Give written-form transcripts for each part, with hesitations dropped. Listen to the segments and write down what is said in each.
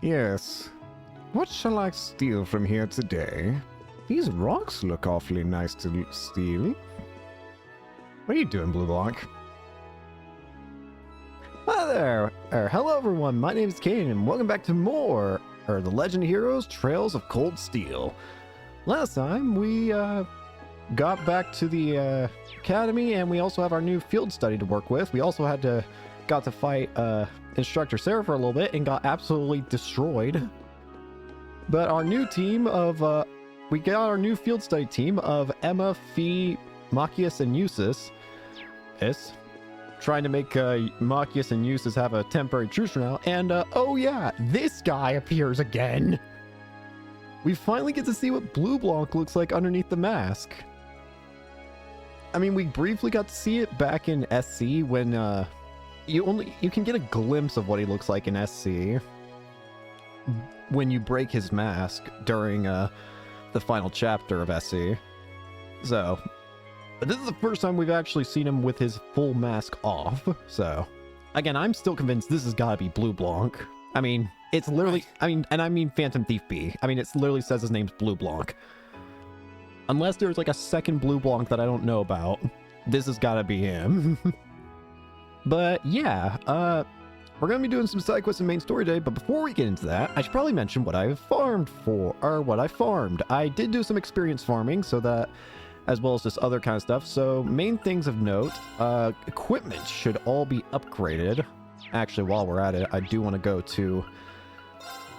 Yes. What shall I steal from here today? These rocks look awfully nice to steal. What are you doing, Blue Block? Hi there! Hello everyone, my name is Kane, and welcome back to more, The Legend of Heroes Trails of Cold Steel. Last time, we, got back to the, academy, and we also have our new field study to work with. We also got to fight, Instructor Sarah for a little bit, and got absolutely destroyed. But our new team of, we got our new field study team of Emma, Fee, Machias, and Eustace. Trying to make Machias and Eustace have a temporary truce now. And, oh yeah, this guy appears again. We finally get to see what Blue Blanc looks like underneath the mask. I mean, we briefly got to see it back in SC when, you can get a glimpse of what he looks like in SC when you break his mask during, the final chapter of SC. So, but this is the first time we've actually seen him with his full mask off. So, again, I'm still convinced this has got to be Blue Blanc. I mean, it's literally, I mean Phantom Thief B. I mean, it literally says his name's Blue Blanc. Unless there's like a second Blue Blanc that I don't know about, this has got to be him. But yeah, we're going to be doing some side quests and main story today, but before we get into that, I should probably mention what I've farmed for, or what I farmed. I did do some experience farming, so that, as well as just other kind of stuff. So main things of note, equipment should all be upgraded. Actually, while we're at it, I do want to go to,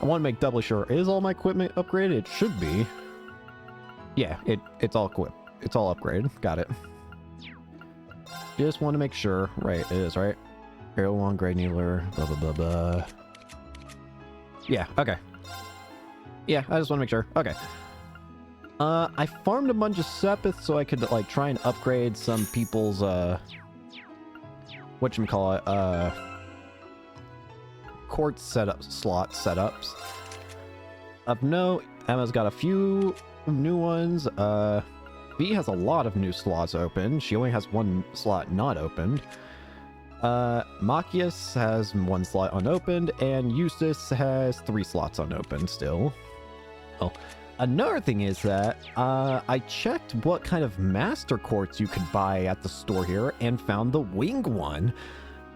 I want to make doubly sure, is all my equipment upgraded? It should be. Yeah, it's all equipped. It's all upgraded. Got it. Just want to make sure. Right, it is, right? Aerial 1, Grey Needler, blah, blah, blah, blah. Yeah, okay. Yeah, I just want to make sure. Okay. I farmed a bunch of Sepith so I could, like, try and upgrade some people's, whatchamacallit, quartz slot setups. Of note, Emma's got a few new ones. V has a lot of new slots open. She only has one slot not opened. Machias has one slot unopened, and Eustace has 3 slots unopened still. Oh. Another thing is that, I checked what kind of Master Quartz you could buy at the store here and found the Wing one.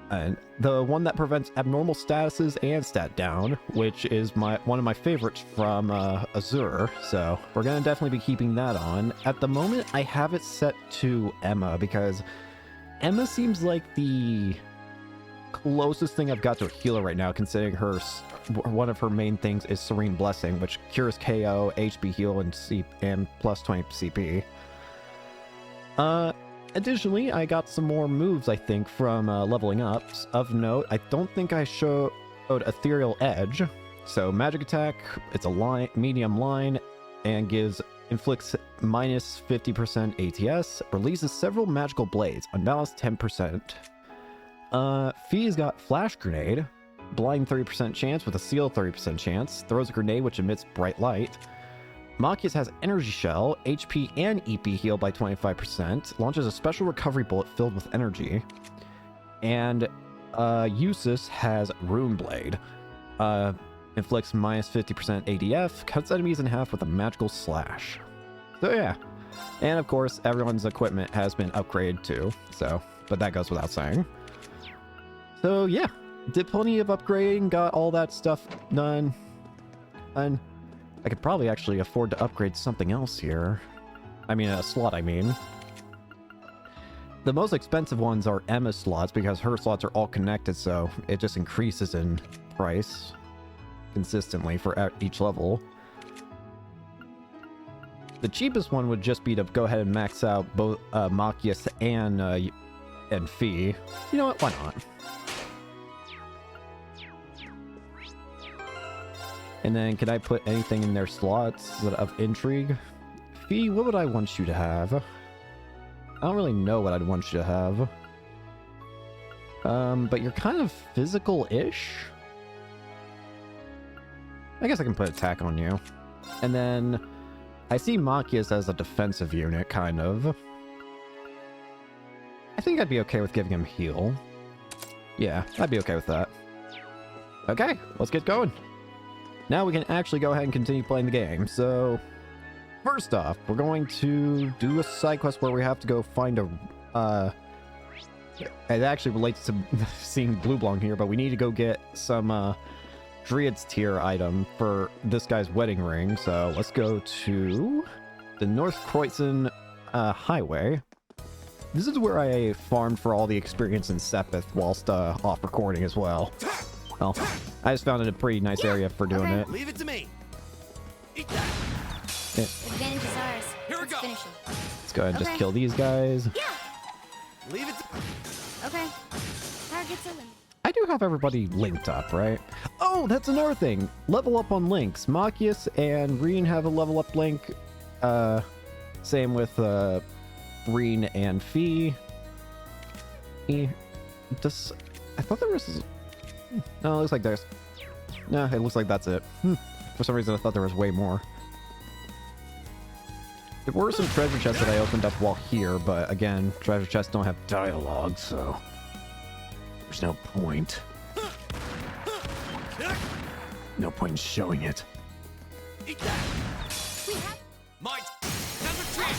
And the one that prevents abnormal statuses and stat down, which is one of my favorites from Azure. So we're going to definitely be keeping that on. At the moment, I have it set to Emma because Emma seems like the closest thing I've got to a healer right now, considering one of her main things is Serene Blessing, which cures KO, HP heal, and plus 20 CP. Additionally, I got some more moves, I think, from leveling up. Of note, I don't think I showed Ethereal Edge. So magic attack, it's a medium line, and inflicts minus 50% ATS, releases several magical blades, unbalanced 10%. Fee's got Flash Grenade, blind 30% chance with a seal 30% chance, throws a grenade which emits bright light. Machias has Energy Shell, HP and EP heal by 25%, launches a special recovery bullet filled with energy. And Eustace has Rune Blade, inflicts minus 50% ADF, cuts enemies in half with a magical slash. So yeah, and of course everyone's equipment has been upgraded too, so, but that goes without saying. So yeah, did plenty of upgrading, got all that stuff done, and I could probably actually afford to upgrade something else here. I mean, a slot, I mean. The most expensive ones are Emma's slots because her slots are all connected, so it just increases in price consistently for each level. The cheapest one would just be to go ahead and max out both Machias and Fee. You know what? Why not? And then, can I put anything in their slots of intrigue? Fee, what would I want you to have? I don't really know what I'd want you to have. But you're kind of physical-ish? I guess I can put attack on you. And then, I see Machias as a defensive unit, kind of. I think I'd be okay with giving him heal. Yeah, I'd be okay with that. Okay, let's get going. Now we can actually go ahead and continue playing the game. So, first off, we're going to do a side quest where we have to go find a... it actually relates to seeing Blue Blanc here, but we need to go get some Dryad's Tear item for this guy's wedding ring. So let's go to the North Kreutzen Highway. This is where I farmed for all the experience in Sepith whilst off recording as well. Well, I just found it a pretty nice area for doing it. Leave it to me. Eat that. The advantage is ours. Here we Let's go. finish it. Let's go ahead and just Okay. kill these guys. Yeah. Leave it. Okay. Targets are limited. I do have everybody linked up, right? Oh, that's another thing. Level up on links. Machias and Reen have a level up link. Same with Reen and Fee. Just, I thought there was... No, it looks like there's... No, it looks like that's it. For some reason, I thought there was way more. There were some treasure chests that I opened up while here, but again, treasure chests don't have dialogue, so... There's no point. No point in showing it. Eat that. We have. My. Time to retreat.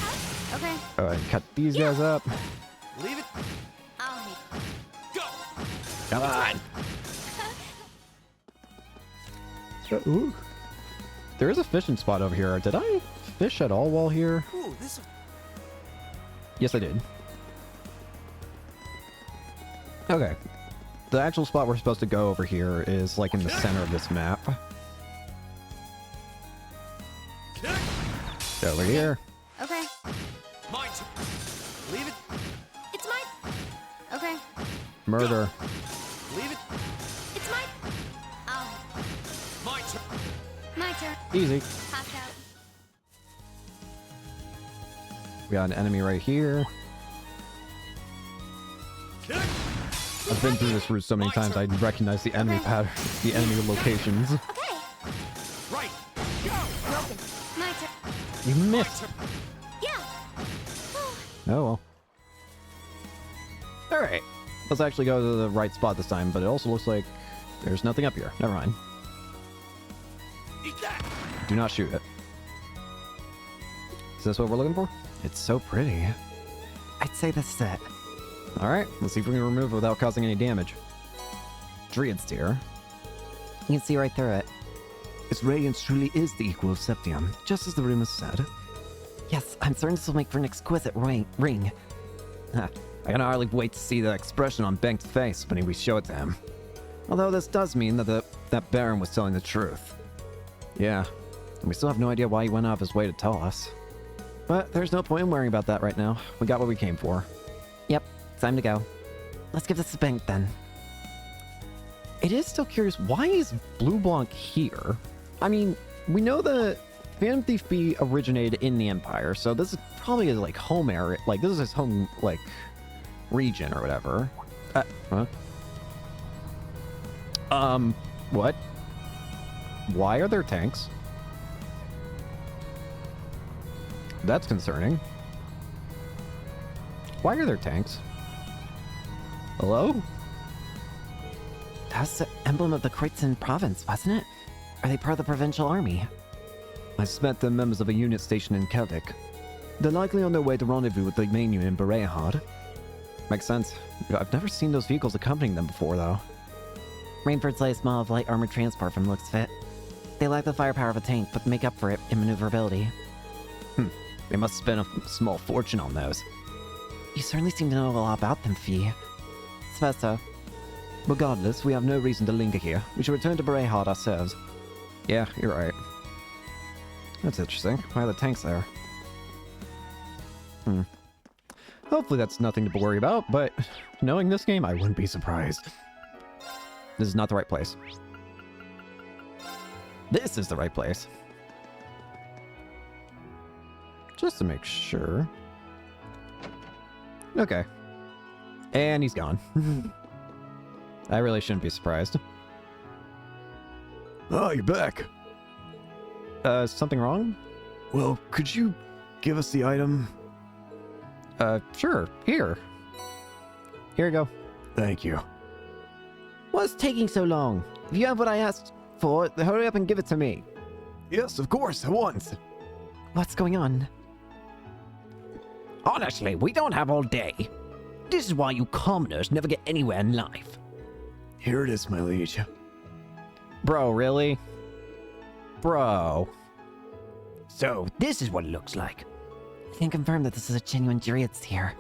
Okay. Alright, cut these guys up. Leave it. I'll meet. Go. Come on! Ooh. There is a fishing spot over here. Did I fish at all while here? Ooh, this. Yes, I did. Okay. The actual spot we're supposed to go over here is like in the center of this map. Over here. Okay. My. Leave it. It's mine. Okay. Murder. Leave it. It's mine. I'll. My turn. My turn. Easy. Pass out. We got an enemy right here. I've been through this route so many times I recognize the enemy pattern, the enemy locations. Okay. Right. Go. Broken. My turn. You My missed. turn. Yeah. Oh well. Alright. Let's actually go to the right spot this time, but it also looks like there's nothing up here. Never mind. Eat that. Do not shoot it. Is this what we're looking for? It's so pretty. I'd say this is it. Alright, let's see if we can remove it without causing any damage. Dryad's Tear. You can see right through it. Its radiance truly is the equal of Septium, just as the rumors said. Yes, I'm certain this will make for an exquisite ring. I can hardly wait to see the expression on Benkt's face when we show it to him. Although this does mean that that Baron was telling the truth. Yeah, and we still have no idea why he went out of his way to tell us. But there's no point in worrying about that right now. We got what we came for. Yep, time to go. Let's give this a Benkt then. It is still curious, why is Blue Blanc here? I mean, we know that Phantom Thief B originated in the Empire, so this is probably his, like, home area. Like, this is his home, like, region or whatever. Huh? What? Why are there tanks? That's concerning. Why are there tanks? Hello? That's the emblem of the Kreutzen province, wasn't it? Are they part of the provincial army? I suspect they're members of a unit stationed in Celtic. They're likely on their way to rendezvous with the main unit in Berehard. Makes sense. I've never seen those vehicles accompanying them before, though. Rainford's latest model of light armored transport from looks fit. They lack the firepower of a tank, but make up for it in maneuverability. They must spend a small fortune on those. You certainly seem to know a lot about them, Fee. Suppose so. Regardless, we have no reason to linger here. We should return to Berehard ourselves. Yeah, you're right. That's interesting. Why are the tanks there? Hopefully that's nothing to worry about, but knowing this game, I wouldn't be surprised. This is not the right place. This is the right place. Just to make sure. Okay. And he's gone. I really shouldn't be surprised. Oh, you're back. Something wrong? Well, could you give us the item? Sure. Here. Here you go. Thank you. What's taking so long? If you have what I asked, for? Hurry up and give it to me. Yes, of course, at once. What's going on? Honestly, we don't have all day. This is why you commoners never get anywhere in life. Here it is, my liege. Bro, really? Bro. So, this is what it looks like. I can confirm that this is a genuine Dryad here.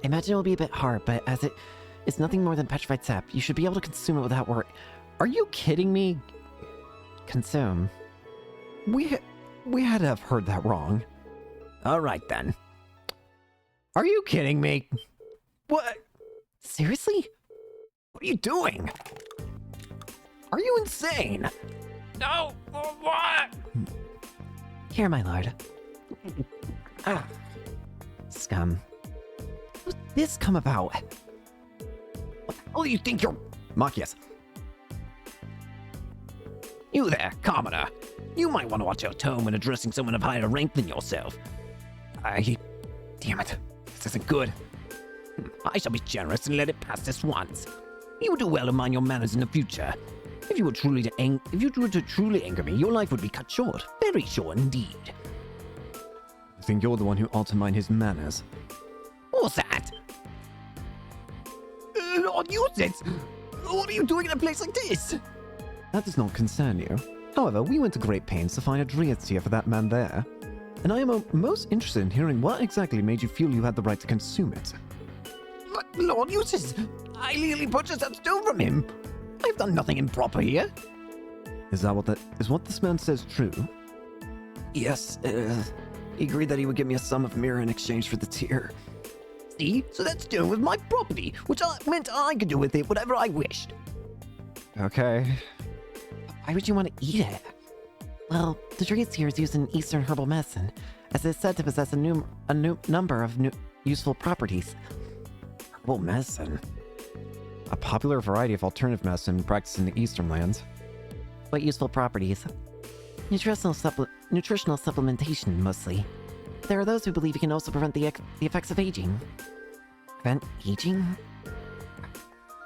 I imagine it will be a bit hard, but as it's nothing more than petrified sap, you should be able to consume it without worry. Are you kidding me? Consume? We had to have heard that wrong. Alright then. Are you kidding me? What? Seriously? What are you doing? Are you insane? No! What? Here, my lord. Ah. Scum. How did this come about? What the hell do you think you're... Machias. You there, commoner. You might want to watch your tone when addressing someone of higher rank than yourself. Damn it. This isn't good. I shall be generous and let it pass this once. You would do well to mind your manners in the future. If you were to truly anger me, your life would be cut short. Very short indeed. I think you're the one who ought to mind his manners. What's that? Lord Eustace! What are you doing in a place like this? That does not concern you. However, we went to great pains to find a Dryad for that man there. And I am most interested in hearing what exactly made you feel you had the right to consume it. But Lord Eustace, I legally purchased that stone from him. I've done nothing improper here. Is what this man says true? Yes, he agreed that he would give me a sum of mirror in exchange for the tear. See? So that stone was my property, which meant I could do with it whatever I wished. Okay. Why would you want to eat it? Well, the Dryad tear is used in Eastern herbal medicine, as it is said to possess a number of useful properties. Herbal medicine? A popular variety of alternative medicine practiced in the Eastern lands. What useful properties? Nutritional supplementation, mostly. There are those who believe it can also prevent the effects of aging. Prevent aging?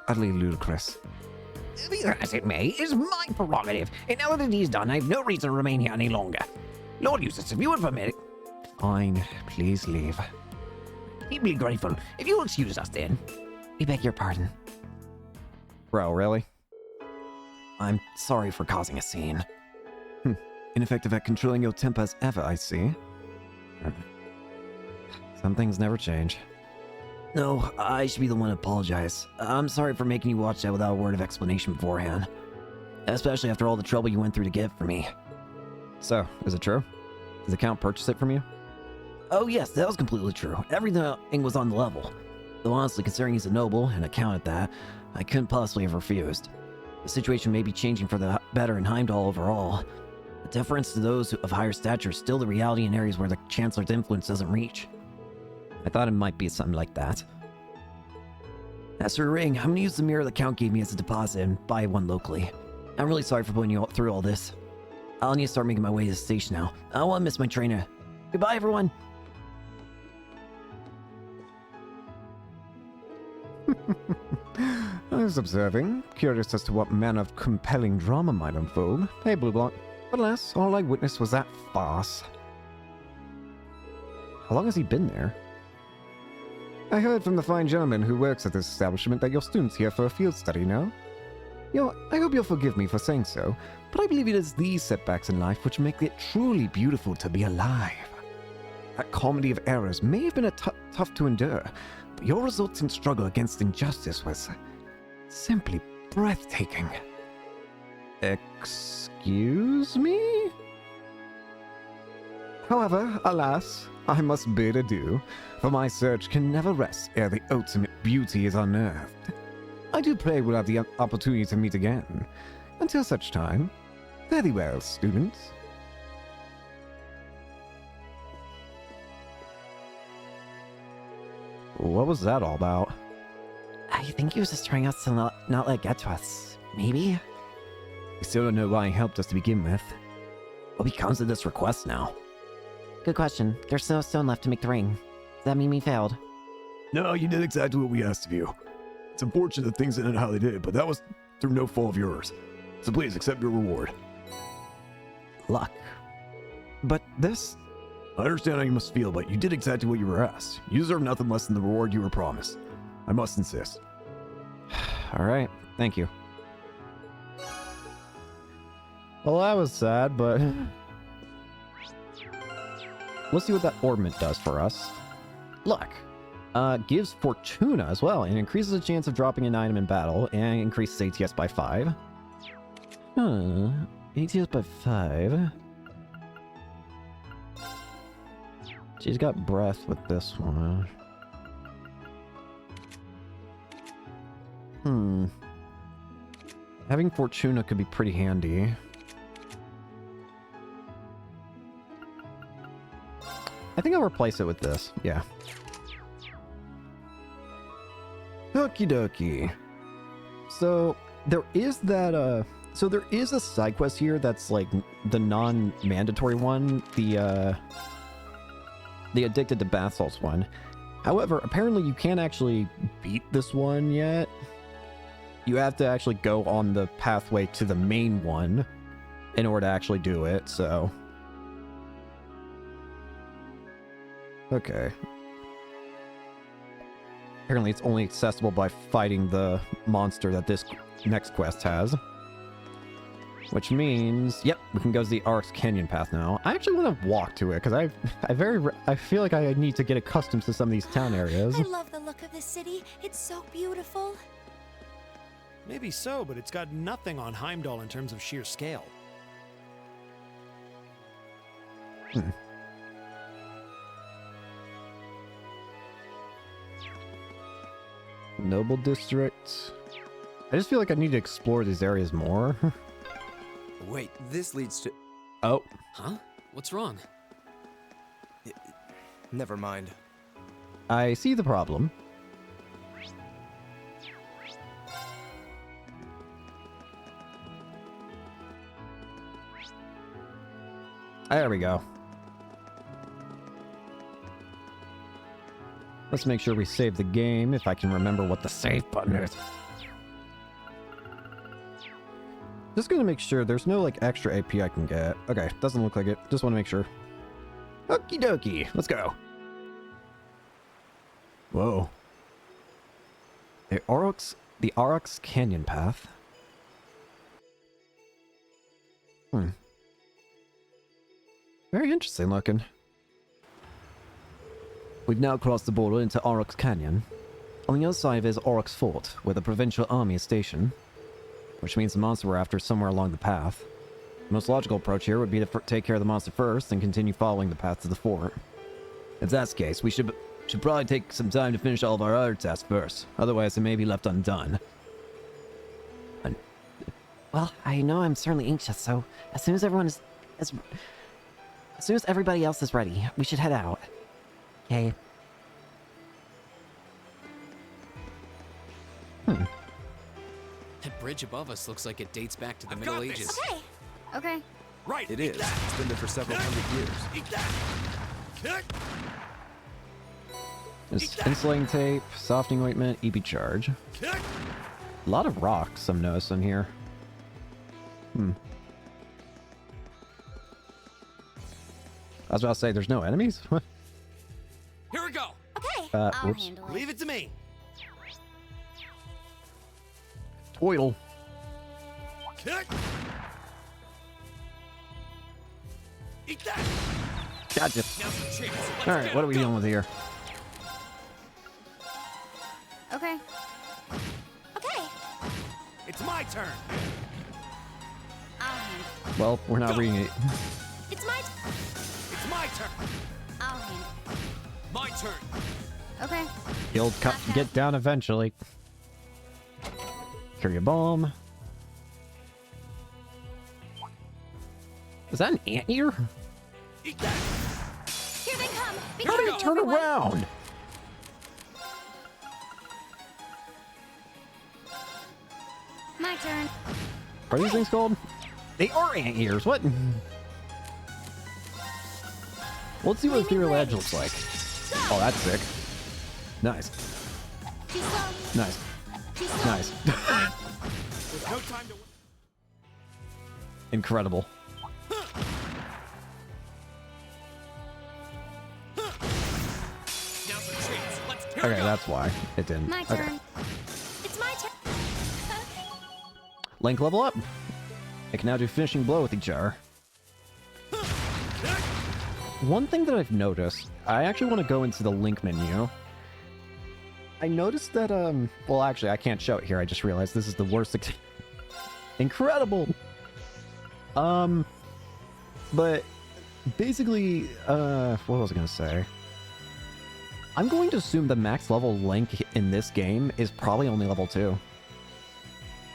Utterly ludicrous. Be that as it may, it's my prerogative, and now that it is done, I have no reason to remain here any longer. Lord Eustace, if you would permit it... Fine, please leave. Deeply grateful. If you'll excuse us then. We beg your pardon. Bro, really? I'm sorry for causing a scene. Ineffective at controlling your temper as ever, I see. Some things never change. No, I should be the one to apologize. I'm sorry for making you watch that without a word of explanation beforehand. Especially after all the trouble you went through to get it for me. So, is it true? Does the Count purchase it from you? Oh yes, that was completely true. Everything was on the level. Though honestly, considering he's a noble, and a count at that, I couldn't possibly have refused. The situation may be changing for the better in Heimdall overall. The deference to those of higher stature is still the reality in areas where the Chancellor's influence doesn't reach. I thought it might be something like that. As for a ring, I'm gonna use the mirror the Count gave me as a deposit and buy one locally. I'm really sorry for putting you through all this. I'll need to start making my way to the station now. I don't want to miss my trainer. Goodbye, everyone! I was observing, curious as to what manner of compelling drama might unfold. Hey, Blue Block. But alas, all I witnessed was that farce. How long has he been there? I heard from the fine gentleman who works at this establishment that your student's here for a field study now. I hope you'll forgive me for saying so, but I believe it is these setbacks in life which make it truly beautiful to be alive. That comedy of errors may have been tough to endure, but your resultant struggle against injustice was simply breathtaking. Excuse me? However, alas, I must bid adieu, for my search can never rest ere the ultimate beauty is unearthed. I do pray we'll have the opportunity to meet again. Until such time, fare thee well, students. What was that all about? I think he was just trying us to not let get to us. Maybe? We still don't know why he helped us to begin with. What becomes of this request now? Good question. There's no stone left to make the ring. Does that mean we failed? No, you did exactly what we asked of you. It's unfortunate that things ended how they did, but that was through no fault of yours. So please accept your reward. Luck. But this... I understand how you must feel, but you did exactly what you were asked. You deserve nothing less than the reward you were promised. I must insist. Alright, thank you. Well, that was sad, but... Let's see what that ornament does for us. Luck. Gives Fortuna as well, and increases the chance of dropping an item in battle, and increases ATS by 5. Huh. ATS by 5. She's got breath with this one. Having Fortuna could be pretty handy. I think I'll replace it with this. Yeah. Okie dokie. So there is that so there is a side quest here that's like the non-mandatory one, the addicted to bath salts one. However, apparently you can't actually beat this one yet. You have to actually go on the pathway to the main one in order to actually do it, so... Okay. Apparently it's only accessible by fighting the monster that this next quest has. Which means, yep, we can go to the Aurochs Canyon path now. I actually want to walk to it, because I feel like I need to get accustomed to some of these town areas. I love the look of this city. It's so beautiful. Maybe so, but it's got nothing on Heimdall in terms of sheer scale. Noble District. I just feel like I need to explore these areas more. Wait, this leads to... Oh. Huh? What's wrong? Never mind. I see the problem. There we go. Let's make sure we save the game, if I can remember what the save button is. Just gonna make sure there's no, like, extra AP I can get. Okay, doesn't look like it. Just want to make sure. Okie dokie, let's go. Whoa. The Aurochs Canyon path. Very interesting looking. We've now crossed the border into Aurochs Canyon. On the other side of it is Aurochs Fort, where the provincial army is stationed, which means the monster we're after is somewhere along the path. The most logical approach here would be to take care of the monster first, and continue following the path to the fort. If that's the case, we should probably take some time to finish all of our other tasks first, otherwise it may be left undone. Well, I know I'm certainly anxious, so as soon as everyone is... As soon as everybody else is ready, we should head out. Okay. That bridge above us looks like it dates back to the Middle Ages. Okay. Okay. Right. It eat is. that. It's been there for several hundred years. Eat that. Kick. There's insulating tape, softening ointment, EP charge. Kick. A lot of rocks I'm noticing here. I was about to say, there's no enemies? Here we go. Okay. I'll Whoops. handle it. Leave it to me. Twiddle. Kick. Eat that. Gotcha. Now's the chance. Let's Alright, get what it. are we Go. dealing with here? Okay. Okay. It's my turn. I'll handle it. Well, we're not Go. reading it. It's my... It's my turn. I'll handle My turn. it. Okay. He'll get down eventually. Carry a bomb. Is that an anteater? Eat that. Here they come. Be Here we careful, go. Turn everyone. around! My turn. Are these things called? They are anteaters. What? Let's see what Ethereal Edge looks like. Oh, that's sick. Nice. Too slow. Nice. Too slow. Nice. There's no time to. Incredible. Now's our chance. Let's tear Okay, it up. that's why it didn't. My Okay. turn. It's my turn. Link level up. They can now do finishing blow with each other. One thing that I've noticed, I actually want to go into the Link menu. I noticed that, well, actually, I can't show it here. I just realized this is the worst. Incredible! But basically, what was I gonna say? I'm going to assume the max level Link in this game is probably only level 2.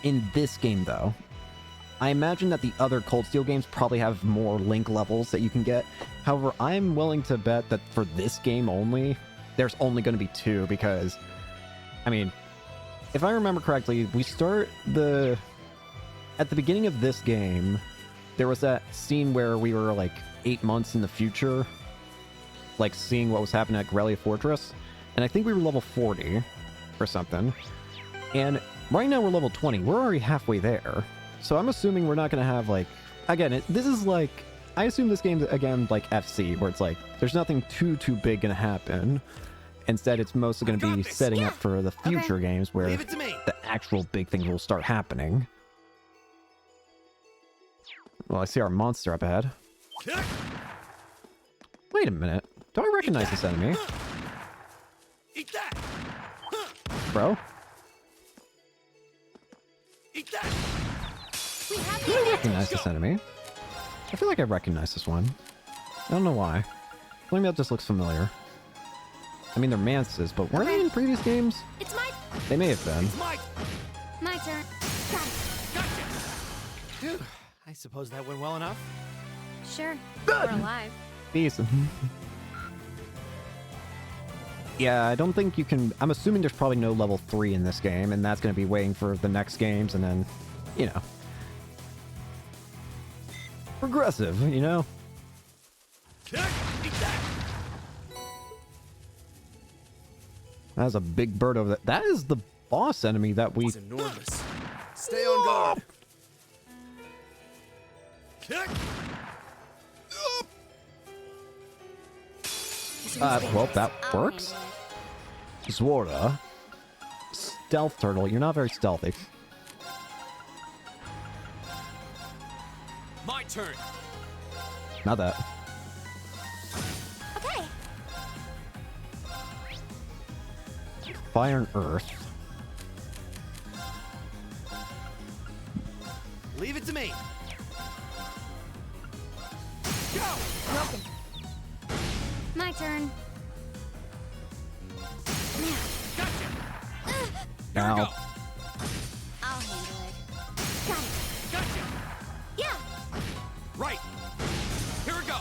In this game, though. I imagine that the other Cold Steel games probably have more Link levels that you can get. However, I'm willing to bet that for this game only, there's only going to be 2 because, I mean, if I remember correctly, we start the... At the beginning of this game, there was that scene where we were like 8 months in the future, like seeing what was happening at Grelia Fortress, and I think we were level 40 or something. And right now we're level 20. We're already halfway there. So I'm assuming we're not going to have, like... Again, this is like... I assume this game's, again, like FC, where it's like, there's nothing too big going to happen. Instead, it's mostly going to be setting up for the future games where Leave it to me. the actual big things will start happening. Well, I see our monster up ahead. Wait a minute. Do I recognize this enemy? Eat that. Bro? Eat that. We have Do the I advantage. recognize this enemy? I feel like I recognize this one. I don't know why. Maybe that just looks familiar. I mean, they're manses, but were they in previous games? It's my They may have been. my turn. Got it. Gotcha. Phew. I suppose that went well enough. Sure. We're alive. Decent. Yeah, I don't think you can... I'm assuming there's probably no level 3 in this game, and that's going to be waiting for the next games, and then, you know. Progressive, you know? Eat that. That's a big bird over there. That is the boss enemy that we... It's enormous. Stay on guard. well, that I'll works. handle it. Zwara. Stealth turtle. You're not very stealthy. My turn. Not that. Okay. Fire and earth. Leave it to me. Welcome. My turn. Now. I'll handle it. Got it. Gotcha. Yeah. Right. Here we go.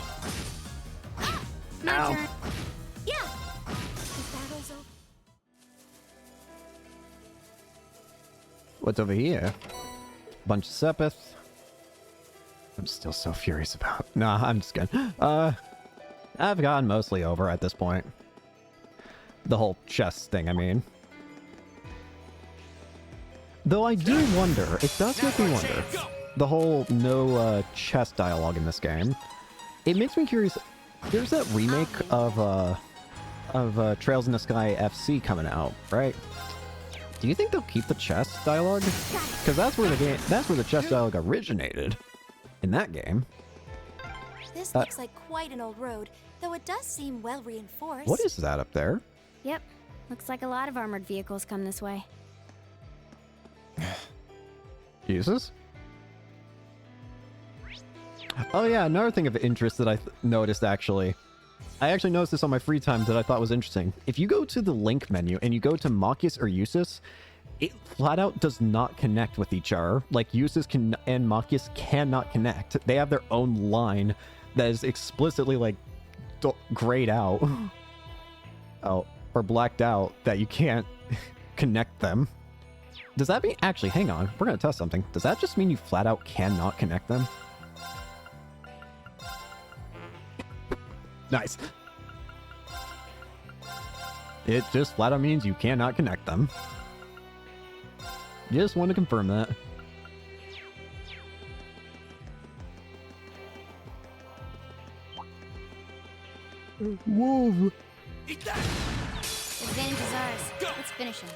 My Ow. turn. Yeah. The battle's over. What's over here? Bunch of Sepith. I'm still so furious about... Nah, I'm just kidding. I've gotten mostly over at this point. The whole chest thing, I mean. Though I do wonder, it does make me wonder, the whole no chest dialogue in this game. It makes me curious. There's that remake of Trails in the Sky FC coming out, right? Do you think they'll keep the chest dialogue? Because that's where the chest dialogue originated in that game. This looks like quite an old road, though it does seem well reinforced. What is that up there? Yep. Looks like a lot of armored vehicles come this way. Jesus? Oh yeah, another thing of interest that I noticed actually. I actually noticed this on my free time that I thought was interesting. If you go to the link menu and you go to Machias or Eustace, it flat out does not connect with each other. Like Eustace and Machias cannot connect. They have their own line that is explicitly like grayed out. Oh, or blacked out that you can't connect them. Does that mean... Actually, hang on. We're going to test something. Does that just mean you flat out cannot connect them? Nice. It just flat out means you cannot connect them. Just want to confirm that. Whoa. Eat that! Advantage is ours. Go. Let's finish him.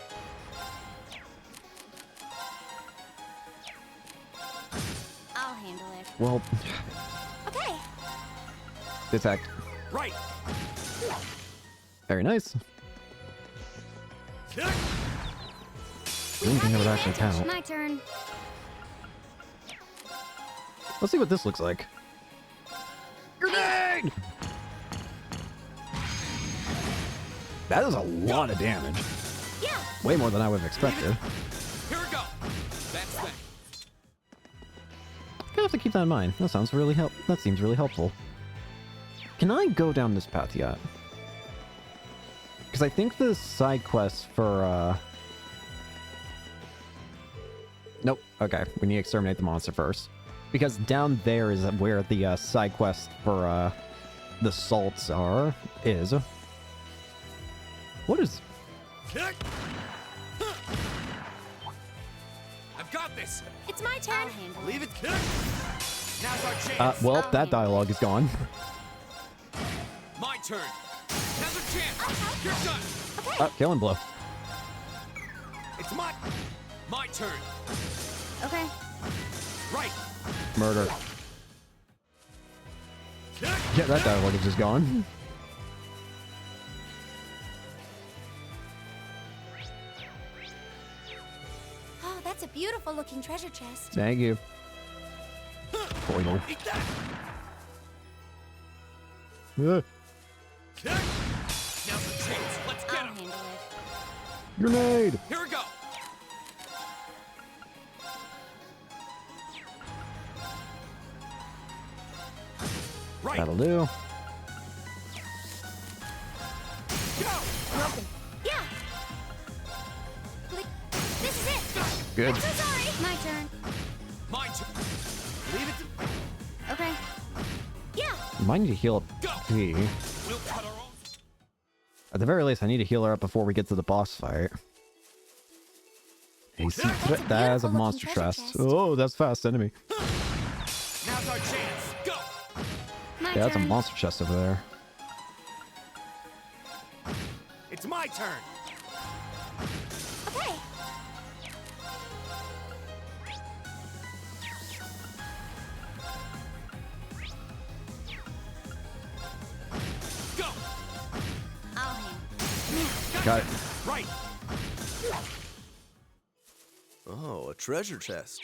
I'll handle it. Well, Okay. detect. Right! Very nice. Kick! Didn't think it would actually count. My turn. Let's see what this looks like. Grenade! That is a lot of damage. Yeah. Way more than I would have expected. Here we go! That's that. Gonna have to keep that in mind. That sounds really that seems really helpful. Can I go down this path yet? Because I think the side quest for Nope. Okay, we need to exterminate the monster first. Because down there is where the side quest for the salts is. What is... Kick! Huh. I've got this! It's my turn. I'll handle it. Leave it, kick! Now's our chance! well, I'll that handle dialogue is gone. My turn! Now's our chance! You're done! Oh, killing blow. It's my turn! Okay. Right! Murder. Kick! Yeah, that dialogue is just gone. Oh, that's a beautiful looking treasure chest. Thank you. Foible. Eat that! Uh, Kick! Now's the chance! Let's get I'll him! handle it. grenade! Here we go! Right! That'll do. Go! Broken. Yeah. Click. This is it. Good. So sorry. My turn. My turn! Leave it to... Okay. Yeah. Might need to heal up Go! P. We'll cut our own... At the very least, I need to heal her up before we get to the boss fight. A secret. a That is a beautiful monster looking treasure chest. chest. Oh, that's fast enemy. Now's our chance! Go! My Yeah, that's a turn. monster chest over there. It's my turn! Okay. Go! I'll handle Got it. Right! Oh, a treasure chest.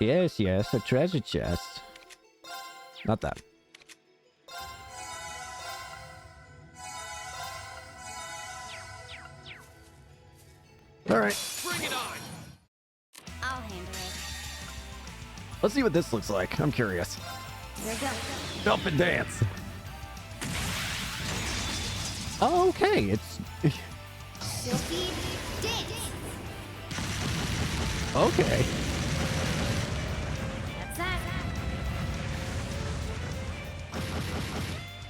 Yes, yes, a treasure chest. Not that. All right, Bring it on! I'll handle it. let's see what this looks like. I'm curious. Here we go. Jump and dance. Oh, okay, it's Silky dance. okay. That's that.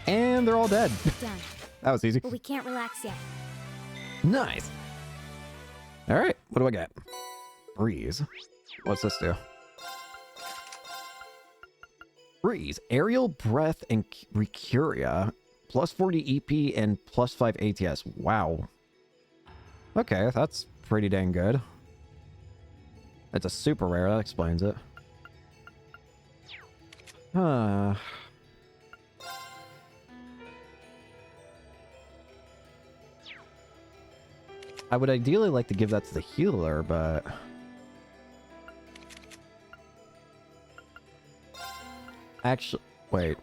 And they're all dead. Done. That was easy. But we can't relax yet. Nice. All right, what do I get? Breeze. What's this do? Breeze, aerial breath and recuria, plus 40 EP and plus 5 ATS. Wow. Okay, that's pretty dang good. It's a super rare, that explains it. I would ideally like to give that to the healer, but... Actually, wait.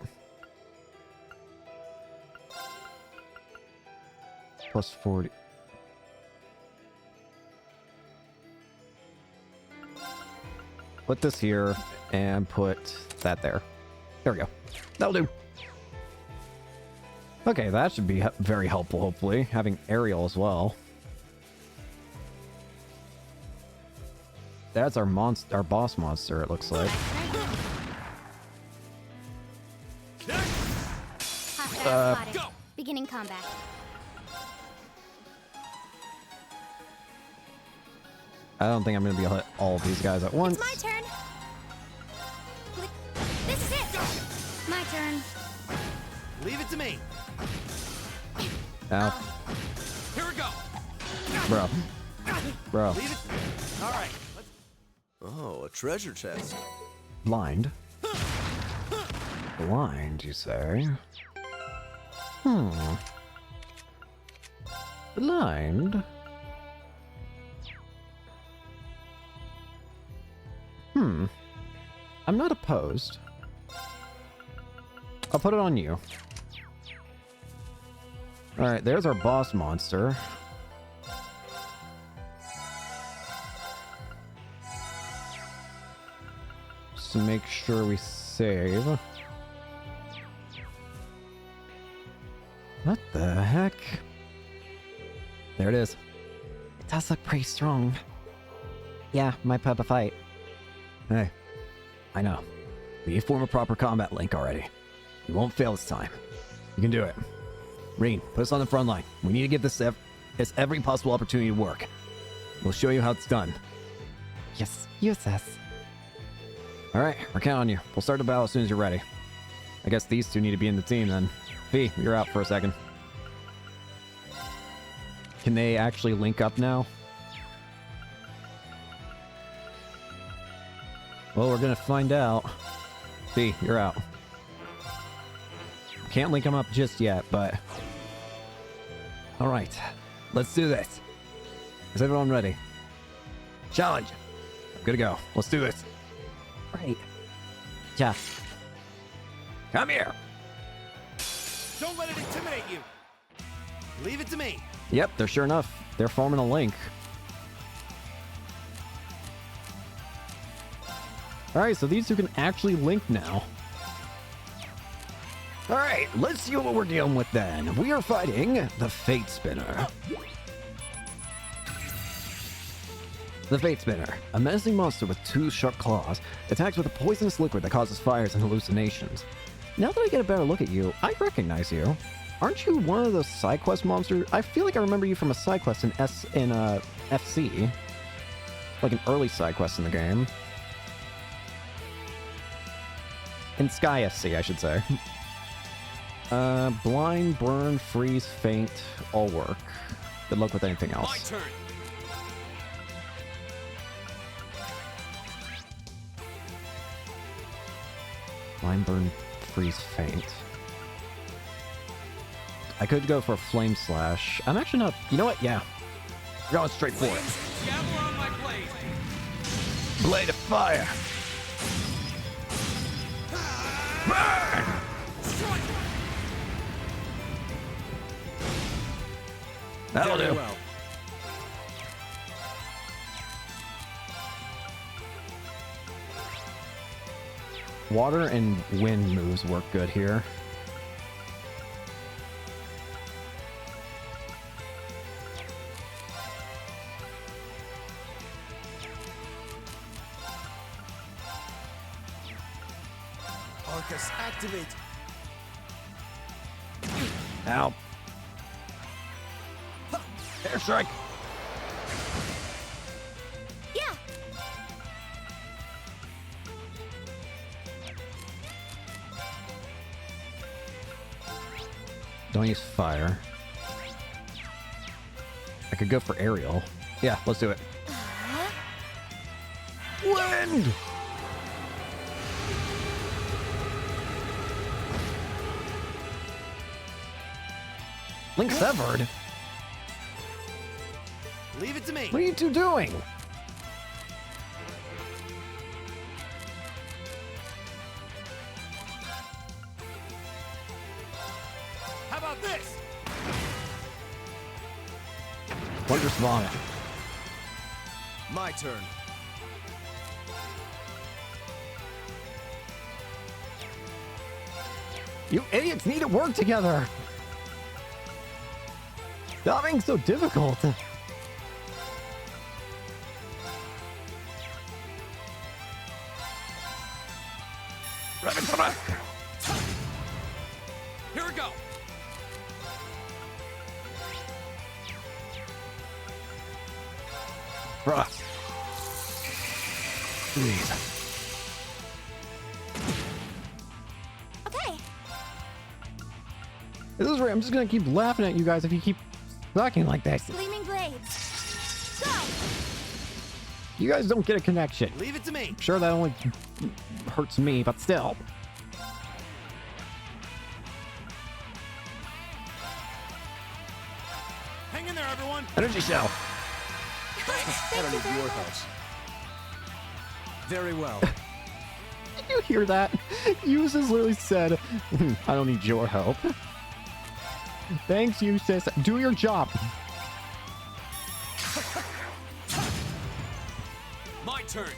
Plus 40. Put this here and put that there. There we go. That'll do. Okay, that should be very helpful, hopefully. Having aerial as well. That's our monster, our boss monster, it looks like. Hostile spotted. Go! Beginning combat. I don't think I'm gonna be able to hit all of these guys at once. It's my turn. Click. This is it. My turn. Leave it to me. Ow. Here we go. Bro. Bro. Leave it. All right. Let's... Oh, a treasure chest. Blind. Blind, you say? Blind? I'm not opposed. I'll put it on you. Alright, there's our boss monster. Just to make sure we save. What the heck? There it is. It does look pretty strong. Yeah, might put up a fight. Hey, I know. We form a proper combat link already. You won't fail this time. You can do it. Rean, put us on the front line. We need to give this every possible opportunity to work. We'll show you how it's done. Yes, yes. Alright, we're counting on you. We'll start the battle as soon as you're ready. I guess these two need to be in the team then. Fee, you're out for a second. Can they actually link up now? Well, we're gonna find out. Fee, you're out. Can't link them up just yet, but... Alright, let's do this. Is everyone ready? Challenge! Good to go. Let's do this. Right. Yeah. Come here! Don't let it intimidate you. Leave it to me. Yep, they're sure enough. They're forming a link. Alright, so these two can actually link now. Alright, let's see what we're dealing with then. We are fighting the Fate Spinner. The Fate Spinner, a menacing monster with 2 sharp claws, attacks with a poisonous liquid that causes fires and hallucinations. Now that I get a better look at you, I recognize you. Aren't you one of those side quest monsters? I feel like I remember you from a side quest in FC. Like an early side quest in the game. In Sky FC, I should say. Blind, burn, freeze, faint, all work. Good luck with anything My else. turn. Blind, burn, freeze, faint. I could go for a flame slash. I'm actually not... You know what? Yeah. We're going straight for it. Gather on my blade. Blade of fire! Burn! That'll Very do. well. Water and wind moves work good here. Arcus, activate. Ow. Airstrike! Yeah. Don't use fire. I could go for aerial. Yeah, let's do it. Wind! Link severed? Leave it to me. What are you two doing? How about this? Wondrous Vomit. My turn. You idiots need to work together! Stop being so difficult! Here we go. Frost. Please. Okay. This is right. I'm just gonna keep laughing at you guys if you keep sucking like this. Gleaming blades. Go! You guys don't get a connection. Leave it to me. Sure, that only hurts me, but still. Hang in there, everyone. Energy shell. I don't need your help. Very well. Did you hear that? Eustace literally said, I don't need your help. Thanks, Eustace. Do your job. My turn.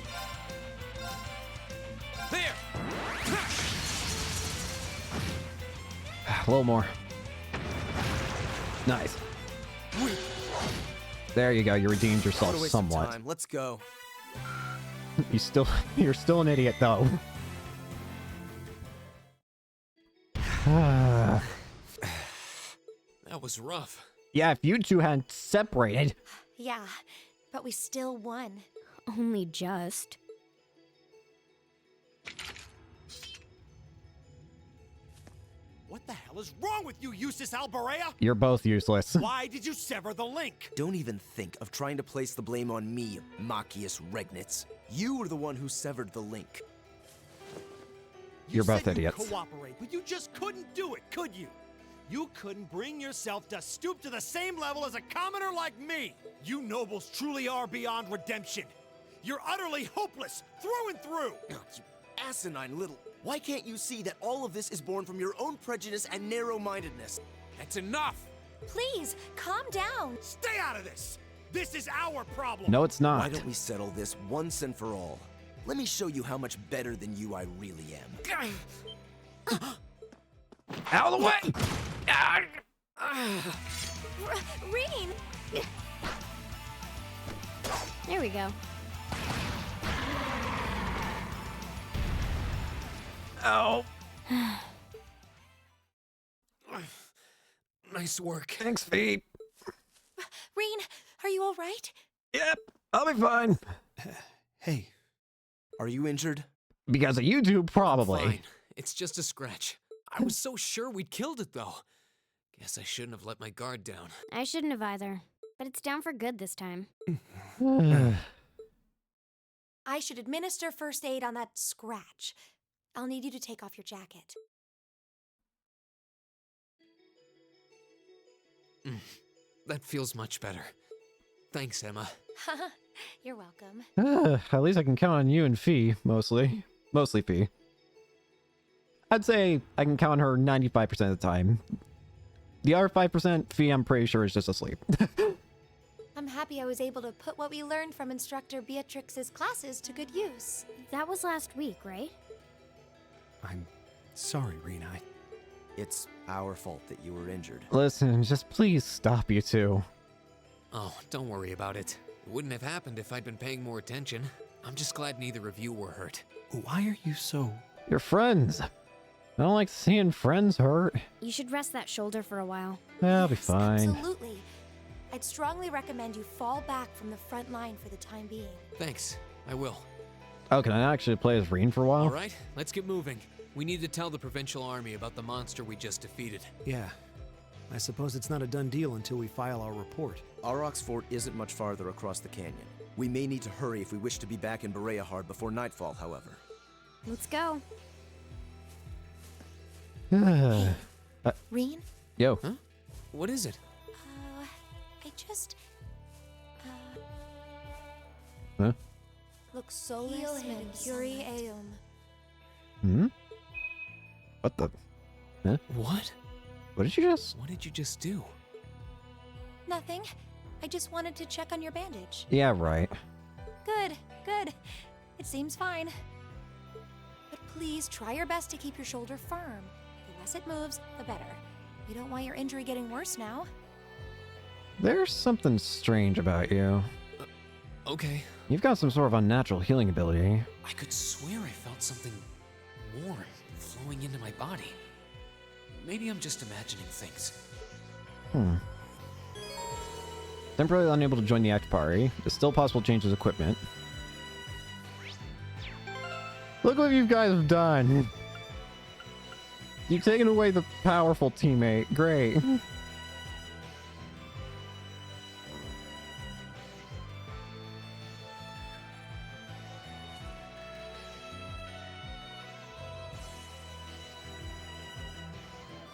There. A little more. Nice. There you go. You redeemed yourself What a waste of somewhat. time. Let's go. You're still an idiot though. That was rough. Yeah, if you two hadn't separated. Yeah, but we still won. Only just. What the hell is wrong with you, Eustace Alberea? You're both useless. Why did you sever the link? Don't even think of trying to place the blame on me, Machias Regnitz. You were the one who severed the link. You're both said idiots. You'd cooperate, but you just couldn't do it, could you? You couldn't bring yourself to stoop to the same level as a commoner like me. You nobles truly are beyond redemption. You're utterly hopeless, through and through. You asinine little... Why can't you see that all of this is born from your own prejudice and narrow-mindedness? That's enough. Please, calm down. Stay out of this. This is our problem. No, it's not. Why don't we settle this once and for all? Let me show you how much better than you I really am. Out of the way! Reen! There we go. Oh, Nice work. thanks, Fee. Reen, are you all right? Yep, I'll be fine. Hey, Are you injured? Because of you two, probably. Fine. It's just a scratch. I was so sure we'd killed it, though. Guess I shouldn't have let my guard down. I shouldn't have either. But it's down for good this time. I should administer first aid on that scratch. I'll need you to take off your jacket. That feels much better. Thanks, Emma. You're welcome. At least I can count on you and Fee, mostly. Mostly Fee. I'd say I can count on her 95% of the time. The other 5%, Fee, I'm pretty sure is just asleep. I'm happy I was able to put what we learned from Instructor Beatrix's classes to good use. That was last week, right? I'm sorry, Rena. It's our fault that you were injured. Listen, just please stop, you two. Oh, don't worry about it. It wouldn't have happened if I'd been paying more attention. I'm just glad neither of you were hurt. Why are you so... You're friends. I don't like seeing friends hurt. You should rest that shoulder for a while. I'll be Yes, fine. Absolutely. I'd strongly recommend you fall back from the front line for the time being. Thanks. I will. Oh, can I actually play as Reen for a while? All right, let's get moving. We need to tell the Provincial Army about the monster we just defeated. Yeah. I suppose it's not a done deal until we file our report. Aurochs Fort isn't much farther across the canyon. We may need to hurry if we wish to be back in Bereahard before nightfall, however. Let's go. Reen? Yo. Huh? What is it? I just... Huh? Look solus mercuri eum. Hmm? What the? What? What did you just? What did you just do? Nothing. I just wanted to check on your bandage. Yeah, right. Good, good. It seems fine. But please try your best to keep your shoulder firm. The less it moves, the better. We don't want your injury getting worse now. There's something strange about you. Okay. You've got some sort of unnatural healing ability. I could swear I felt something warm flowing into my body. Maybe I'm just imagining things. Temporarily unable to join the act party. It's still possible to change his equipment. Look what you guys have done. You've taken away the powerful teammate. Great.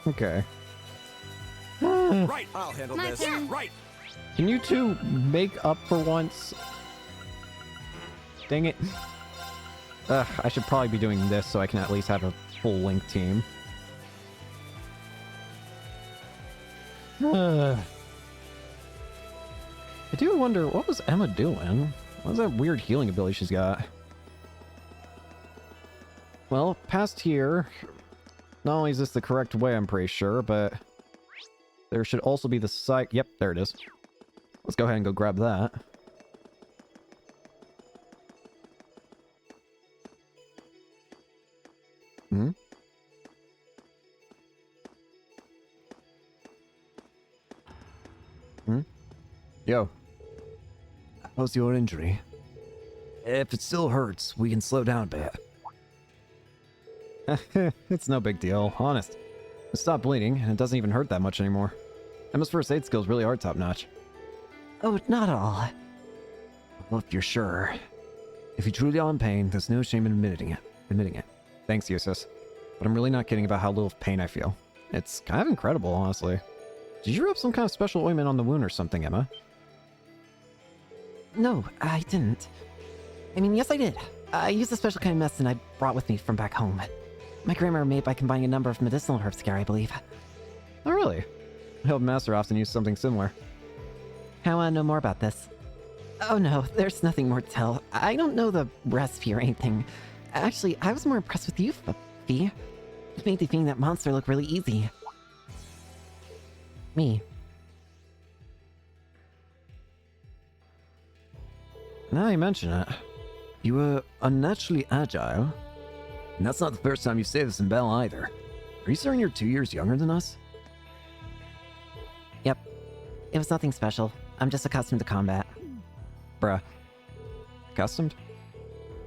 Okay. Right. I'll handle My this. turn. Right. Can you two make up for once? Dang it. I should probably be doing this so I can at least have a full Link team. I do wonder, what was Emma doing? What was that weird healing ability she's got? Well, past here, not only is this the correct way, I'm pretty sure, but there should also be the site. Yep, there it is. Let's go ahead and go grab that. Hmm? Hmm? Yo. How's your injury? If it still hurts, we can slow down a bit. It's no big deal, honest. It stopped bleeding, and it doesn't even hurt that much anymore. Emma's first aid skills really are top-notch. Oh, not all. Well, if you're sure. If you truly are in pain, there's no shame in admitting it. Thanks, Eustace. But I'm really not kidding about how little pain I feel. It's kind of incredible, honestly. Did you rub some kind of special ointment on the wound or something, Emma? No, I didn't. I mean, yes, I did. I used a special kind of medicine I brought with me from back home. My grandmother made by combining a number of medicinal herbs together, I believe. Oh, really? I hope Master often used something similar. I want to know more about this. Oh no, there's nothing more to tell. I don't know the recipe or anything. Actually, I was more impressed with you, Fee. You made defeating that monster look really easy. Me. Now you mention it. You were unnaturally agile. And that's not the first time you say this in Bell either. Are you certain you're 2 years younger than us? Yep. It was nothing special. I'm just accustomed to combat. Bruh. Accustomed?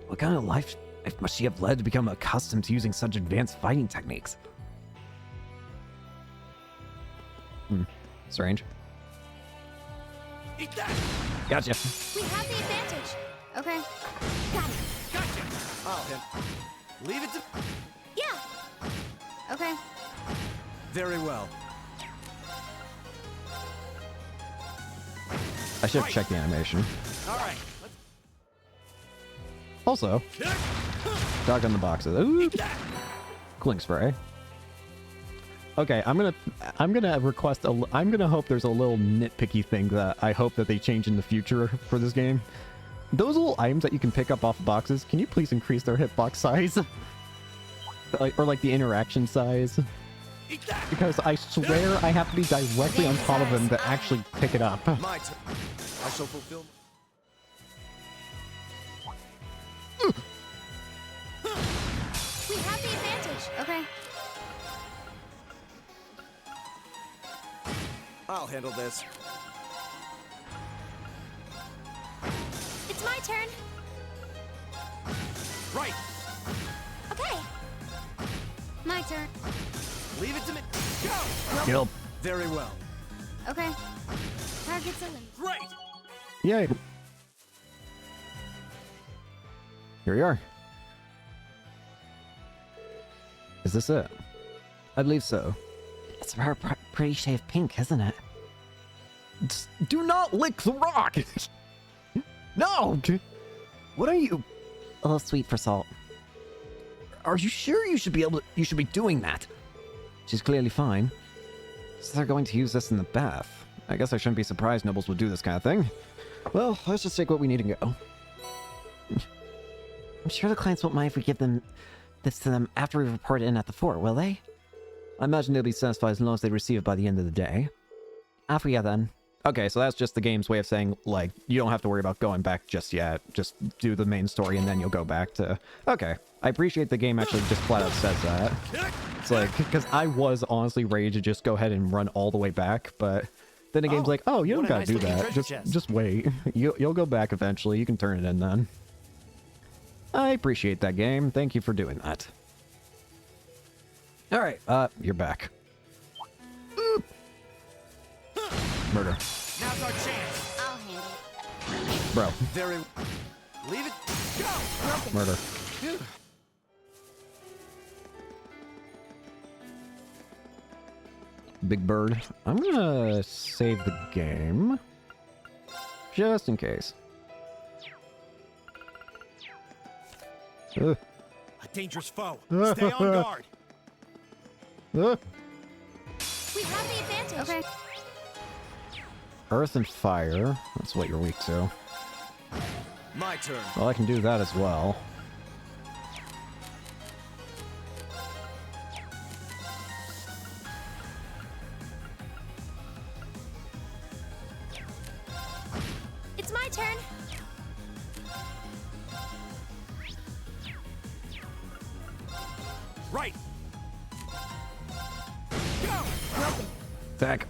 What kind of life must she have led to become accustomed to using such advanced fighting techniques? Strange. Eat that. Gotcha. We have the advantage. Okay. Got it. Gotcha. I'll handle. Leave it to. Yeah. Okay. Very well. I should have checked the animation. All right. Also, dog on the boxes. Ooh. Cooling spray. Okay, I'm gonna request I'm gonna hope there's a little nitpicky thing that I hope that they change in the future for this game. Those little items that you can pick up off boxes, can you please increase their hitbox size? Or like the interaction size? Eat that. Because I swear I have to be directly on top of them to actually pick it up. My turn. I shall fulfill. We have the advantage. Okay. I'll handle this. It's my turn. Right. Okay. My turn. Leave it to me. Go. Kill. Very well. Okay. Target's eliminated. Great. Yay. Here we are. Is this it? I believe so. It's a pretty shade of pink, isn't it? Do not lick the rock! No! What are you? A little sweet for salt. Are you sure you should be doing that? She's clearly fine. So they're going to use this in the bath. I guess I shouldn't be surprised nobles would do this kind of thing. Well, let's just take what we need and go. I'm sure the clients won't mind if we give them this to them after we report it in at the fort, will they? I imagine they'll be satisfied as long as they receive it by the end of the day. Off we go then. Okay, so that's just the game's way of saying, like, you don't have to worry about going back just yet. Just do the main story and then you'll go back to... Okay, I appreciate the game actually just flat out says that. It's like, because I was honestly ready to just go ahead and run all the way back, but then the game's like, oh, you don't what a gotta nice do looking that. treasure chest. Just wait. You'll go back eventually. You can turn it in then. I appreciate that game. Thank you for doing that. All right, you're back. Murder. Now's our chance. I'll handle it. Bro, Very. Leave it. Go! murder. Big Bird. I'm gonna save the game. Just in case. Ugh. A dangerous foe. Stay on guard. Ugh. We have the advantage. Okay. Earth and fire. That's what you're weak to. My turn. Well, I can do that as well. It's my turn. Right. Back.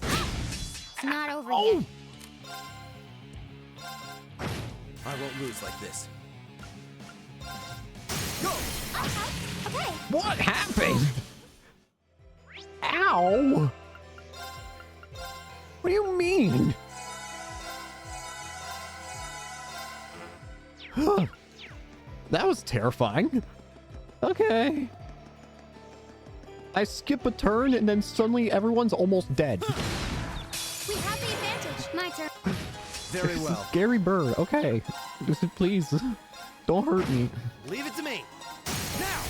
It's not over yet. I won't lose like this. Okay. What happened? Ow! What do you mean? That was terrifying. Okay. I skip a turn and then suddenly everyone's almost dead. We have the advantage. My turn. Very well. Scary bird. Okay. Please. Don't hurt me. Leave it to me. Now.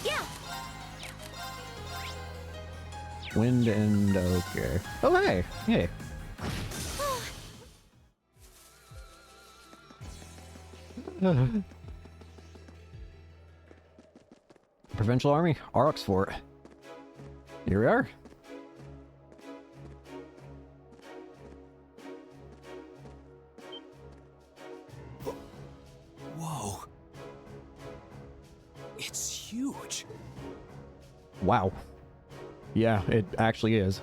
Yeah. Wind and okay. Oh hey. Hey. Provincial Army, Aurochs Fort. Here we are. Whoa. It's huge. Wow. Yeah, it actually is.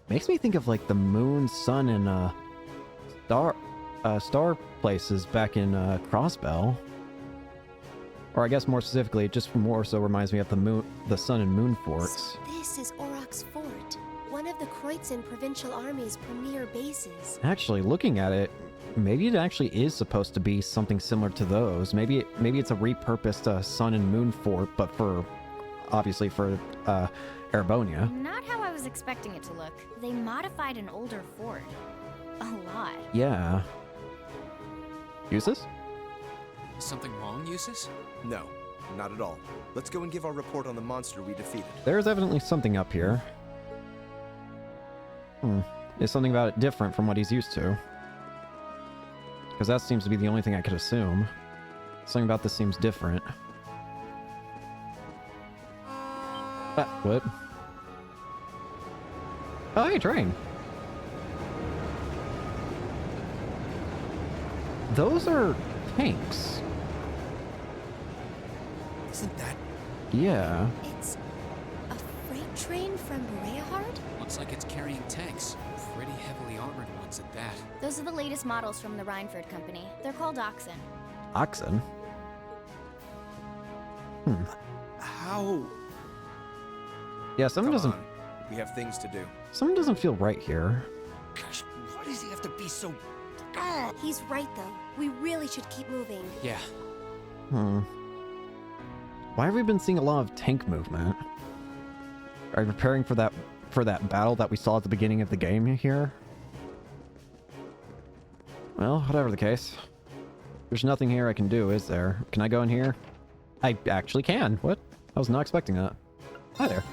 Makes me think of like the moon, sun, and star places back in Crossbell. Or I guess more specifically, it just more so reminds me of the sun and moon forts. This is Aurochs Fort, one of the Kreutzen Provincial Army's premier bases. Actually, looking at it, maybe it actually is supposed to be something similar to those. Maybe it's a repurposed sun and moon fort, but obviously for Erebonia. Not how I was expecting it to look. They modified an older fort. A lot. Yeah. Eustace? Something wrong, Eustace? No, not at all. Let's go and give our report on the monster we defeated. There's evidently something up here. Is something about it different from what he's used to? Because that seems to be the only thing I could assume. Something about this seems different. What? Oh, hey, train. Those are tanks. Isn't that? Yeah. It's a freight train from Bereahard? Looks like it's carrying tanks. Pretty heavily armored ones at that. Those are the latest models from the Reinford Company. They're called Oxen. Oxen? How? Yeah, something Come doesn't... on. We have things to do. Something doesn't feel right here. Gosh, why does he have to be so... He's right, though. We really should keep moving. Yeah. Why have we been seeing a lot of tank movement? Are you preparing for that battle that we saw at the beginning of the game here? Well, whatever the case. There's nothing here I can do, is there? Can I go in here? I actually can. What? I was not expecting that. Hi there.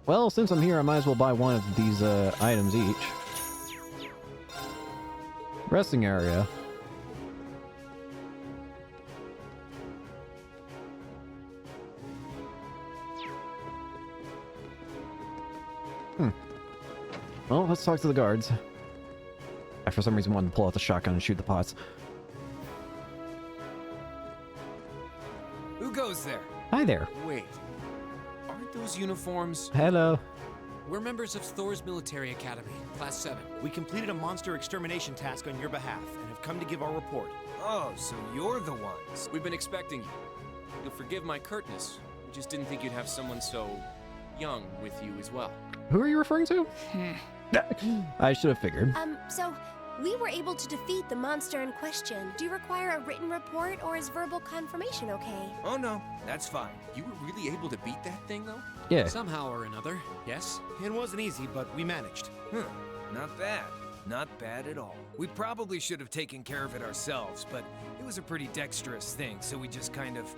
Well, since I'm here, I might as well buy one of these items each. Resting area. Well, let's talk to the guards. I, for some reason, wanted to pull out the shotgun and shoot the pots. Who goes there? Hi there. Wait. Aren't those uniforms? Hello. We're members of Thor's Military Academy, Class 7. We completed a monster extermination task on your behalf and have come to give our report. Oh, so you're the ones. We've been expecting you. You'll forgive my curtness. We just didn't think you'd have someone so young with you as well. Who are you referring to? I should have figured. So we were able to defeat the monster in question. Do you require a written report or is verbal confirmation okay? Oh no, that's fine. You were really able to beat that thing, though? Yeah. Somehow or another, yes. It wasn't easy, but we managed. Huh, not bad. Not bad at all. We probably should have taken care of it ourselves, but it was a pretty dexterous thing, so we just kind of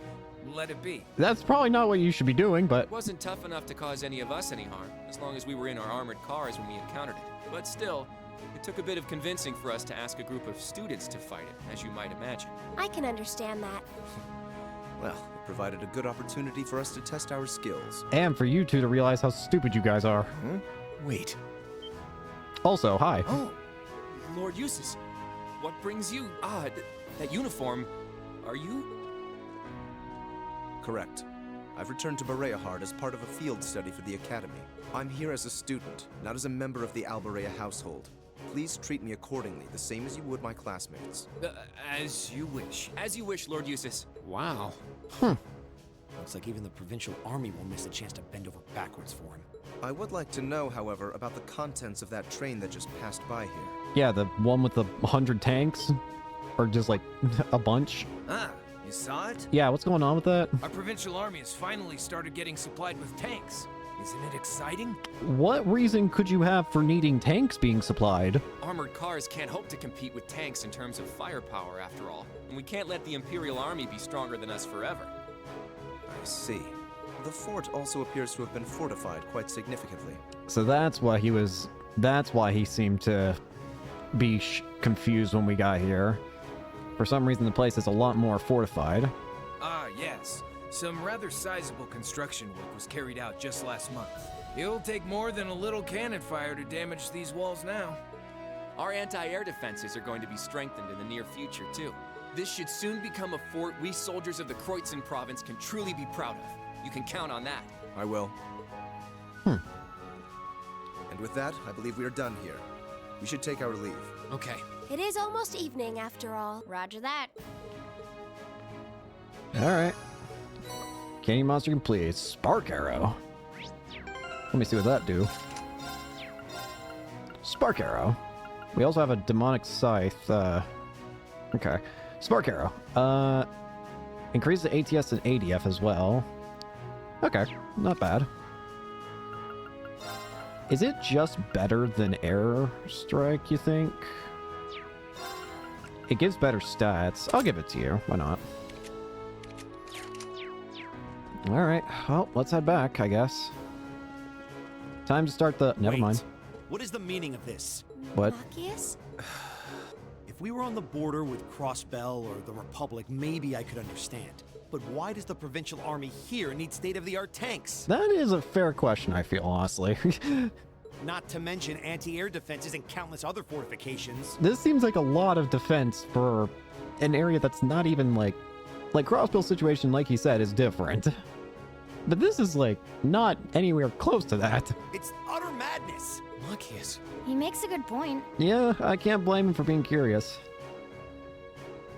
let it be. That's probably not what you should be doing, but It wasn't tough enough to cause any of us any harm, as long as we were in our armored cars when we encountered it. But still, it took a bit of convincing for us to ask a group of students to fight it, as you might imagine. I can understand that. Well, it provided a good opportunity for us to test our skills. and for you two to realize how stupid you guys are. Wait. Also, hi. Oh, Lord Eustace, what brings you? That uniform. Are you? Correct. I've returned to Bereahard as part of a field study for the Academy. I'm here as a student, not as a member of the Alberea household. Please treat me accordingly, the same as you would my classmates. As you wish. As you wish, Lord Eustace. Wow. Looks like even the provincial army will miss a chance to bend over backwards for him. I would like to know, however, about the contents of that train that just passed by here. Yeah, the one with the 100 tanks? Or just like a bunch? Ah, you saw it? Yeah, what's going on with that? Our provincial army has finally started getting supplied with tanks. Isn't it exciting? What reason could you have for needing tanks being supplied? Armored cars can't hope to compete with tanks in terms of firepower, after all. And we can't let the Imperial Army be stronger than us forever. I see. The fort also appears to have been fortified quite significantly. So that's why he seemed to be confused when we got here. For some reason, the place is a lot more fortified. Ah, yes. Some rather sizable construction work was carried out just last month. It'll take more than a little cannon fire to damage these walls now. Our anti-air defenses are going to be strengthened in the near future, too. This should soon become a fort we soldiers of the Kreutzen province can truly be proud of. You can count on that. I will. And with that, I believe we are done here. We should take our leave. Okay. It is almost evening after all. Roger that. Alright. Candy monster complete. Spark arrow. Let me see what that do. Spark arrow. We also have a demonic scythe. Okay. Spark arrow. Increases the ATS and ADF as well. Okay, not bad. Is it just better than air strike, you think? It gives better stats. I'll give it to you. Why not? Alright, well, let's head back, I guess. Time to start the... Never Wait. mind. What is the meaning of this? What? Machias? If we were on the border with Crossbell or the Republic, maybe I could understand. But why does the provincial army here need state-of-the-art tanks? That is a fair question, I feel, honestly. Not to mention anti-air defenses and countless other fortifications. This seems like a lot of defense for an area that's not even like Crossbell's situation, like he said, is different. But this is like not anywhere close to that. It's utter madness. Machias. He makes a good point. Yeah, I can't blame him for being curious.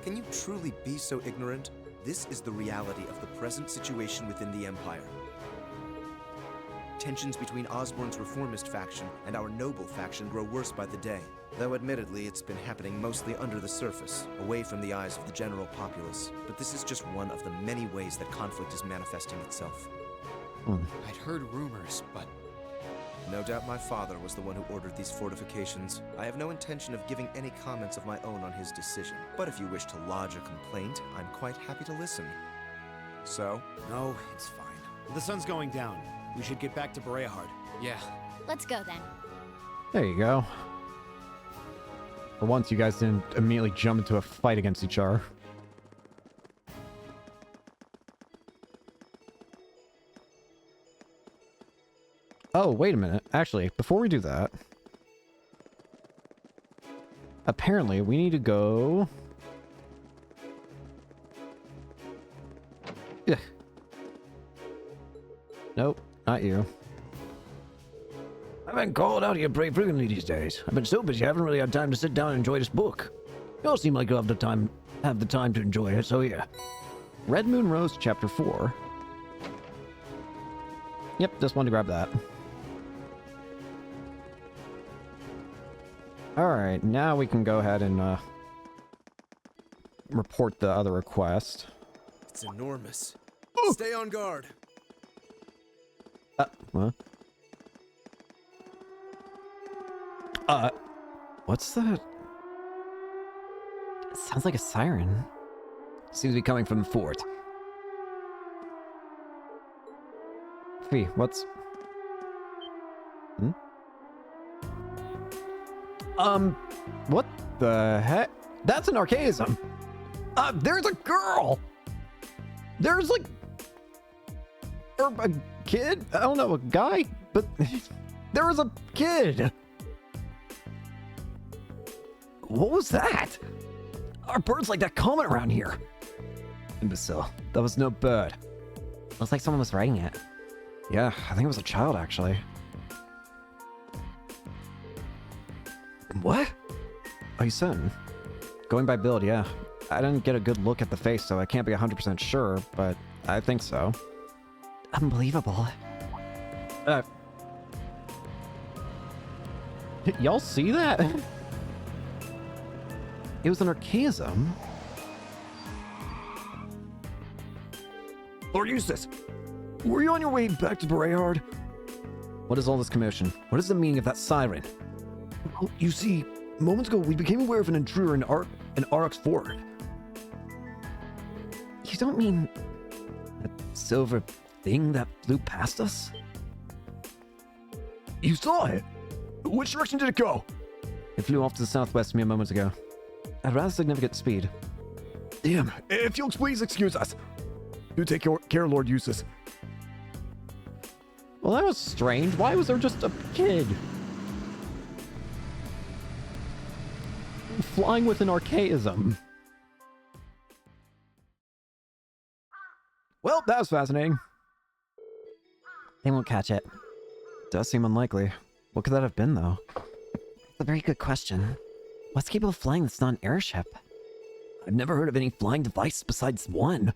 Can you truly be so ignorant? This is the reality of the present situation within the Empire. Tensions between Osborne's reformist faction and our noble faction grow worse by the day. Though admittedly, it's been happening mostly under the surface, away from the eyes of the general populace. But this is just one of the many ways that conflict is manifesting itself. I'd heard rumors, but No doubt my father was the one who ordered these fortifications. I have no intention of giving any comments of my own on his decision. But if you wish to lodge a complaint, I'm quite happy to listen. So? No, it's fine. The sun's going down. We should get back to Bereahard. yeah. Let's go then. There you go. For once, you guys didn't immediately jump into a fight against each other. Oh, wait a minute. Actually, before we do that, apparently we need to go... Ugh. Nope, not you. I've been called out here pretty frequently these days. I've been so busy I haven't really had time to sit down and enjoy this book. You all seem like you'll have have the time to enjoy it, so yeah. Red Moon Rose, Chapter 4. Yep, just wanted to grab that. Alright, now we can go ahead and report the other request. It's enormous. Stay on guard. What? What's that? It sounds like a siren. Seems to be coming from the fort. Fee, what's... What the heck? That's an archaism! There's a girl! There's like... Or a kid? I don't know, a guy? But... there was a kid! What was that? Are birds like that common around here? Imbecile. That was no bird. Looks like someone was writing it. Yeah, I think it was a child, actually. What? Oh, you said? Going by build, yeah. I didn't get a good look at the face, so I can't be 100% sure, but I think so. Unbelievable. Y'all see that? It was an archaism. Lord Eustace, were you on your way back to Berayard? What is all this commotion? What is the meaning of that siren? Well, you see, moments ago we became aware of an intruder in Aurochs Fort. You don't mean... That silver thing that flew past us? You saw it! Which direction did it go? It flew off to the southwest mere moments ago. At rather significant speed. Damn, if you'll please excuse us. Do take care, Lord Eustace. Well, that was strange. Why was there just a kid? Flying with an archaism. Well, that was fascinating. They won't catch it. Does seem unlikely. What could that have been, though? It's a very good question. What's capable of flying that's not an airship? I've never heard of any flying device besides one.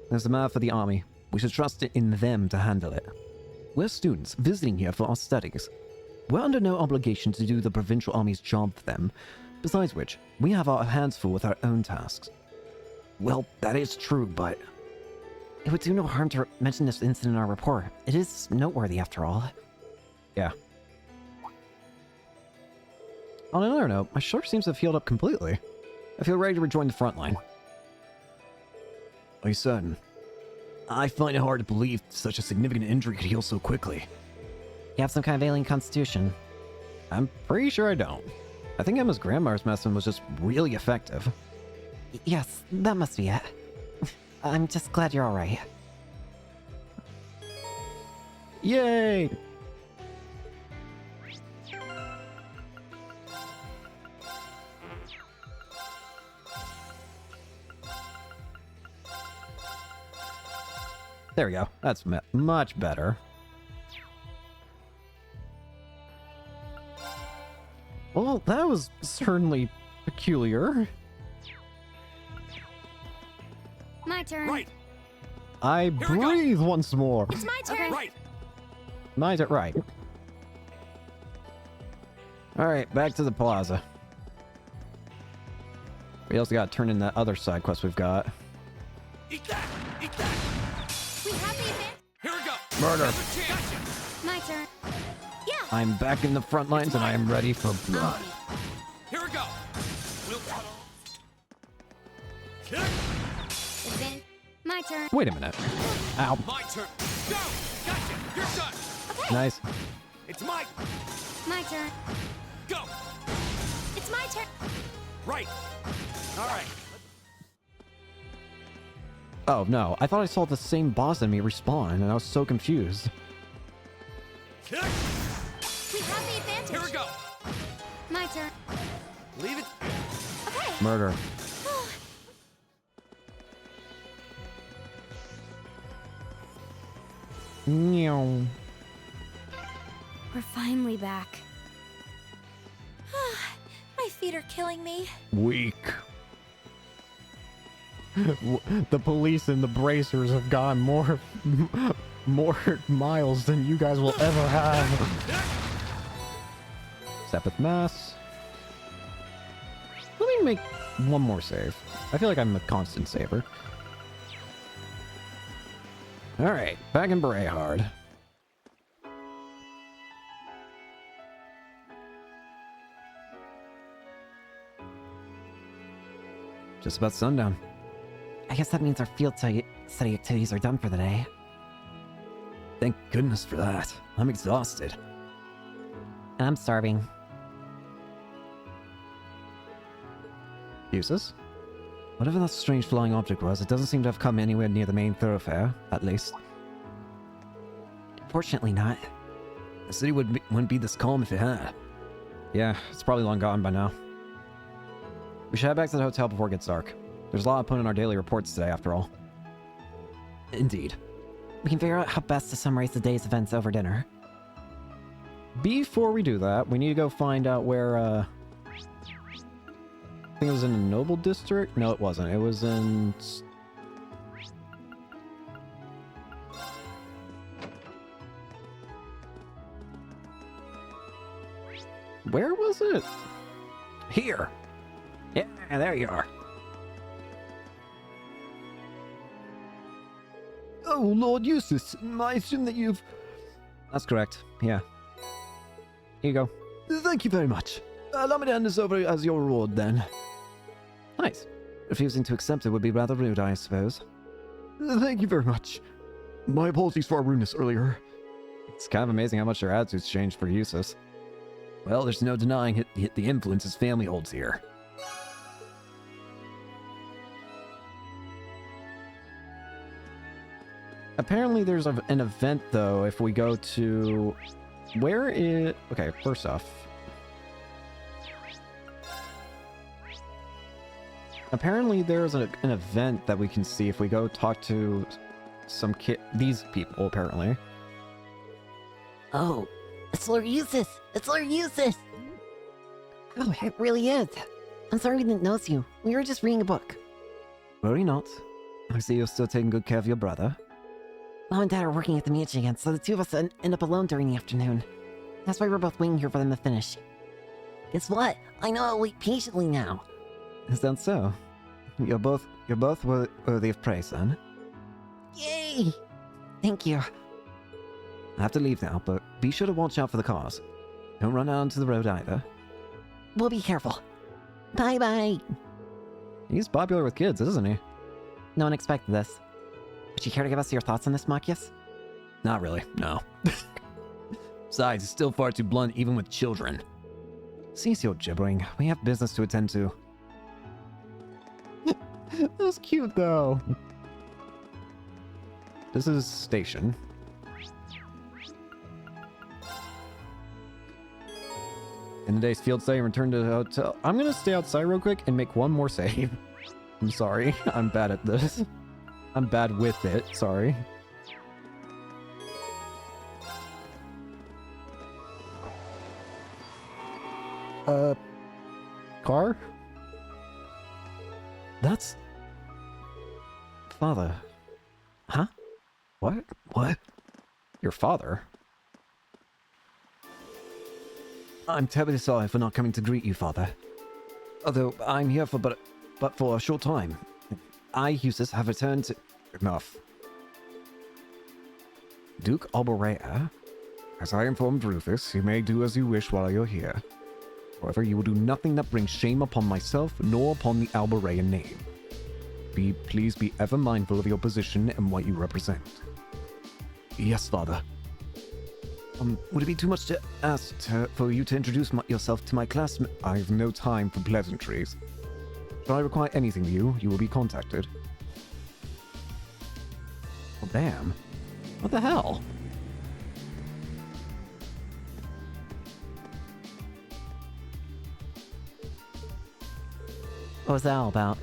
There's a map for the army. We should trust in them to handle it. We're students visiting here for our studies. We're under no obligation to do the provincial army's job for them. Besides which, we have our hands full with our own tasks. Well, that is true, but... It would do no harm to mention this incident in our report. It is noteworthy, after all. Yeah. On another note, my shoulder seems to have healed up completely. I feel ready to rejoin the front line. Are you certain? I find it hard to believe such a significant injury could heal so quickly. You have some kind of alien constitution. I'm pretty sure I don't. I think Emma's grandmother's medicine was just really effective. Yes, that must be it. I'm just glad you're alright. Yay! There we go. That's much better. Well, that was certainly peculiar. My turn. Right. I breathe once more. It's my turn. Right. My turn, right. Alright, back to the plaza. We also gotta turn in that other side quest we've got. Eat that! Eat that! We have the advantage. Here we go! Murder. Gotcha. My turn. Yeah. I'm back in the front lines and I am ready for blood. Here we go! We'll cut off. Kick! Advantage. My turn. Wait a minute. Ow. My turn. Go! Gotcha! You're done! Okay. Nice. It's my... My turn. Go! It's my turn. Right. All right. Oh no, I thought I saw the same boss enemy respawn and I was so confused. Kick! We have the advantage. Here we go! My turn. Leave it. Okay. Murder. Meow. We're finally back. My feet are killing me. Weak. The police and the bracers have gone more miles than you guys will ever have. Sepith Mass. Let me make one more save. I feel like I'm a constant saver. Alright, back in Brayhard. Just about sundown. I guess that means our field study activities are done for the day. Thank goodness for that. I'm exhausted. And I'm starving. Uses? Whatever that strange flying object was, it doesn't seem to have come anywhere near the main thoroughfare, at least. Fortunately not. The city wouldn't be this calm if it had. Yeah, it's probably long gone by now. We should head back to the hotel before it gets dark. There's a lot to put in our daily reports today, after all. Indeed. We can figure out how best to summarize the day's events over dinner. Before we do that, we need to go find out where, I think it was in the Noble District? No, it wasn't. It was in... Where was it? Here! Yeah, there you are. Oh, Lord Eustace, I assume that you've... That's correct, yeah. Here you go. Thank you very much. Allow me to hand this over as your reward, then. Nice. Refusing to accept it would be rather rude, I suppose. Thank you very much. My apologies for our rudeness earlier. It's kind of amazing how much their attitudes changed for Eustace. Well, there's no denying the influence his family holds here. Apparently there's an event, though, if we go to... Where is... Okay, first off. Apparently there's an event that we can see if we go talk to some these people, apparently. Oh, it's Lord Eustace! It's Lord Eustace! Oh, it really is. I'm sorry we didn't notice you. We were just reading a book. Worry not. I see you're still taking good care of your brother. Mom and Dad are working at the mansion again, so the two of us end up alone during the afternoon. That's why we're both waiting here for them to finish. Guess what? I know I'll wait patiently now. Is that so? You're both worthy of praise, then. Yay! Thank you. I have to leave now, but be sure to watch out for the cars. Don't run out onto the road either. We'll be careful. Bye-bye. He's popular with kids, isn't he? No one expected this. Would you care to give us your thoughts on this, Machias? Not really, no. Besides, it's still far too blunt even with children. Cease your gibbering. We have business to attend to. That was cute, though. This is station. In the day's field study, return to the hotel. I'm gonna stay outside real quick and make one more save. I'm sorry. I'm bad at this. I'm bad with it. Sorry. Car? That's... Father. Huh? What? What? Your father? I'm terribly sorry for not coming to greet you, Father. Although I'm here for but for a short time. I, Eustace, have returned to... Enough. Duke Alborea? As I informed Rufus, you may do as you wish while you're here. However, you will do nothing that brings shame upon myself, nor upon the Alborean name. Please be ever mindful of your position and what you represent. Yes, Father. Would it be too much to ask for you to introduce yourself to my classmate? I have no time for pleasantries. Should I require anything of you, you will be contacted. Oh, damn. What the hell? What was that all about?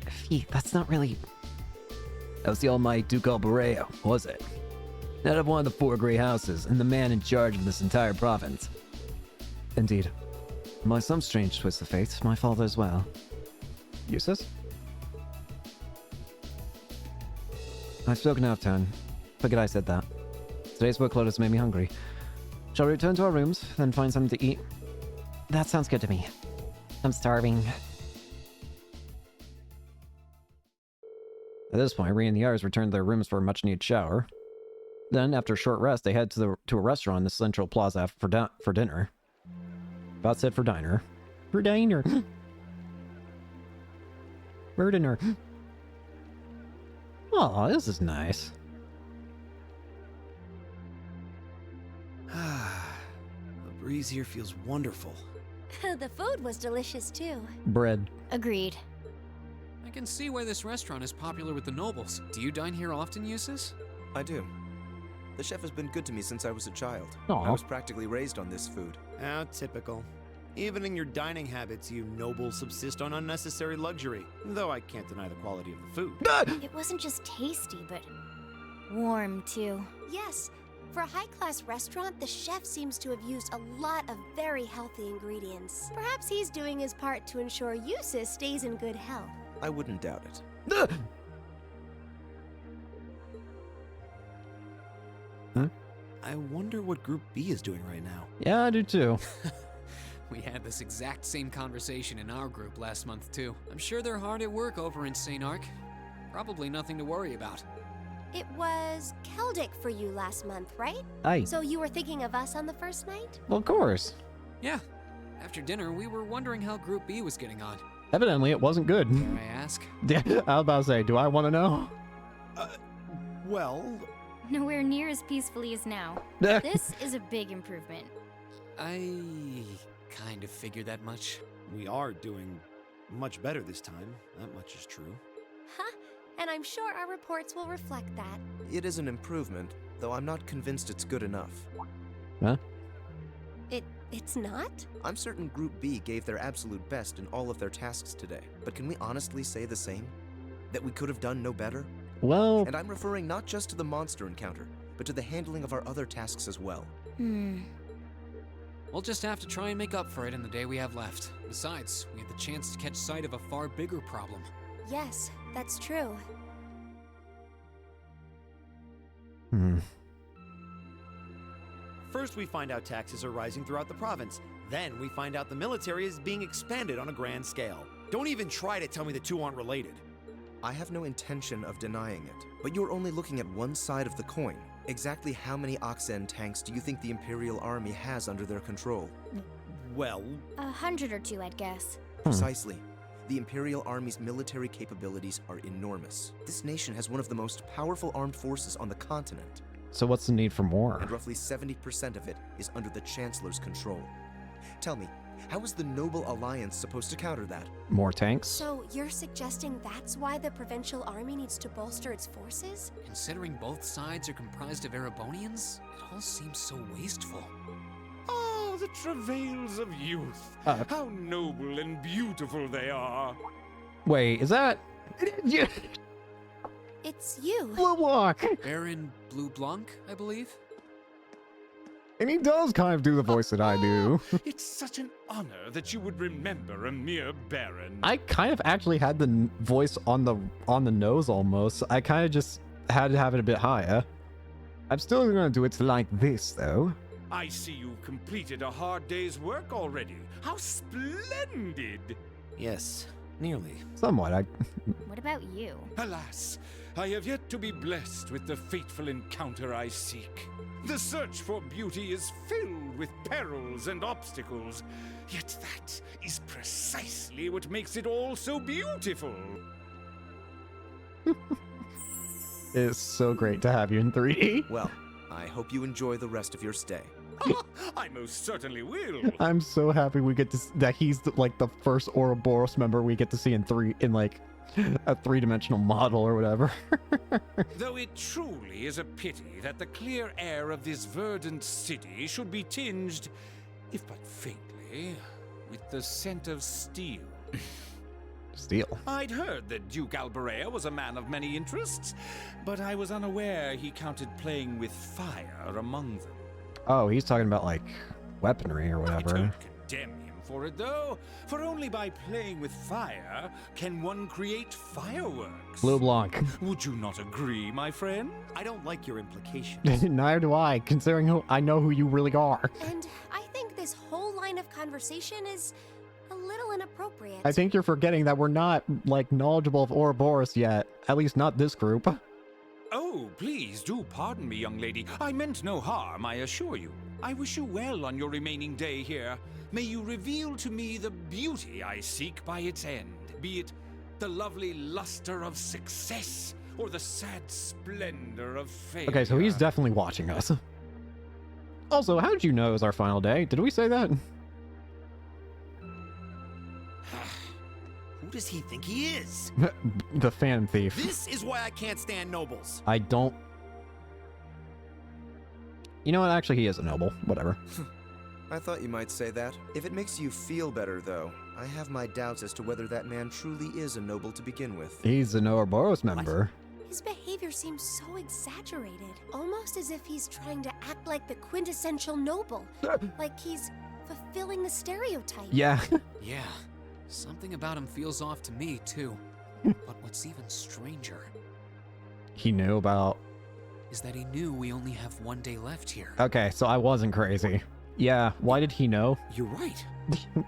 Phew, that's not really... That was the almighty Duke Alborea, was it? Head of one of the 4 Grey Houses, and the man in charge of this entire province. Indeed. By some strange twist of fate, my father as well. Eustace? I've spoken out of turn. Forget I said that. Today's workload has made me hungry. Shall we return to our rooms, then find something to eat? That sounds good to me. I'm starving. At this point, Ri and the others returned to their rooms for a much-needed shower. Then, after a short rest, they head to a restaurant in the central plaza for dinner. About said for diner. For diner. For dinner. Oh, this is nice. The breeze here feels wonderful. The food was delicious too. Bread. Agreed. I can see why this restaurant is popular with the nobles. Do you dine here often, Eustace? I do. The chef has been good to me since I was a child. Aw. I was practically raised on this food. How typical. Even in your dining habits, you nobles subsist on unnecessary luxury. Though I can't deny the quality of the food. It wasn't just tasty, but warm too. Yes, for a high-class restaurant, the chef seems to have used a lot of very healthy ingredients. Perhaps he's doing his part to ensure Eustace stays in good health. I wouldn't doubt it. Huh? I wonder what Group B is doing right now. Yeah, I do too. We had this exact same conversation in our group last month, too. I'm sure they're hard at work over in St. Arc. Probably nothing to worry about. It was Celdic for you last month, right? Aye. So you were thinking of us on the first night? Well, of course. Yeah. After dinner, we were wondering how Group B was getting on. Evidently, it wasn't good. Dare I ask? Yeah, I was about to say, do I want to know? Well, Nowhere near as peacefully as now. This is a big improvement. I kind of figured that much. we are doing much better this time. That much is true. Huh? And I'm sure our reports will reflect that. It is an improvement, though I'm not convinced it's good enough. Huh? It's not? I'm certain Group B gave their absolute best in all of their tasks today, but can we honestly say the same? That we could have done no better? Well... And I'm referring not just to the monster encounter, but to the handling of our other tasks as well. We'll just have to try and make up for it in the day we have left. Besides, we had the chance to catch sight of a far bigger problem. Yes, that's true. First, we find out taxes are rising throughout the province. Then, we find out the military is being expanded on a grand scale. Don't even try to tell me the two aren't related. I have no intention of denying it, but you're only looking at one side of the coin. Exactly how many Oxen tanks do you think the Imperial Army has under their control? Well... 100 or 2, I'd guess. Precisely. The Imperial Army's military capabilities are enormous. This nation has one of the most powerful armed forces on the continent. So what's the need for more? And roughly 70% of it is under the Chancellor's control. Tell me, how is the Noble Alliance supposed to counter that? More tanks? So you're suggesting that's why the Provincial Army needs to bolster its forces? Considering both sides are comprised of Erebonians, it all seems so wasteful. Oh, the travails of youth. How noble and beautiful they are. Wait, is that... It's you. Blue Block! Baron Blue Blanc, I believe? And he does kind of do the voice that I do. It's such an honor that you would remember a mere baron. I kind of actually had the voice on the nose almost. I kind of just had to have it a bit higher. I'm still going to do it like this, though. I see you've completed a hard day's work already. How splendid! Yes, nearly. Somewhat. What about you? Alas, I have yet to be blessed with the fateful encounter I seek. The search for beauty is filled with perils and obstacles, yet that is precisely what makes it all so beautiful. It's so great to have you in 3D. Well, I hope you enjoy the rest of your stay. I most certainly will. I'm so happy we get to that he's like the first Ouroboros member we get to see in a three-dimensional model or whatever. Though it truly is a pity that the clear air of this verdant city should be tinged, if but faintly, with the scent of steel. Steel. I'd heard that Duke Alberea was a man of many interests, but I was unaware he counted playing with fire among them. Oh, he's talking about like weaponry or I whatever. don't condemn him for it, though, for only by playing with fire can one create fireworks. Blue Blanc. Would you not agree, my friend? I don't like your implications. Neither do I, considering who I know who you really are. And I think this whole line of conversation is a little inappropriate. I think you're forgetting that we're not, like, knowledgeable of Ouroboros yet. At least not this group. Oh, please do pardon me, young lady. I meant no harm, I assure you. I wish you well on your remaining day here. May you reveal to me the beauty I seek by its end, be it the lovely luster of success or the sad splendor of failure. Okay, so he's definitely watching us. Also, how did you know it was our final day? Did we say that? Who does he think he is? The fan thief. This is why I can't stand nobles. I don't... You know what? Actually, he is a noble. Whatever. I thought you might say that. If it makes you feel better, though, I have my doubts as to whether that man truly is a noble to begin with. He's an Ouroboros member. His behavior seems so exaggerated, almost as if he's trying to act like the quintessential noble, like he's fulfilling the stereotype. Yeah. Yeah, something about him feels off to me, too. But what's even stranger He knew about... is that he knew we only have one day left here. Okay, so I wasn't crazy. Yeah, why did he know? You're right.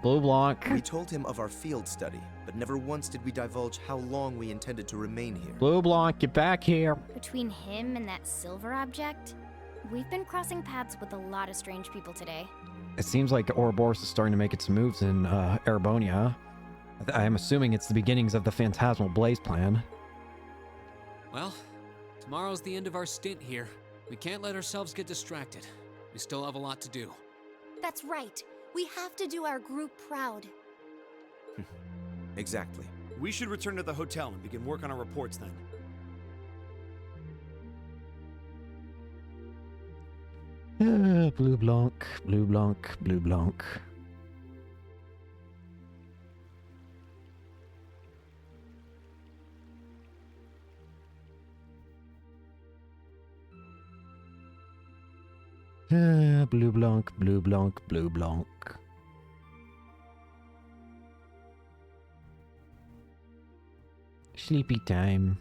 Blue Blanc. We told him of our field study, but never once did we divulge how long we intended to remain here. Blue Blanc, get back here. Between him and that silver object, we've been crossing paths with a lot of strange people today. It seems like Ouroboros is starting to make its moves in Erebonia. I'm assuming it's the beginnings of the Phantasmal Blaze plan. Well, tomorrow's the end of our stint here. We can't let ourselves get distracted. We still have a lot to do. That's right. We have to do our group proud. Exactly. We should return to the hotel and begin work on our reports then. Blue Blanc, Blue Blanc, Blue Blanc. Blue Blanc, Blue Blanc, Blue Blanc. Sleepy time.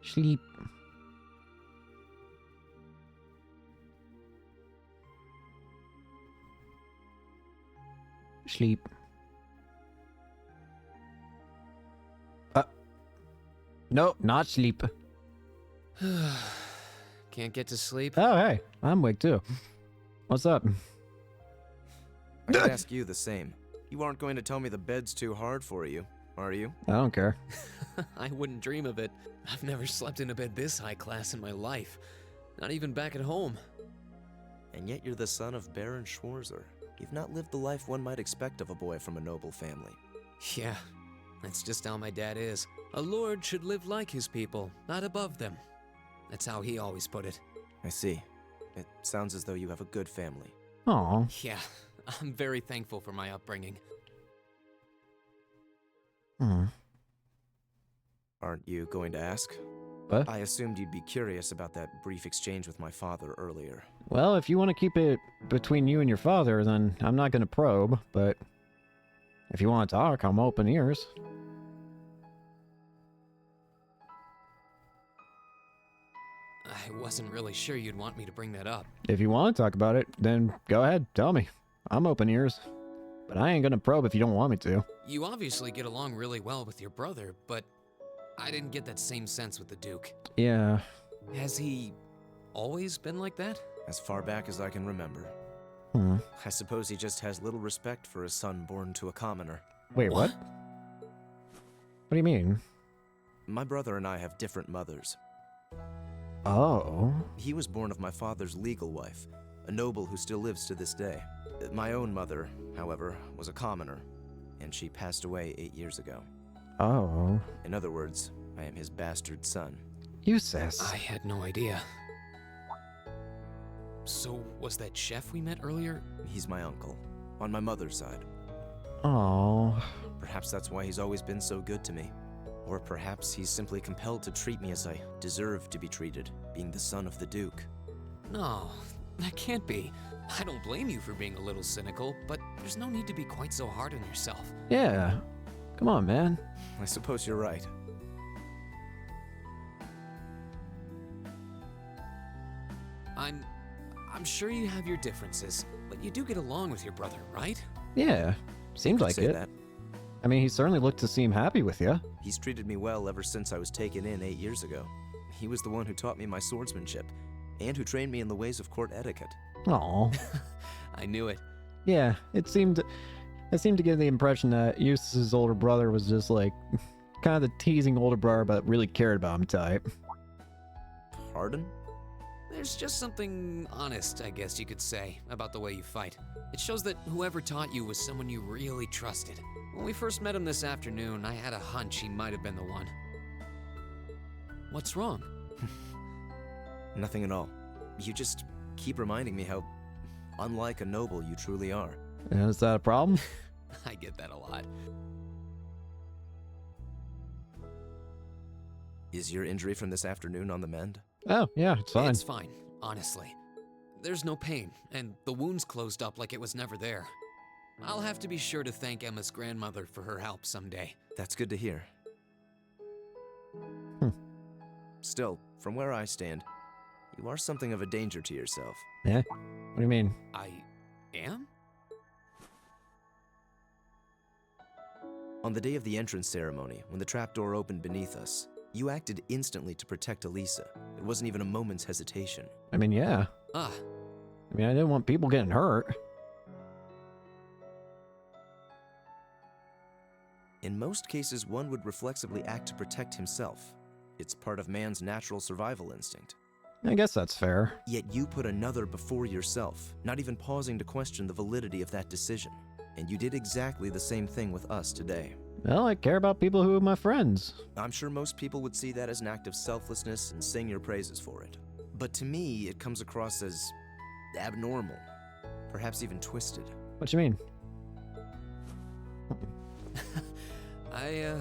Sleep. Sleep. No, not sleep. Can't get to sleep? Oh, hey, I'm awake too. What's up? I could ask you the same. You aren't going to tell me the bed's too hard for you, are you? I don't care. I wouldn't dream of it. I've never slept in a bed this high class in my life. Not even back at home. And yet you're the son of Baron Schwarzer. You've not lived the life one might expect of a boy from a noble family. Yeah, that's just how my dad is. A lord should live like his people, not above them. That's how he always put it. I see. It sounds as though you have a good family. Aw. Yeah, I'm very thankful for my upbringing. Aren't you going to ask? What? I assumed you'd be curious about that brief exchange with my father earlier. Well, if you want to keep it between you and your father, then I'm not going to probe, but if you want to talk, I'm open ears. I wasn't really sure you'd want me to bring that up. If you want to talk about it, then go ahead, tell me. I'm open ears. But I ain't going to probe if you don't want me to. You obviously get along really well with your brother, but I didn't get that same sense with the Duke. Yeah. Has he always been like that? As far back as I can remember. I suppose he just has little respect for his son born to a commoner. Wait, what? What do you mean? My brother and I have different mothers. Oh. He was born of my father's legal wife, a noble who still lives to this day. My own mother, however, was a commoner, and she passed away 8 years ago. Oh. In other words, I am his bastard son. Eustace. I had no idea. So, was that chef we met earlier? He's my uncle, on my mother's side. Oh. Perhaps that's why he's always been so good to me. Or perhaps he's simply compelled to treat me as I deserve to be treated, being the son of the Duke. No, That can't be. I don't blame you for being a little cynical, but there's no need to be quite so hard on yourself. Yeah. Come on, man. I suppose you're right. I'm sure you have your differences, but you do get along with your brother, right? Yeah. Seems like Say it. that. I mean, he certainly looked to seem happy with you. He's treated me well ever since I was taken in 8 years ago. He was the one who taught me my swordsmanship, and who trained me in the ways of court etiquette. Aw. I knew it. Yeah, it seemed to give the impression that Eustace's older brother was just like kind of the teasing older brother but really cared about him type. Pardon? There's just something honest, I guess you could say, about the way you fight. It shows that whoever taught you was someone you really trusted. When we first met him this afternoon, I had a hunch he might have been the one. What's wrong? Nothing at all. You just keep reminding me how unlike a noble you truly are. And is that a problem? I get that a lot. Is your injury from this afternoon on the mend? Oh, yeah, it's fine. It's fine, honestly. There's no pain, and the wound's closed up like it was never there. I'll have to be sure to thank Emma's grandmother for her help someday. That's good to hear. Still, from where I stand, you are something of a danger to yourself. Yeah? What do you mean? I am? On the day of the entrance ceremony, when the trapdoor opened beneath us, you acted instantly to protect Elisa. It wasn't even a moment's hesitation. I mean, yeah. Ah. I mean, I didn't want people getting hurt. In most cases, one would reflexively act to protect himself. It's part of man's natural survival instinct. I guess that's fair. Yet you put another before yourself, not even pausing to question the validity of that decision. And you did exactly the same thing with us today. Well, I care about people who are my friends. I'm sure most people would see that as an act of selflessness and sing your praises for it. But to me, it comes across as abnormal, perhaps even twisted. What you mean? I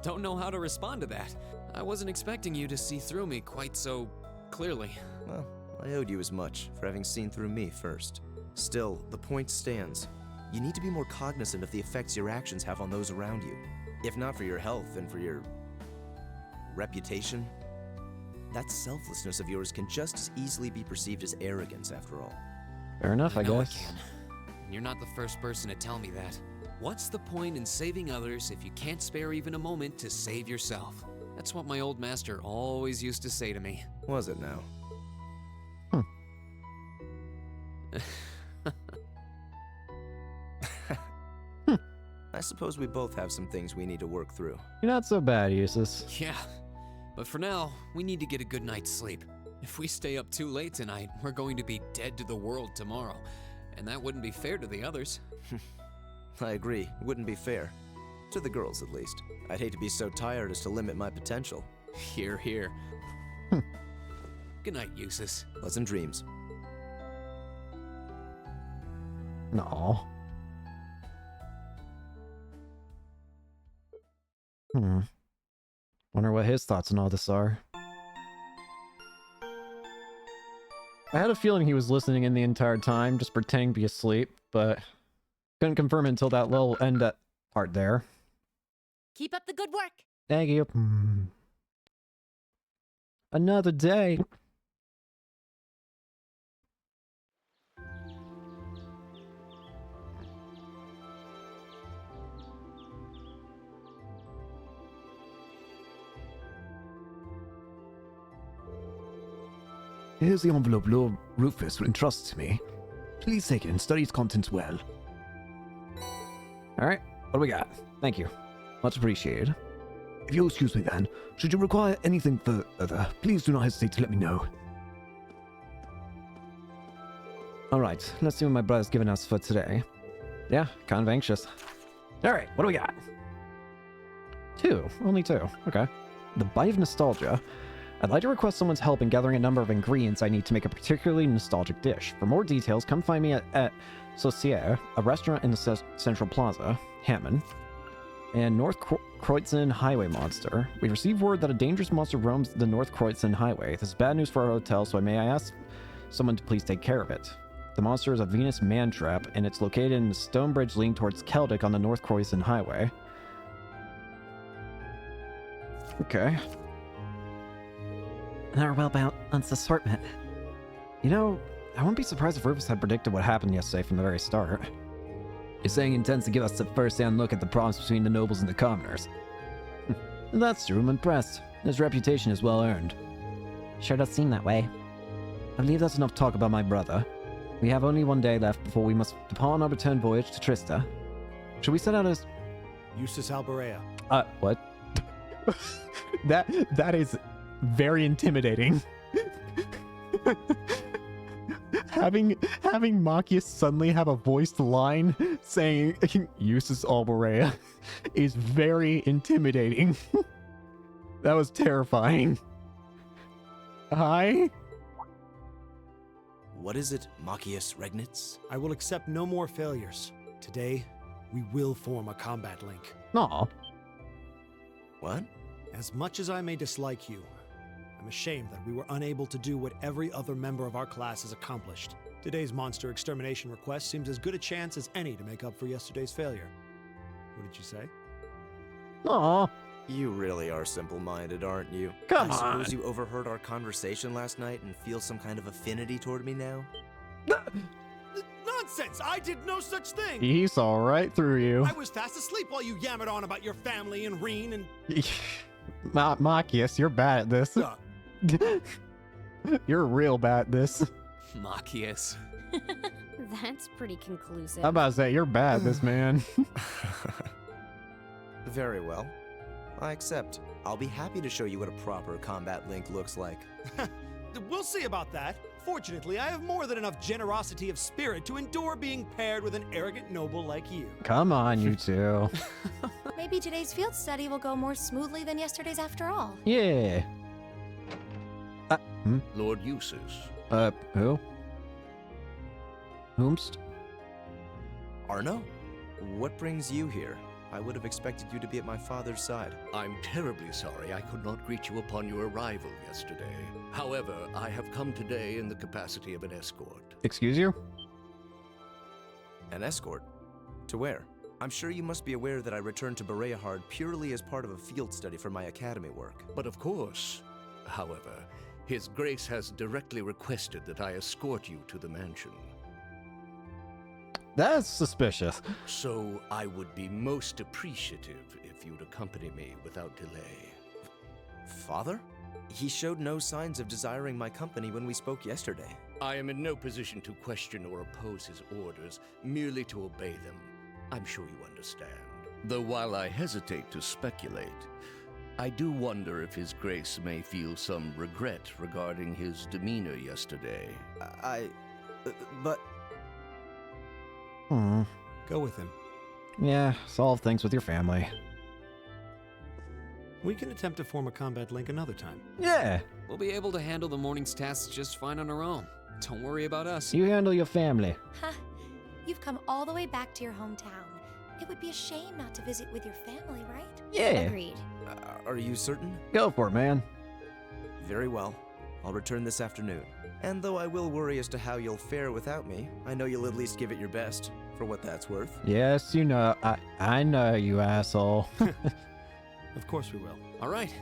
don't know how to respond to that. I wasn't expecting you to see through me quite so clearly. Well, I owed you as much for having seen through me first. Still, the point stands. You need to be more cognizant of the effects your actions have on those around you. If not for your health and for your reputation, that selflessness of yours can just as easily be perceived as arrogance after all. Fair enough, I know guess. I can. And you're not the first person to tell me that. What's the point in saving others if you can't spare even a moment to save yourself? That's what my old master always used to say to me. Was it now? I suppose we both have some things we need to work through. You're not so bad, Eustace. Yeah, but for now, we need to get a good night's sleep. If we stay up too late tonight, we're going to be dead to the world tomorrow, and that wouldn't be fair to the others. I agree, it wouldn't be fair. To the girls, at least. I'd hate to be so tired as to limit my potential. Hear, hear. Good night, Eustace. Pleasant dreams. No. Wonder what his thoughts on all this are. I had a feeling he was listening in the entire time, just pretending to be asleep, but couldn't confirm it until that little end part there. Keep up the good work. Thank you. Another day. Here's the envelope Lord Rufus entrusts to me. Please take it and study its contents well. Alright, what do we got? Thank you. Much appreciated. If you'll excuse me then, should you require anything further, please do not hesitate to let me know. Alright, let's see what my brother's given us for today. Yeah, kind of anxious. Alright, what do we got? 2. Only 2. Okay. The Bite of Nostalgia. I'd like to request someone's help in gathering a number of ingredients I need to make a particularly nostalgic dish. For more details, come find me at Saucier, a restaurant in the Central Plaza, Hammond, and North Kreutzen Highway Monster. We received word that a dangerous monster roams the North Kreutzen Highway. This is bad news for our hotel, so may I ask someone to please take care of it. The monster is a Venus man-trap, and it's located in the stone bridge leading towards Celtic on the North Croissant Highway. Okay. Our well-balanced assortment. You know, I wouldn't be surprised if Rufus had predicted what happened yesterday from the very start. You're saying he intends to give us a first-hand look at the problems between the nobles and the commoners. That's true, I'm impressed. His reputation is well earned. Sure does seem that way. I believe that's enough talk about my brother. We have only one day left before we must depart on our return voyage to Trista. Should we set out as... Eustace Alberea. What? That is very intimidating. having Machias suddenly have a voiced line saying Eustace Alberea is very intimidating. That was terrifying. Hi? What is it, Machias Regnitz? I will accept no more failures. Today, we will form a combat link. Aw. What? As much as I may dislike you, I'm ashamed that we were unable to do what every other member of our class has accomplished. Today's monster extermination request seems as good a chance as any to make up for yesterday's failure. What did you say? Aw. You really are simple-minded, aren't you? Come I on. suppose you overheard our conversation last night and feel some kind of affinity toward me now? Nonsense! I did no such thing! He saw right through you. I was fast asleep while you yammered on about your family and Reen and... Machias, you're bad at this. You're real bad at this. Machias. That's pretty conclusive. I'm about to say, you're bad at this, man. Very well. I accept. I'll be happy to show you what a proper combat link looks like. We'll see about that. Fortunately, I have more than enough generosity of spirit to endure being paired with an arrogant noble like you. Come on, you two. Maybe today's field study will go more smoothly than yesterday's after all. Yeah. Lord Eustace. Who? Whomst? Arno? What brings you here? I would have expected you to be at my father's side. I'm terribly sorry I could not greet you upon your arrival yesterday. However, I have come today in the capacity of an escort. Excuse you? An escort? To where? I'm sure you must be aware that I returned to Bereahard purely as part of a field study for my academy work. But of course. However, His Grace has directly requested that I escort you to the mansion. That's suspicious. So I would be most appreciative if you'd accompany me without delay. Father? He showed no signs of desiring my company when we spoke yesterday. I am in no position to question or oppose his orders, merely to obey them. I'm sure you understand. Though while I hesitate to speculate, I do wonder if His Grace may feel some regret regarding his demeanor yesterday. But... Go with him. Yeah, solve things with your family. We can attempt to form a combat link another time. Yeah. We'll be able to handle the morning's tasks just fine on our own. Don't worry about us. You handle your family. Huh. You've come all the way back to your hometown. It would be a shame not to visit with your family, right? Yeah. Agreed. Are you certain? Go for it, man. Very well. I'll return this afternoon. And though I will worry as to how you'll fare without me, I know you'll at least give it your best, for what that's worth. Yes, you know. I know, you asshole. Of course we will. All right.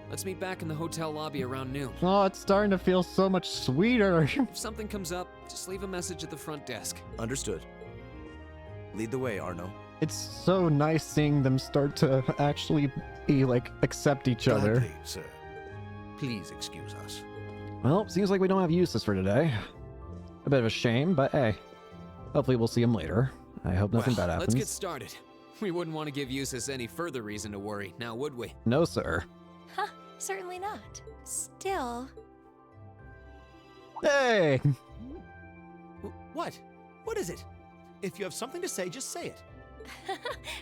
Let's meet back in the hotel lobby around noon. Oh, it's starting to feel so much sweeter. If something comes up, just leave a message at the front desk. Understood. Lead the way, Arno. It's so nice seeing them start to actually accept each other. Gladly, sir. Please excuse us. Well, seems like we don't have Eustace for today. A bit of a shame, but hey. Hopefully we'll see him later. I hope nothing bad happens. Let's get started. We wouldn't want to give Eustace any further reason to worry, now would we? No, sir. Huh, certainly not. Still... Hey! What? What is it? If you have something to say, just say it.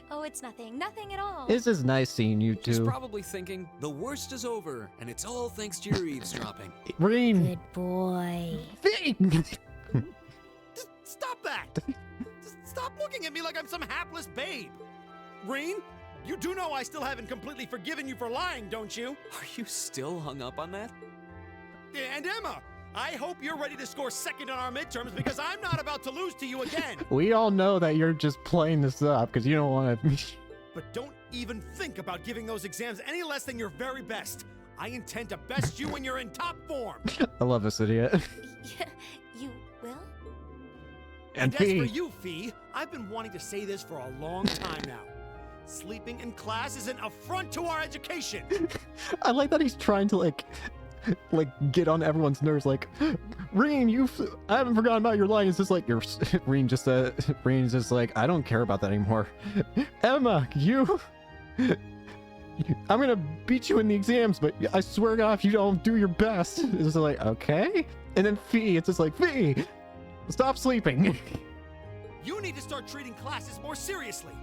Oh, it's nothing. Nothing at all. This is nice seeing you two. He's probably thinking, the worst is over, and it's all thanks to your eavesdropping. Reen! Good boy. Just stop that! Just stop looking at me like I'm some hapless babe. Reen, you do know I still haven't completely forgiven you for lying, don't you? Are you still hung up on that? And Emma, I hope you're ready to score second on our midterms because I'm not about to lose to you again. We all know that you're just playing this up because you don't want to. But don't even think about giving those exams any less than your very best. I intend to best you when you're in top form. I love this idiot. You will? And as Fee. for you, Fee, I've been wanting to say this for a long time now. Sleeping in class is an affront to our education. I like that he's trying to like get on everyone's nerves. Like, Rean, I haven't forgotten about your line. It's just like Rean's just like, I don't care about that anymore. Emma, I'm gonna beat you in the exams, but I swear to God, if you don't do your best, it's just like, okay. And then Fee, it's just like, Fee, stop sleeping. You need to start treating classes more seriously.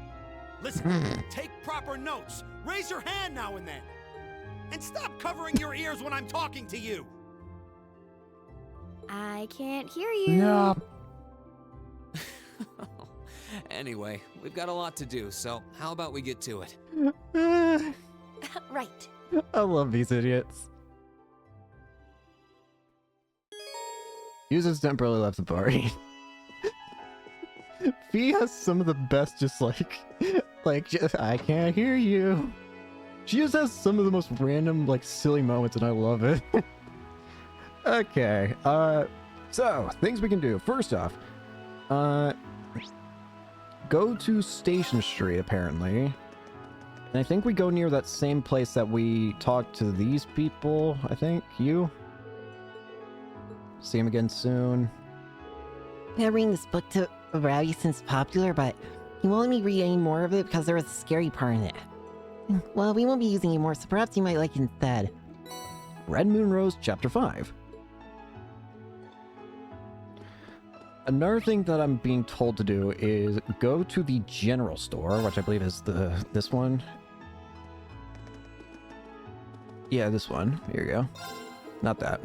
Listen, take proper notes. Raise your hand now and then. And stop covering your ears when I'm talking to you. I can't hear you. Yeah. Anyway, we've got a lot to do, so how about we get to it? Right. I love these idiots. Users temporarily left the party. Fee has some of the best, just I can't hear you. She just has some of the most random, silly moments, and I love it. Okay, so, things we can do. First off, go to Station Street, apparently. And I think we go near that same place that we talked to these people, I think. You? See him again soon. I've been reading this book to Rowdy since popular, but he won't let me read any more of it because there was a scary part in it. Well, we won't be using it more, so perhaps you might like it instead. Red Moon Rose, Chapter 5. Another thing that I'm being told to do is go to the general store, which I believe is this one. Yeah, this one. Here you go. Not that.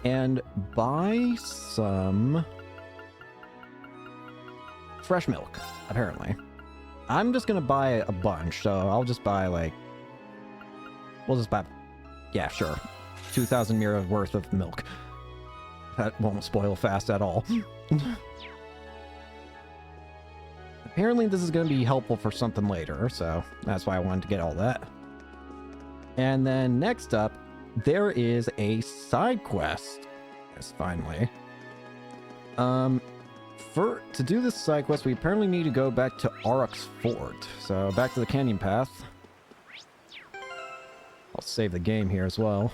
And buy some fresh milk, apparently. I'm just gonna buy a bunch, so I'll just buy we'll just buy, yeah, sure, 2,000 mira worth of milk. That won't spoil fast at all. Apparently this is going to be helpful for something later, so that's why I wanted to get all that. And then next up, there is a side quest. Yes, finally. To do this side quest, we apparently need to go back to Aurochs Fort. So back to the Canyon Path. I'll save the game here as well.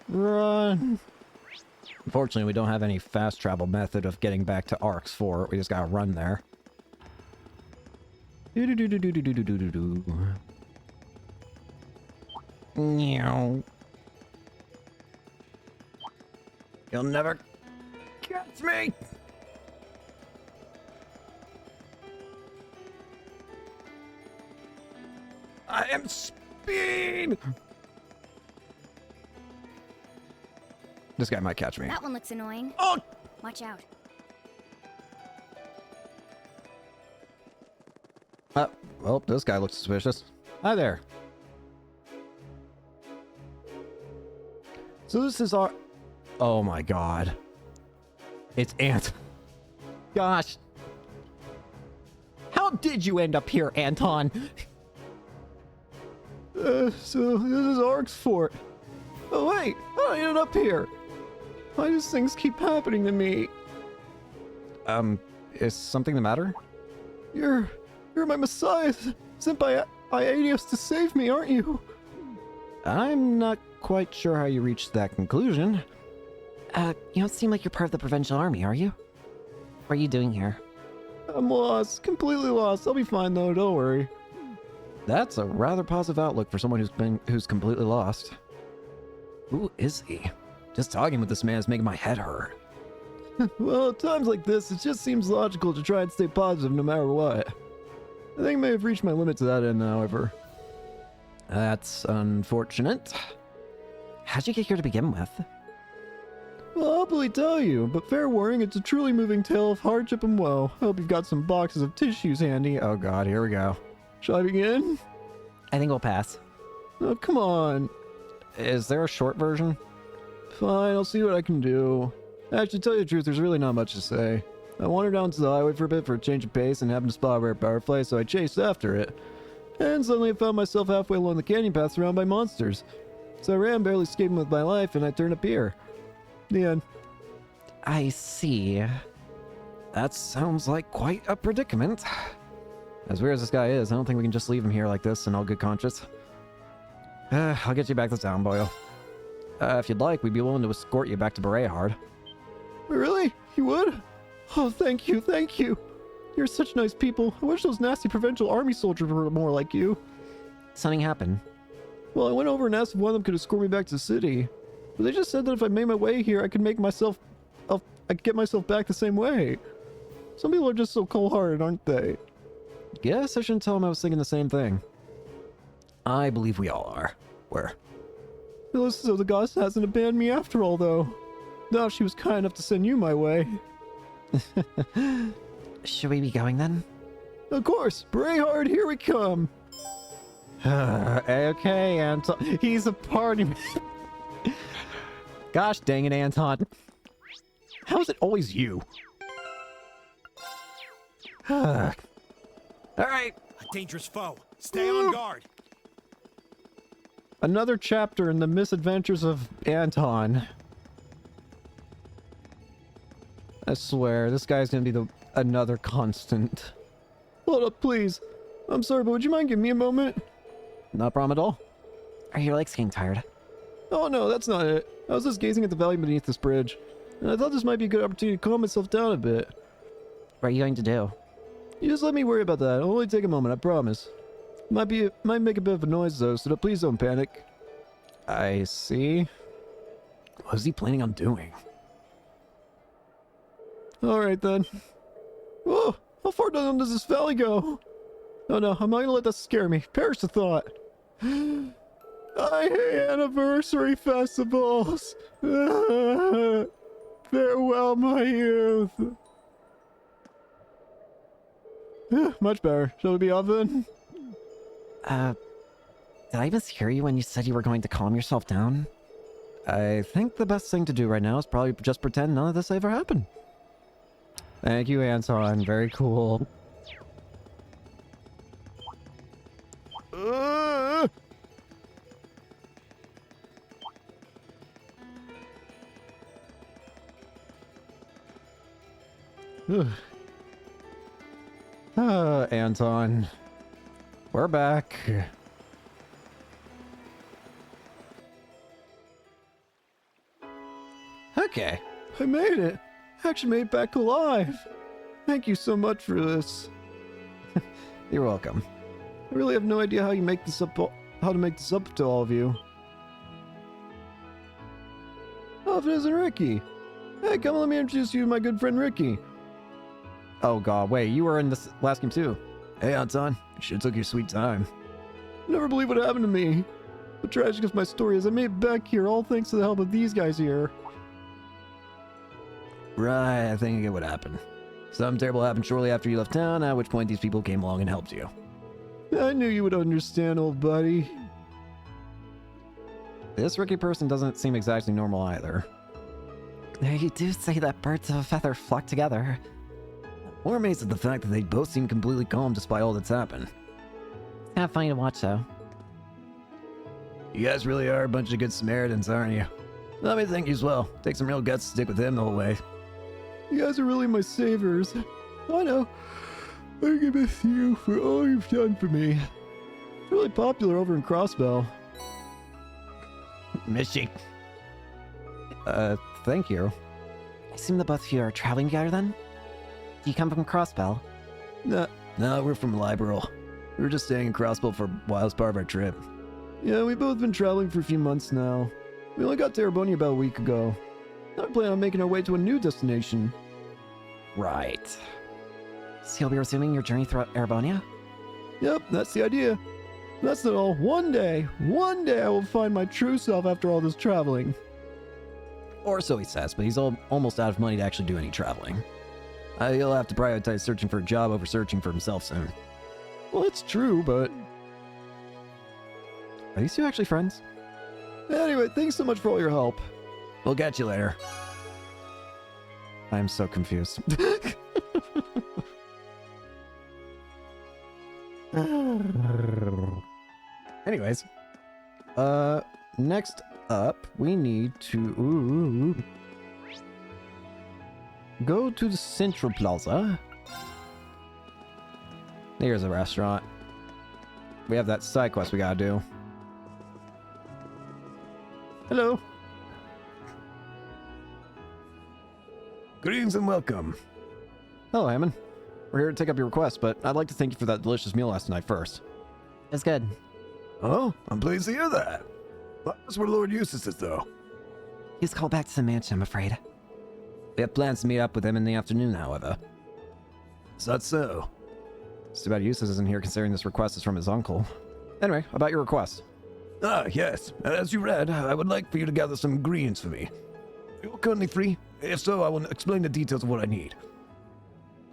Run! Unfortunately, we don't have any fast travel method of getting back to Aurochs Fort. We just gotta run there. Meow. You'll never catch me! I am speed! This guy might catch me. That one looks annoying. Oh! Watch out. Well, this guy looks suspicious. Hi there. So this is our... Oh my god. It's Ant. Gosh. How did you end up here, Anton? So this is Aurochs Fort. Oh wait, how did I end up here? Why does things keep happening to me? Is something the matter? You're my messiah, sent by Aidios to save me, aren't you? I'm not quite sure how you reached that conclusion. You don't seem like you're part of the Provincial Army, are you? What are you doing here? I'm lost, completely lost. I'll be fine though, don't worry. That's a rather positive outlook for someone who's completely lost. Who is he? Just talking with this man is making my head hurt. Well, at times like this, it just seems logical to try and stay positive no matter what. I think I may have reached my limit to that end, however. That's unfortunate. How'd you get here to begin with? Well, I'll happily tell you, but fair warning, it's a truly moving tale of hardship and woe. I hope you've got some boxes of tissues handy. Oh god, here we go. Shall I begin? I think we'll pass. Oh, come on. Is there a short version? Fine, I'll see what I can do. Actually, to tell you the truth, there's really not much to say. I wandered down to the highway for a bit for a change of pace and happened to spot a rare butterfly, so I chased after it. And suddenly I found myself halfway along the canyon path surrounded by monsters. So I ran, barely escaping with my life, and I turned up here. The end. I see. That sounds like quite a predicament. As weird as this guy is, I don't think we can just leave him here like this in all good conscience. I'll get you back to town, Boyle. If you'd like, we'd be willing to escort you back to Berehard. Really? You would? Oh, thank you, thank you. You're such nice people. I wish those nasty provincial army soldiers were more like you. Something happened. Well, I went over and asked if one of them could escort me back to the city. But they just said that if I made my way here, I could get myself back the same way. Some people are just so cold-hearted, aren't they? Guess I shouldn't tell him I was thinking the same thing. I believe we all are. Where? It looks as though the goddess hasn't abandoned me after all, though. Now she was kind enough to send you my way. Should we be going then? Of course! Berehard, here we come! Okay, Anton. He's a party man. Gosh dang it, Anton. How is it always you? Alright. A dangerous foe. Stay on guard. Another chapter in the misadventures of Anton. I swear, this guy's gonna be another constant. Hold up, please. I'm sorry, but would you mind giving me a moment? Not a problem at all. Are your legs getting tired? Oh no, that's not it. I was just gazing at the valley beneath this bridge, and I thought this might be a good opportunity to calm myself down a bit. What are you going to do? You just let me worry about that. It'll only take a moment, I promise. Might make a bit of a noise though, so please don't panic. I see. What is he planning on doing? Alright then. Whoa! How far down does this valley go? Oh no, I'm not gonna let that scare me. Perish the thought. I hate anniversary festivals. Farewell, my youth. Much better. Shall we be off then? Did I mishear you when you said you were going to calm yourself down? I think the best thing to do right now is probably just pretend none of this ever happened. Thank you, Anton. Very cool. Anton. We're back. Okay. I made it. I actually made it back alive. Thank you so much for this. You're welcome. I really have no idea how to make this up to all of you. Oh, if it isn't Ricky. Hey, come let me introduce you to my good friend Ricky. Oh god, wait, you were in this last game too. Hey, Anton. You should have took your sweet time. Never believe what happened to me. The tragic of my story is I made it back here all thanks to the help of these guys here. Right, I think I get what happened. Something terrible happened shortly after you left town, at which point these people came along and helped you. I knew you would understand, old buddy. This Ricky person doesn't seem exactly normal either. You do say that birds of a feather flock together. More amazed at the fact that they both seem completely calm despite all that's happened. It's kind of funny to watch, though. You guys really are a bunch of good Samaritans, aren't you? Let me thank you as well. Take some real guts to stick with him the whole way. You guys are really my saviors. I know. I can miss you for all you've done for me. It's really popular over in Crossbell. Miss you. Thank you. I assume the both of you are traveling together then? Do you come from Crossbell? No, we're from Liberal. We were just staying in Crossbell for a while as part of our trip. Yeah, we've both been traveling for a few months now. We only got to Erebonia about a week ago. Now we plan on making our way to a new destination. Right. So you'll be resuming your journey throughout Erebonia? Yep, that's the idea. That's not all. One day I will find my true self after all this traveling. Or so he says, but he's almost out of money to actually do any traveling. He'll have to prioritize searching for a job over searching for himself soon. Well, it's true, but... Are these two actually friends? Anyway, thanks so much for all your help. We'll catch you later. I'm so confused. Anyways, next up, we need to go to the Central Plaza. Here's a restaurant. We have that side quest we gotta do. Hello. Greetings and welcome. Hello, Hammond. We're here to take up your request, but I'd like to thank you for that delicious meal last night first. It's good. Oh, I'm pleased to hear that. That's where Lord Eustace is, though. He's called back to the mansion, I'm afraid. We have plans to meet up with him in the afternoon, however. Is that so? It's too bad Eustace isn't here considering this request is from his uncle. Anyway, about your request. Ah, yes. As you read, I would like for you to gather some ingredients for me. You're currently free? If so, I will explain the details of what I need.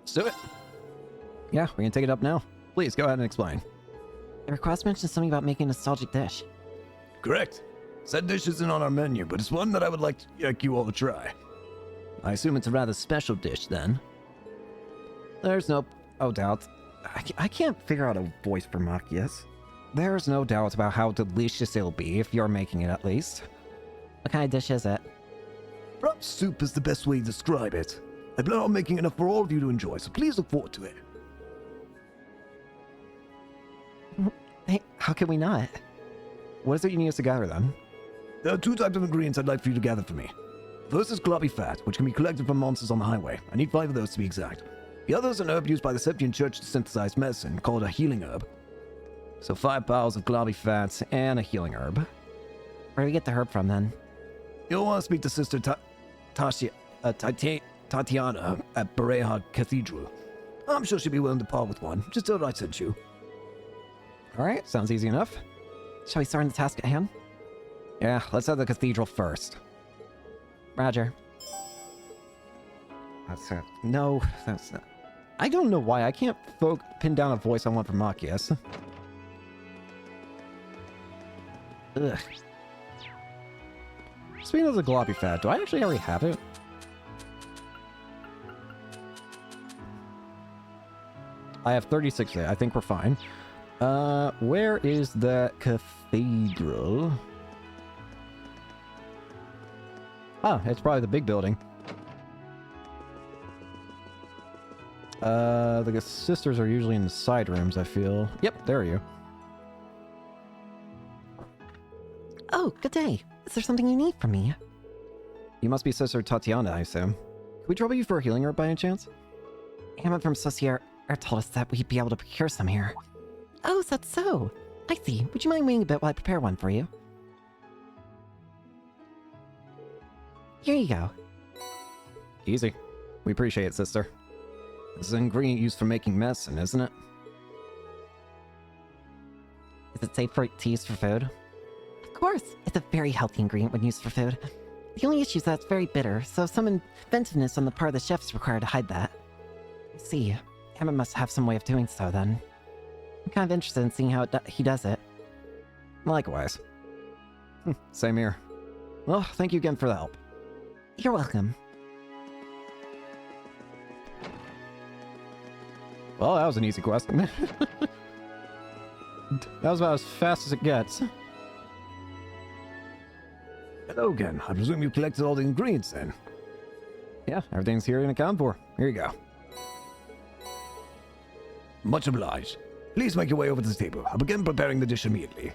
Let's do it. Yeah, we can take it up now. Please, go ahead and explain. The request mentions something about making a nostalgic dish. Correct. Said dish isn't on our menu, but it's one that I would like you all to try. I assume it's a rather special dish, then. There's no doubt. I can't figure out a voice for Machias. There's no doubt about how delicious it'll be if you're making it, at least. What kind of dish is it? Perhaps soup is the best way to describe it. I plan on making enough for all of you to enjoy, so please look forward to it. Hey, how can we not? What is it you need us to gather, then? There are two types of ingredients I'd like for you to gather for me. First is gloppy fat, which can be collected from monsters on the highway. I need 5 of those to be exact. The other is an herb used by the Septian Church to synthesize medicine, called a healing herb. So 5 piles of gloppy fat and a healing herb. Where do we get the herb from, then? You'll want to speak to Sister Tatiana at Bereha Cathedral. I'm sure she'll be willing to part with one. Just tell her I sent you. Alright, sounds easy enough. Shall we start on the task at hand? Yeah, let's have the cathedral first. Roger. That's it. No, that's not. I don't know why. I can't pin down a voice I want for Machias. Ugh. Speaking of the gloppy fat, do I actually already have it? I have 36 there. I think we're fine. Where is the cathedral? Ah, it's probably the big building. The sisters are usually in the side rooms, I feel. Yep, there are you. Oh, good day. Is there something you need from me? You must be Sister Tatiana, I assume. Could we trouble you for a healing herb by any chance? Hammond from Socier told us that we'd be able to procure some here. Oh, is that so? I see. Would you mind waiting a bit while I prepare one for you? Here you go. Easy. We appreciate it, sister. This is an ingredient used for making medicine, isn't it? Is it safe to use for food? Of course. It's a very healthy ingredient when used for food. The only issue is that it's very bitter, so some inventiveness on the part of the chef is required to hide that. I see. Hammond must have some way of doing so, then. I'm kind of interested in seeing how he does it. Likewise. Same here. Well, thank you again for the help. You're welcome. Well, that was an easy quest. That was about as fast as it gets. Hello again. I presume you collected all the ingredients then? Yeah, everything's here and accounted for. Here you go. Much obliged. Please make your way over to the table. I'll begin preparing the dish immediately.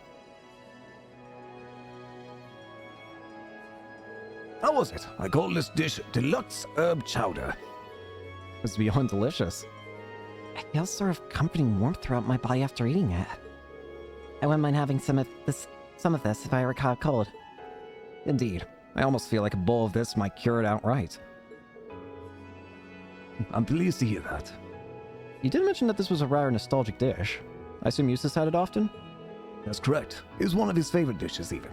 How was it? I call this dish Deluxe Herb Chowder. It's beyond delicious. I feel sort of comforting warmth throughout my body after eating it. I wouldn't mind having some of this if I ever caught a cold. Indeed. I almost feel like a bowl of this might cure it outright. I'm pleased to hear that. You did mention that this was a rather nostalgic dish. I assume Eustace had it often? That's correct. It was one of his favorite dishes, even.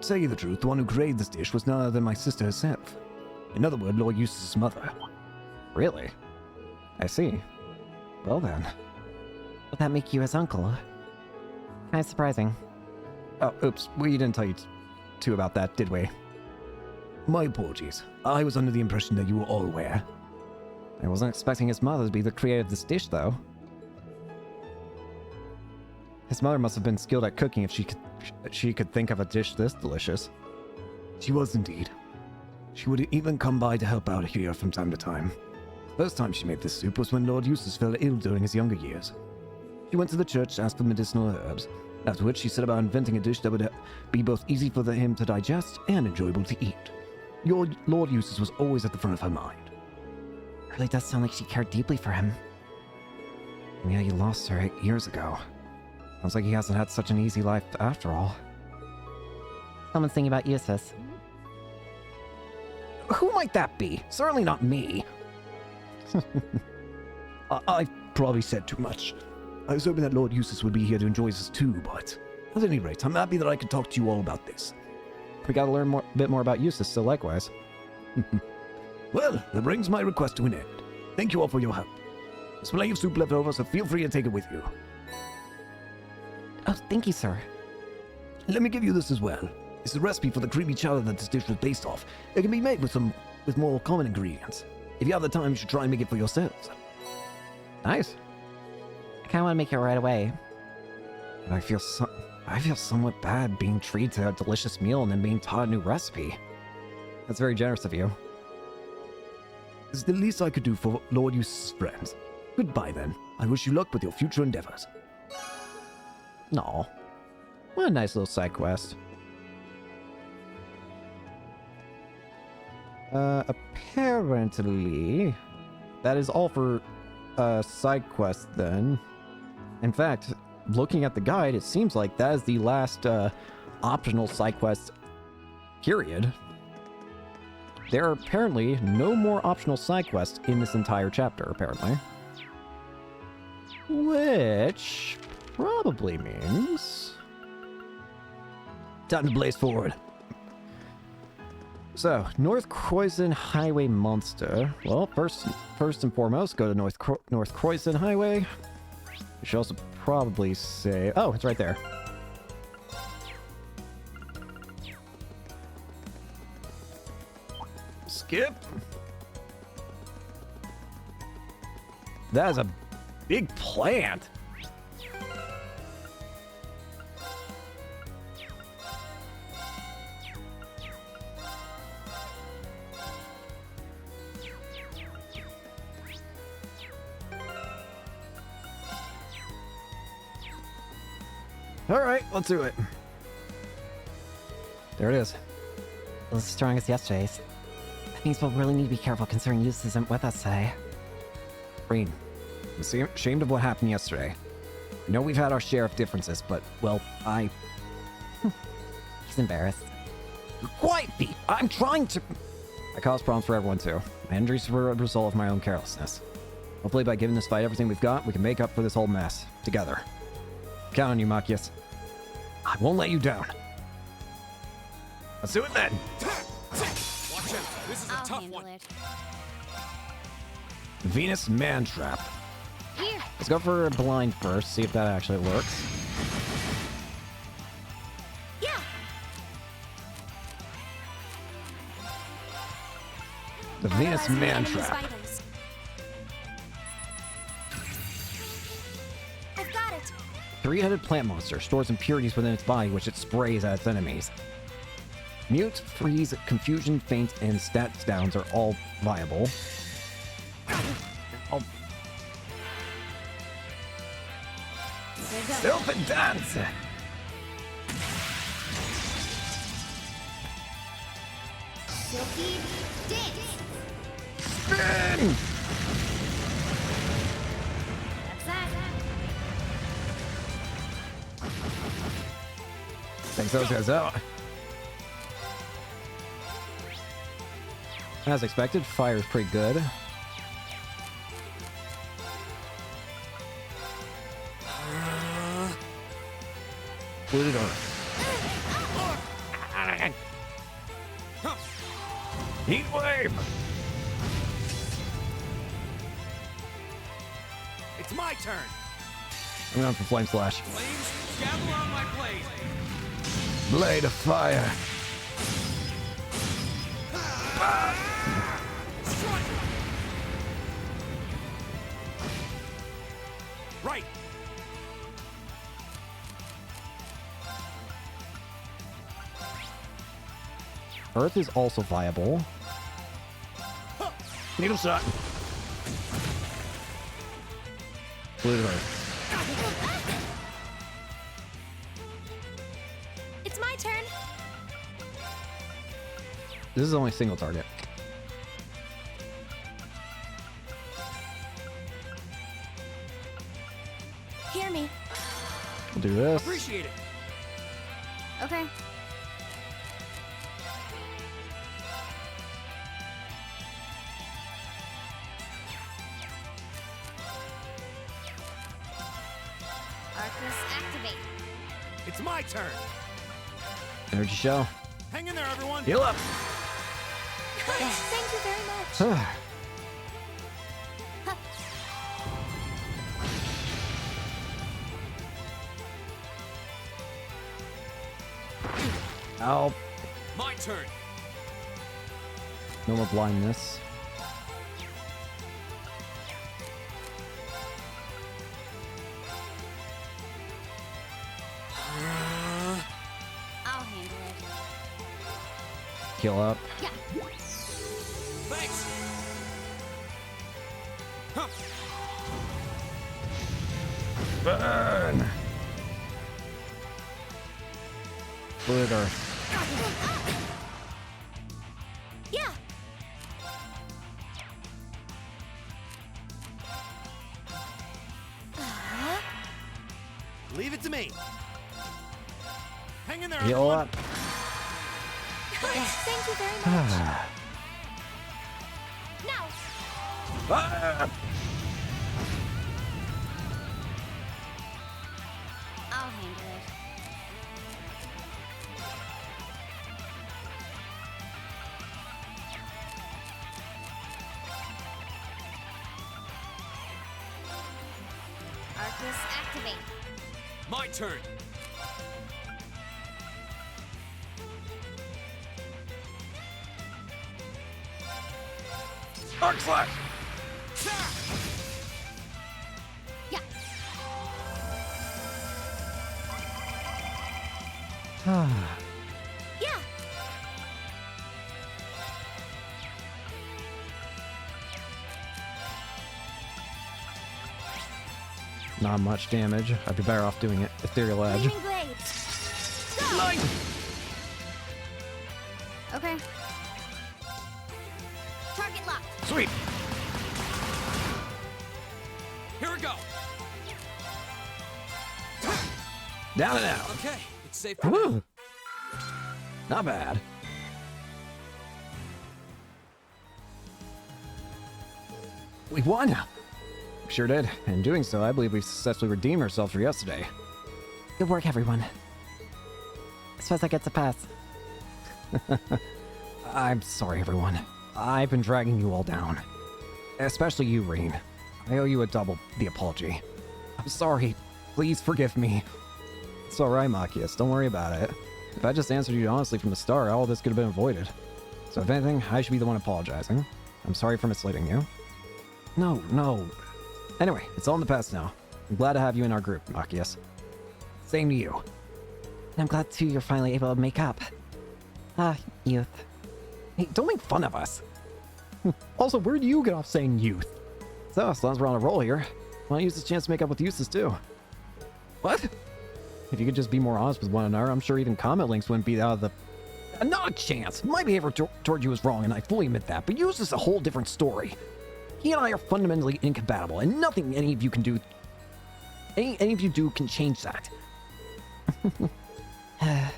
To tell you the truth, the one who created this dish was none other than my sister herself. In other words, Lord Eustace's mother. Really? I see. Well then. Would that make you his uncle? Kind of surprising. Oh, oops. We didn't tell you too about that, did we? My apologies. I was under the impression that you were all aware. I wasn't expecting his mother to be the creator of this dish, though. His mother must have been skilled at cooking if she could think of a dish this delicious. She was indeed. She would even come by to help out here from time to time. The first time she made this soup was when Lord Eustace fell ill during his younger years. She went to the church to ask for medicinal herbs, after which she set about inventing a dish that would be both easy for him to digest and enjoyable to eat. Your Lord Eustace was always at the front of her mind. It really does sound like she cared deeply for him. And yeah, you lost her 8 years ago. Sounds like he hasn't had such an easy life after all. Someone's thinking about Eustace. Who might that be? Certainly not me. I probably said too much. I was hoping that Lord Eustace would be here to enjoy this too, but at any rate, I'm happy that I could talk to you all about this. We gotta learn a bit more about Eustace, so likewise. Well, that brings my request to an end. Thank you all for your help. There's plenty of soup left over, so feel free to take it with you. Oh, thank you, sir. Let me give you this as well. It's a recipe for the creamy chowder that this dish was based off. It can be made with more common ingredients. If you have the time, you should try and make it for yourselves. Nice. I kind of want to make it right away. But I feel somewhat bad being treated to a delicious meal and then being taught a new recipe. That's very generous of you. It's the least I could do for Lord Eustace's friends. Goodbye then. I wish you luck with your future endeavors. Aw. What a nice little side quest. Apparently, that is all for side quest then. In fact, looking at the guide, it seems like that is the last optional side quest period. There are apparently no more optional side quests in this entire chapter, apparently. Which probably means time to blaze forward. So, North Croissant Highway Monster. Well, first and foremost, go to North Croissant Highway. We should also probably say... Oh, it's right there. Skip. That is a big plant. All right, let's do it. There it is. It was as strong as yesterday's. That means we'll really need to be careful considering Eustace isn't with us today. Green, I'm ashamed of what happened yesterday. I know we've had our share of differences, but, well, He's embarrassed. Quiet, Pete! I'm trying to... I caused problems for everyone, too. My injuries were a result of my own carelessness. Hopefully, by giving this fight everything we've got, we can make up for this whole mess. Together. Count on you, Machias. I won't let you down. Let's do it then. Watch out. This is a tough one. Venus Mantrap. Here. Let's go for a blind first, see if that actually works. Yeah. The Venus Mantrap. I've got it. Three-headed plant monster stores impurities within its body, which it sprays at its enemies. Mute, freeze, confusion, faint, and stats downs are all viable. Stealth and dance! Silky dance. Spin! That's that. Takes those guys out. As expected, fire's pretty good. Polluted Earth. Heat wave! It's my turn. I'm going for Flame Slash. Flames, gather on my blade. Blade of fire. Right. Earth is also viable. Needle shot. Blue to Earth. It's my turn. This is only single target. Hear me. We'll do this. Appreciate it. Okay. Arcus, activate. It's my turn. Energy shell. Hang in there, everyone. Heal up. Thank you very much. Help. My turn. No more blindness. I'll handle it. Heal up. Yeah. Thanks. Huh. Burn. Blue to Earth. Yeah. Leave it to me. Hang in there, Heal everyone. up. Thank you very much. Now. I'll handle it. Arcus, activate. My turn. Arc Slash. Yeah. Yeah. Not much damage. I'd be better off doing it. Ethereal Edge. Flaming blades. Go. Okay. Target locked. Sweet. Here we go. Down and out. Okay, it's safe for now. Woo. Not bad. We won. Sure did. In doing so, I believe we successfully redeemed ourselves for yesterday. Good work, everyone. I suppose I get to pass. I'm sorry, everyone. I've been dragging you all down. Especially you, Rain. I owe you a double the apology. I'm sorry. Please forgive me. It's alright, Machias. Don't worry about it. If I just answered you honestly from the start, all this could have been avoided. So if anything, I should be the one apologizing. I'm sorry for misleading you. No. Anyway, it's all in the past now. I'm glad to have you in our group, Machias. Same to you. And I'm glad, too, you're finally able to make up. Youth. Hey, don't make fun of us. Also, where'd you get off saying youth? So, as long as we're on a roll here, why don't use this chance to make up with Eustace, too? What? If you could just be more honest with one another, I'm sure even comment links wouldn't be out of the... Not a chance! My behavior toward you was wrong, and I fully admit that, but Eustace is a whole different story. He and I are fundamentally incompatible, and nothing any of you can do... Any of you do can change that. I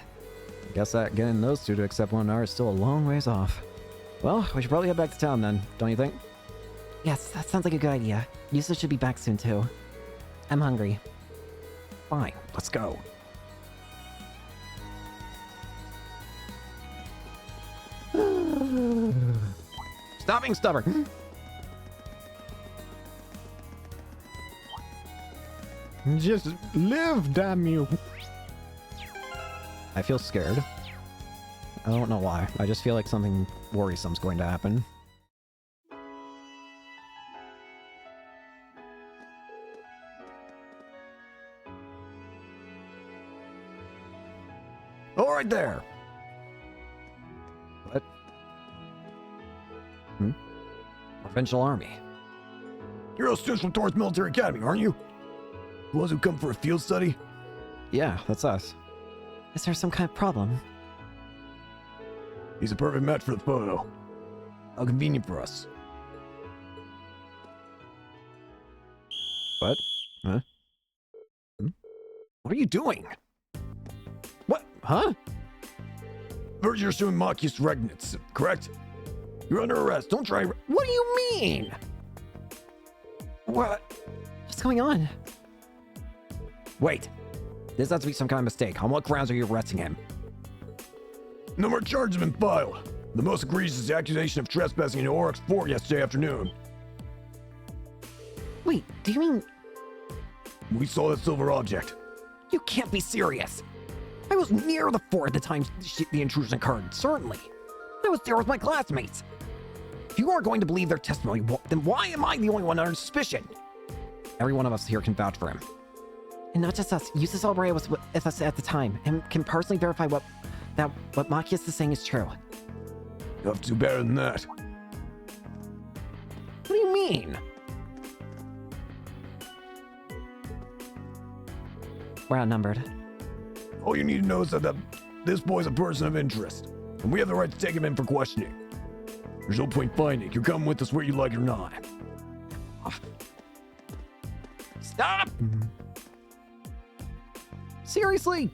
guess that getting those two to accept one another is still a long ways off. Well, we should probably head back to town then, don't you think? Yes, that sounds like a good idea. Yusa should be back soon, too. I'm hungry. Fine, let's go. Stop being stubborn. Just live, damn you. I feel scared. I don't know why. I just feel like something worrisome's going to happen. All right there. What? Provincial Army. You're all students from Torres Military Academy, aren't you? The ones who come for a field study? Yeah, that's us. Is there some kind of problem? He's a perfect match for the photo. How convenient for us. What? Huh? What are you doing? What? Huh? Heard you're suing Marcus Regnitz, correct? You're under arrest. Don't try. What do you mean? What? What's going on? Wait. This has to be some kind of mistake. On what grounds are you arresting him? No more charges have been filed. The most egregious is the accusation of trespassing in Oryx Fort yesterday afternoon. Wait, do you mean... We saw that silver object. You can't be serious. I was near the fort at the time the intrusion occurred, certainly. I was there with my classmates. If you aren't going to believe their testimony, then why am I the only one under suspicion? Every one of us here can vouch for him. And not just us. Eustace Albright was with us at the time and can personally verify what Machias is saying is true. You have to do better than that. What do you mean? We're outnumbered. All you need to know is that this boy's a person of interest, and we have the right to take him in for questioning. There's no point fighting. You're coming with us whether you like it or not. Stop! Seriously?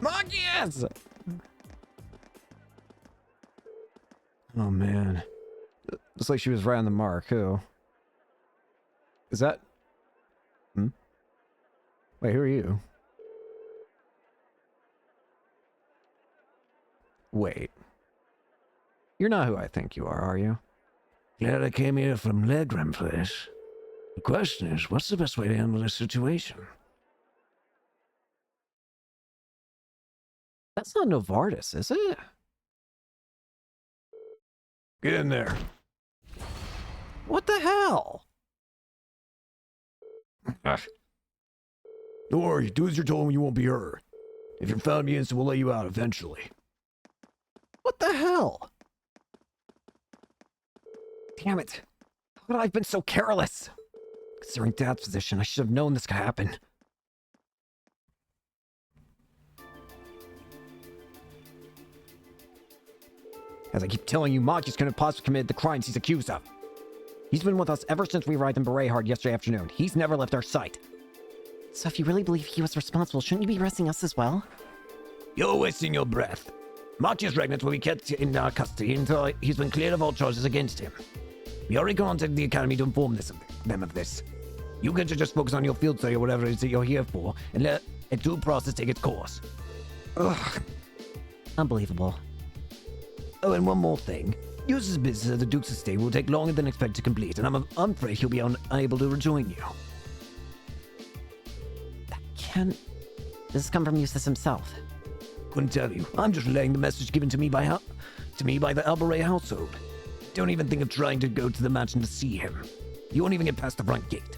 Marcus! Oh man. Looks like she was right on the mark. Who? Is that? Wait, who are you? Wait. You're not who I think you are you? Glad I came here from Legram for this. The question is, what's the best way to handle this situation? That's not Novartis, is it? Get in there. What the hell? Don't worry, do as you're told and you won't be hurt. If you're found innocent, we'll let you out eventually. What the hell? Damn it. How could I have been so careless? Considering Dad's position, I should have known this could happen. As I keep telling you, Machias couldn't have possibly committed the crimes he's accused of. He's been with us ever since we arrived in Berehard yesterday afternoon. He's never left our sight. So if you really believe he was responsible, shouldn't you be arresting us as well? You're wasting your breath. Marcus Regnitz will be kept in our custody until he's been cleared of all charges against him. We already contacted the Academy to inform them of this. You can just focus on your field study or whatever it is that you're here for, and let a due process take its course. Ugh. Unbelievable. Oh, and one more thing. Eustace's business at the Duke's estate will take longer than expected to complete, and I'm afraid he'll be unable to rejoin you. Does this come from Eustace himself? Couldn't tell you. I'm just relaying the message given to me by the Albury household. Don't even think of trying to go to the mansion to see him. You won't even get past the front gate.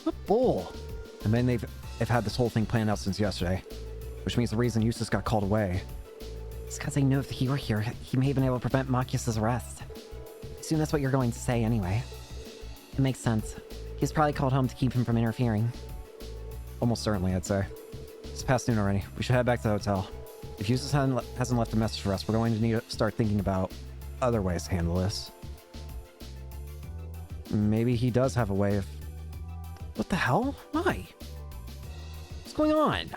What bull? And then they've had this whole thing planned out since yesterday. Which means the reason Eustace got called away. It's because I know if he were here, he may have been able to prevent Machias' arrest. I assume that's what you're going to say anyway. It makes sense. He's probably called home to keep him from interfering. Almost certainly, I'd say. It's past noon already. We should head back to the hotel. If Eustace hasn't left a message for us, we're going to need to start thinking about other ways to handle this. Maybe he does have a way of... What the hell? Why? What's going on?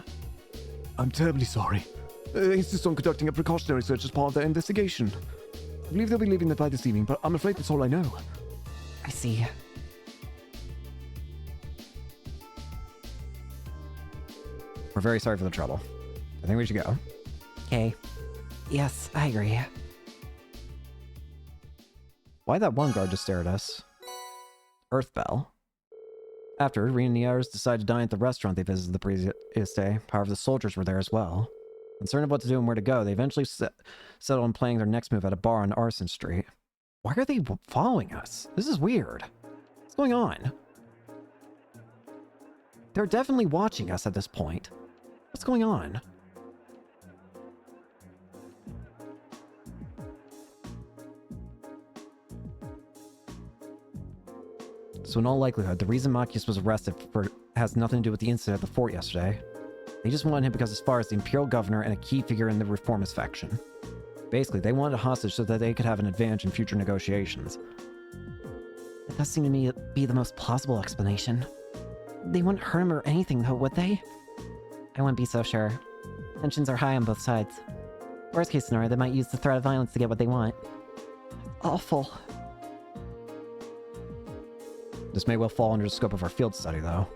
I'm terribly sorry. They insist on conducting a precautionary search as part of their investigation. I believe they'll be leaving by this evening, but I'm afraid that's all I know. I see. We're very sorry for the trouble. I think we should go. Okay. Yes, I agree. Why'd that one guard just stare at us? Earthbell. After, Rena and the others decided to dine at the restaurant they visited the previous day. However, the soldiers were there as well. Uncertain of what to do and where to go, they eventually settled on planning their next move at a bar on Arson Street. Why are they following us? This is weird. What's going on? They're definitely watching us at this point. What's going on? So in all likelihood, the reason Machias was arrested has nothing to do with the incident at the fort yesterday. They just wanted him because his father is the Imperial Governor and a key figure in the Reformist faction. Basically, they wanted a hostage so that they could have an advantage in future negotiations. That does seem to me to be the most plausible explanation. They wouldn't hurt him or anything though, would they? I wouldn't be so sure. Tensions are high on both sides. Worst case scenario, they might use the threat of violence to get what they want. Awful. This may well fall under the scope of our field study, though.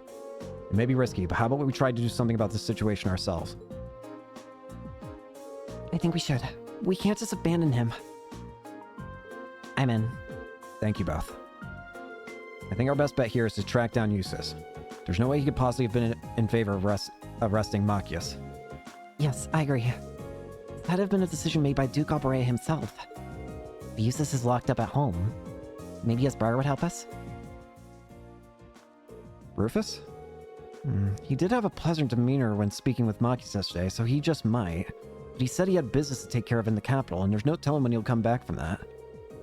It may be risky, but how about we try to do something about this situation ourselves? I think we should. We can't just abandon him. I'm in. Thank you both. I think our best bet here is to track down Eustace. There's no way he could possibly have been in favor of arresting Machias. Yes, I agree. That have been a decision made by Duke Alberea himself. But Eustace is locked up at home. Maybe his brother would help us? Rufus? He did have a pleasant demeanor when speaking with Machias yesterday, so he just might. But he said he had business to take care of in the capital, and there's no telling when he'll come back from that.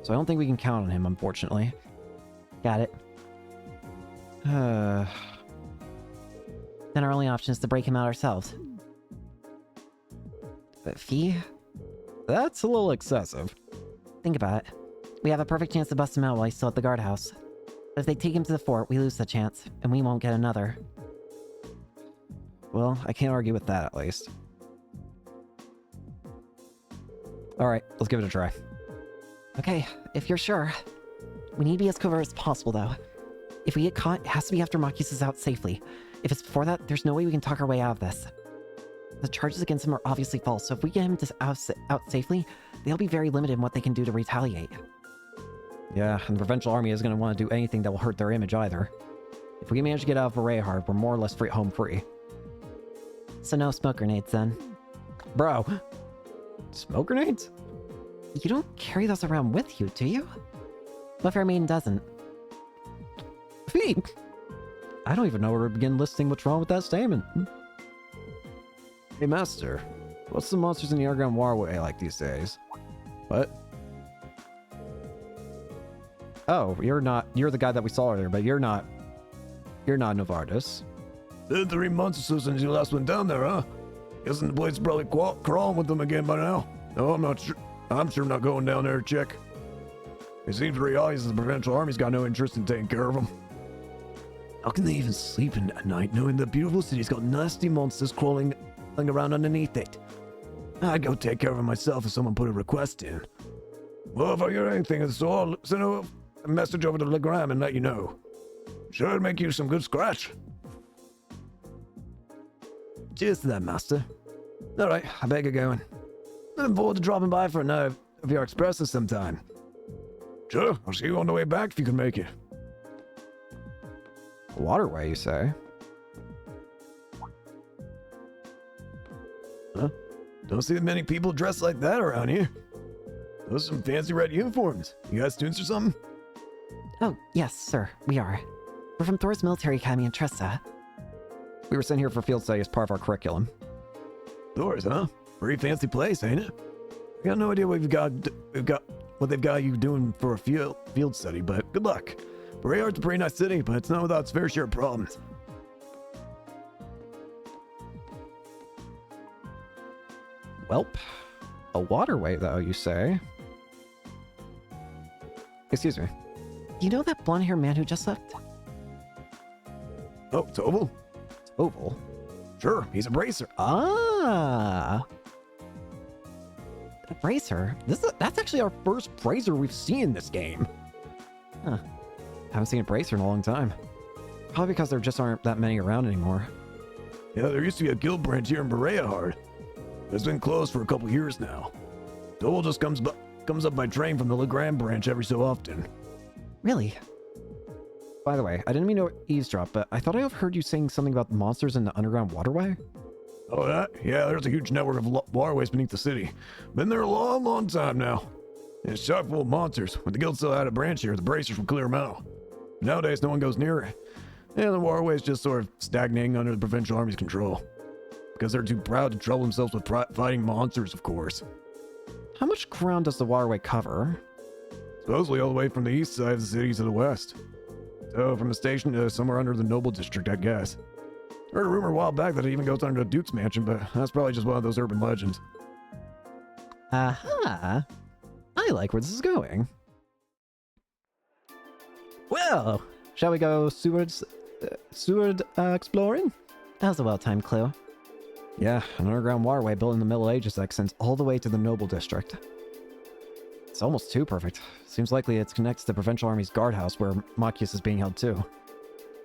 So I don't think we can count on him, unfortunately. Got it. Then our only option is to break him out ourselves. But fee? That's a little excessive. Think about it. We have a perfect chance to bust him out while he's still at the guardhouse. But if they take him to the fort, we lose the chance, and we won't get another. Well, I can't argue with that, at least. Alright, let's give it a try. Okay, if you're sure. We need to be as covert as possible, though. If we get caught, it has to be after Machias is out safely. If it's before that, there's no way we can talk our way out of this. The charges against him are obviously false, so if we get him out safely, they'll be very limited in what they can do to retaliate. Yeah, and the Provincial Army isn't going to want to do anything that will hurt their image either. If we manage to get out of Bereahard, we're more or less home free. So no smoke grenades, then. Bro. Smoke grenades? You don't carry those around with you, do you? What Fair Maiden doesn't? Fee! I don't even know where to begin listing what's wrong with that statement. Hey, Master. What's the monsters in the underground waterway like these days? What? Oh, you're the guy that we saw earlier, but you're not Novartis. Been 3 months or so since you last went down there, huh? Guessing the place probably crawling with them again by now. No, I'm not sure. I'm sure not going down there to check. It seems very obvious the Provincial Army's got no interest in taking care of them. How can they even sleep at night knowing the beautiful city's got nasty monsters crawling around underneath it? I'd go take care of them myself if someone put a request in. Well, if I hear anything of the sort, I'll send a message over to Legram and let you know. Sure, it'll make you some good scratch. Cheers to that, Master. Alright, I better get going. Looking forward to dropping by for a note of your expresses sometime. Sure, I'll see you on the way back if you can make it. Waterway, you say? Huh? Don't see many people dressed like that around here. Those are some fancy red uniforms. You guys students or something? Oh, yes, sir, we are. We're from Thor's Military Academy in Tressa. We were sent here for field study as part of our curriculum. Thor's, huh? Pretty fancy place, ain't it? I got no idea what they've got you doing for a field study, but good luck. Bereahard's a pretty nice city, but it's not without its fair share of problems. Welp. A waterway, though, you say? Excuse me. You know that blonde-haired man who just left? Oh, Toval? Toval? Sure, he's a bracer. Ah! A bracer? That's actually our first bracer we've seen in this game. Huh. Haven't seen a bracer in a long time. Probably because there just aren't that many around anymore. Yeah, there used to be a guild branch here in Bereahard. It's been closed for a couple years now. Toll just comes up by train from the Legrand branch every so often. Really? By the way, I didn't mean to eavesdrop, but I thought I heard you saying something about the monsters in the underground waterway? Oh, that? Yeah, there's a huge network of waterways beneath the city. Been there a long, long time now. It's chock full of monsters. When the guild still had a branch here, the bracers would clear them out. But nowadays, no one goes near it. And the waterway's just sort of stagnating under the provincial army's control. Because they're too proud to trouble themselves with fighting monsters, of course. How much ground does the waterway cover? Supposedly all the way from the east side of the city to the west. So, from the station to somewhere under the Noble District, I guess. Heard a rumor a while back that it even goes under the Duke's mansion, but that's probably just one of those urban legends. Aha! I like where this is going. Well, shall we go Seward exploring? That was a well-timed clue. Yeah, an underground waterway built in the Middle Ages that extends all the way to the Noble District. It's almost too perfect. Seems likely it's connected to the Provincial Army's guardhouse where Machias is being held too.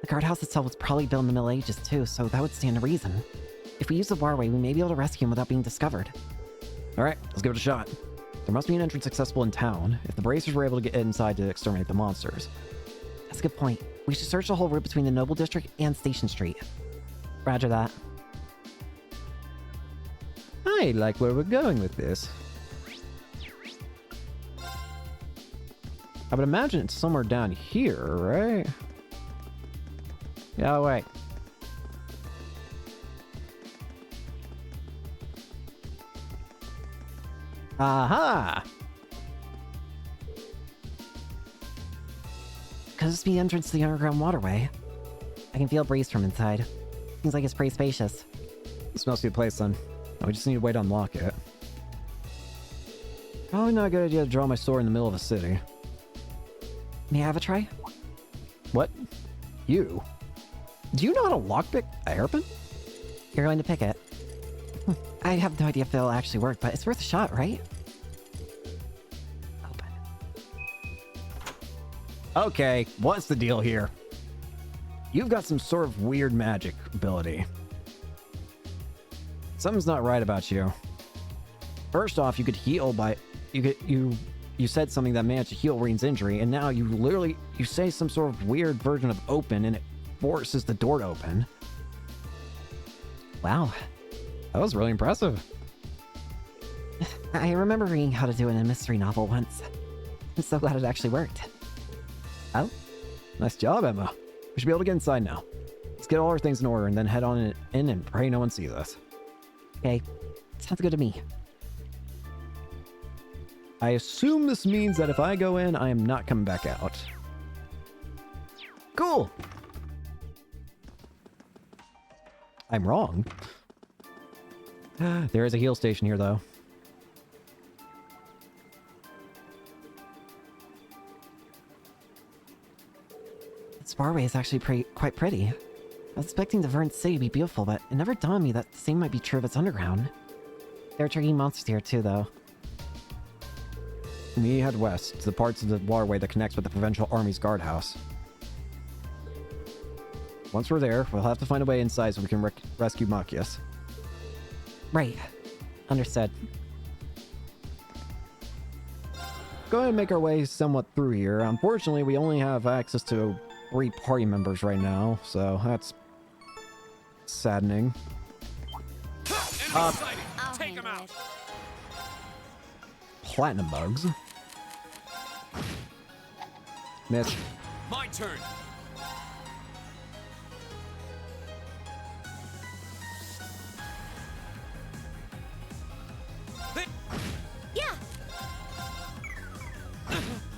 The guardhouse itself was probably built in the Middle Ages too, so that would stand to reason. If we use the waterway, we may be able to rescue him without being discovered. Alright, let's give it a shot. There must be an entrance accessible in town, if the bracers were able to get inside to exterminate the monsters. That's a good point. We should search the whole route between the Noble District and Station Street. Roger that. I like where we're going with this. I would imagine it's somewhere down here, right? Yeah, wait. Aha! Could this be the entrance to the underground waterway? I can feel a breeze from inside. Seems like it's pretty spacious. This must be the place then. We just need to wait to unlock it. Probably not a good idea to draw my sword in the middle of a city. May I have a try? What? You? Do you know how to lockpick a hairpin? You're going to pick it. I have no idea if it'll actually work, but it's worth a shot, right? Open. Okay, what's the deal here? You've got some sort of weird magic ability. Something's not right about you. First off, you could heal by... You said something that managed to heal Reen's injury, and now you say some sort of weird version of open, and it forces the door to open. Wow. That was really impressive. I remember reading how to do it in a mystery novel once. I'm so glad it actually worked. Oh? Nice job, Emma. We should be able to get inside now. Let's get all our things in order and then head on in and pray no one sees us. Okay. Sounds good to me. I assume this means that if I go in, I am not coming back out. Cool! I'm wrong. There is a heal station here, though. This waterway is actually quite pretty. I was expecting the Vern City to be beautiful, but it never dawned on me that the same might be true of its underground. There are tricky monsters here, too, though. We head west to the parts of the waterway that connects with the Provincial Army's guardhouse. Once we're there, we'll have to find a way inside so we can rescue Machias. Right. Understood. Go ahead and make our way somewhat through here. Unfortunately, we only have access to 3 party members right now, so that's saddening. Take him out. Platinum bugs. Miss. My turn. Yeah.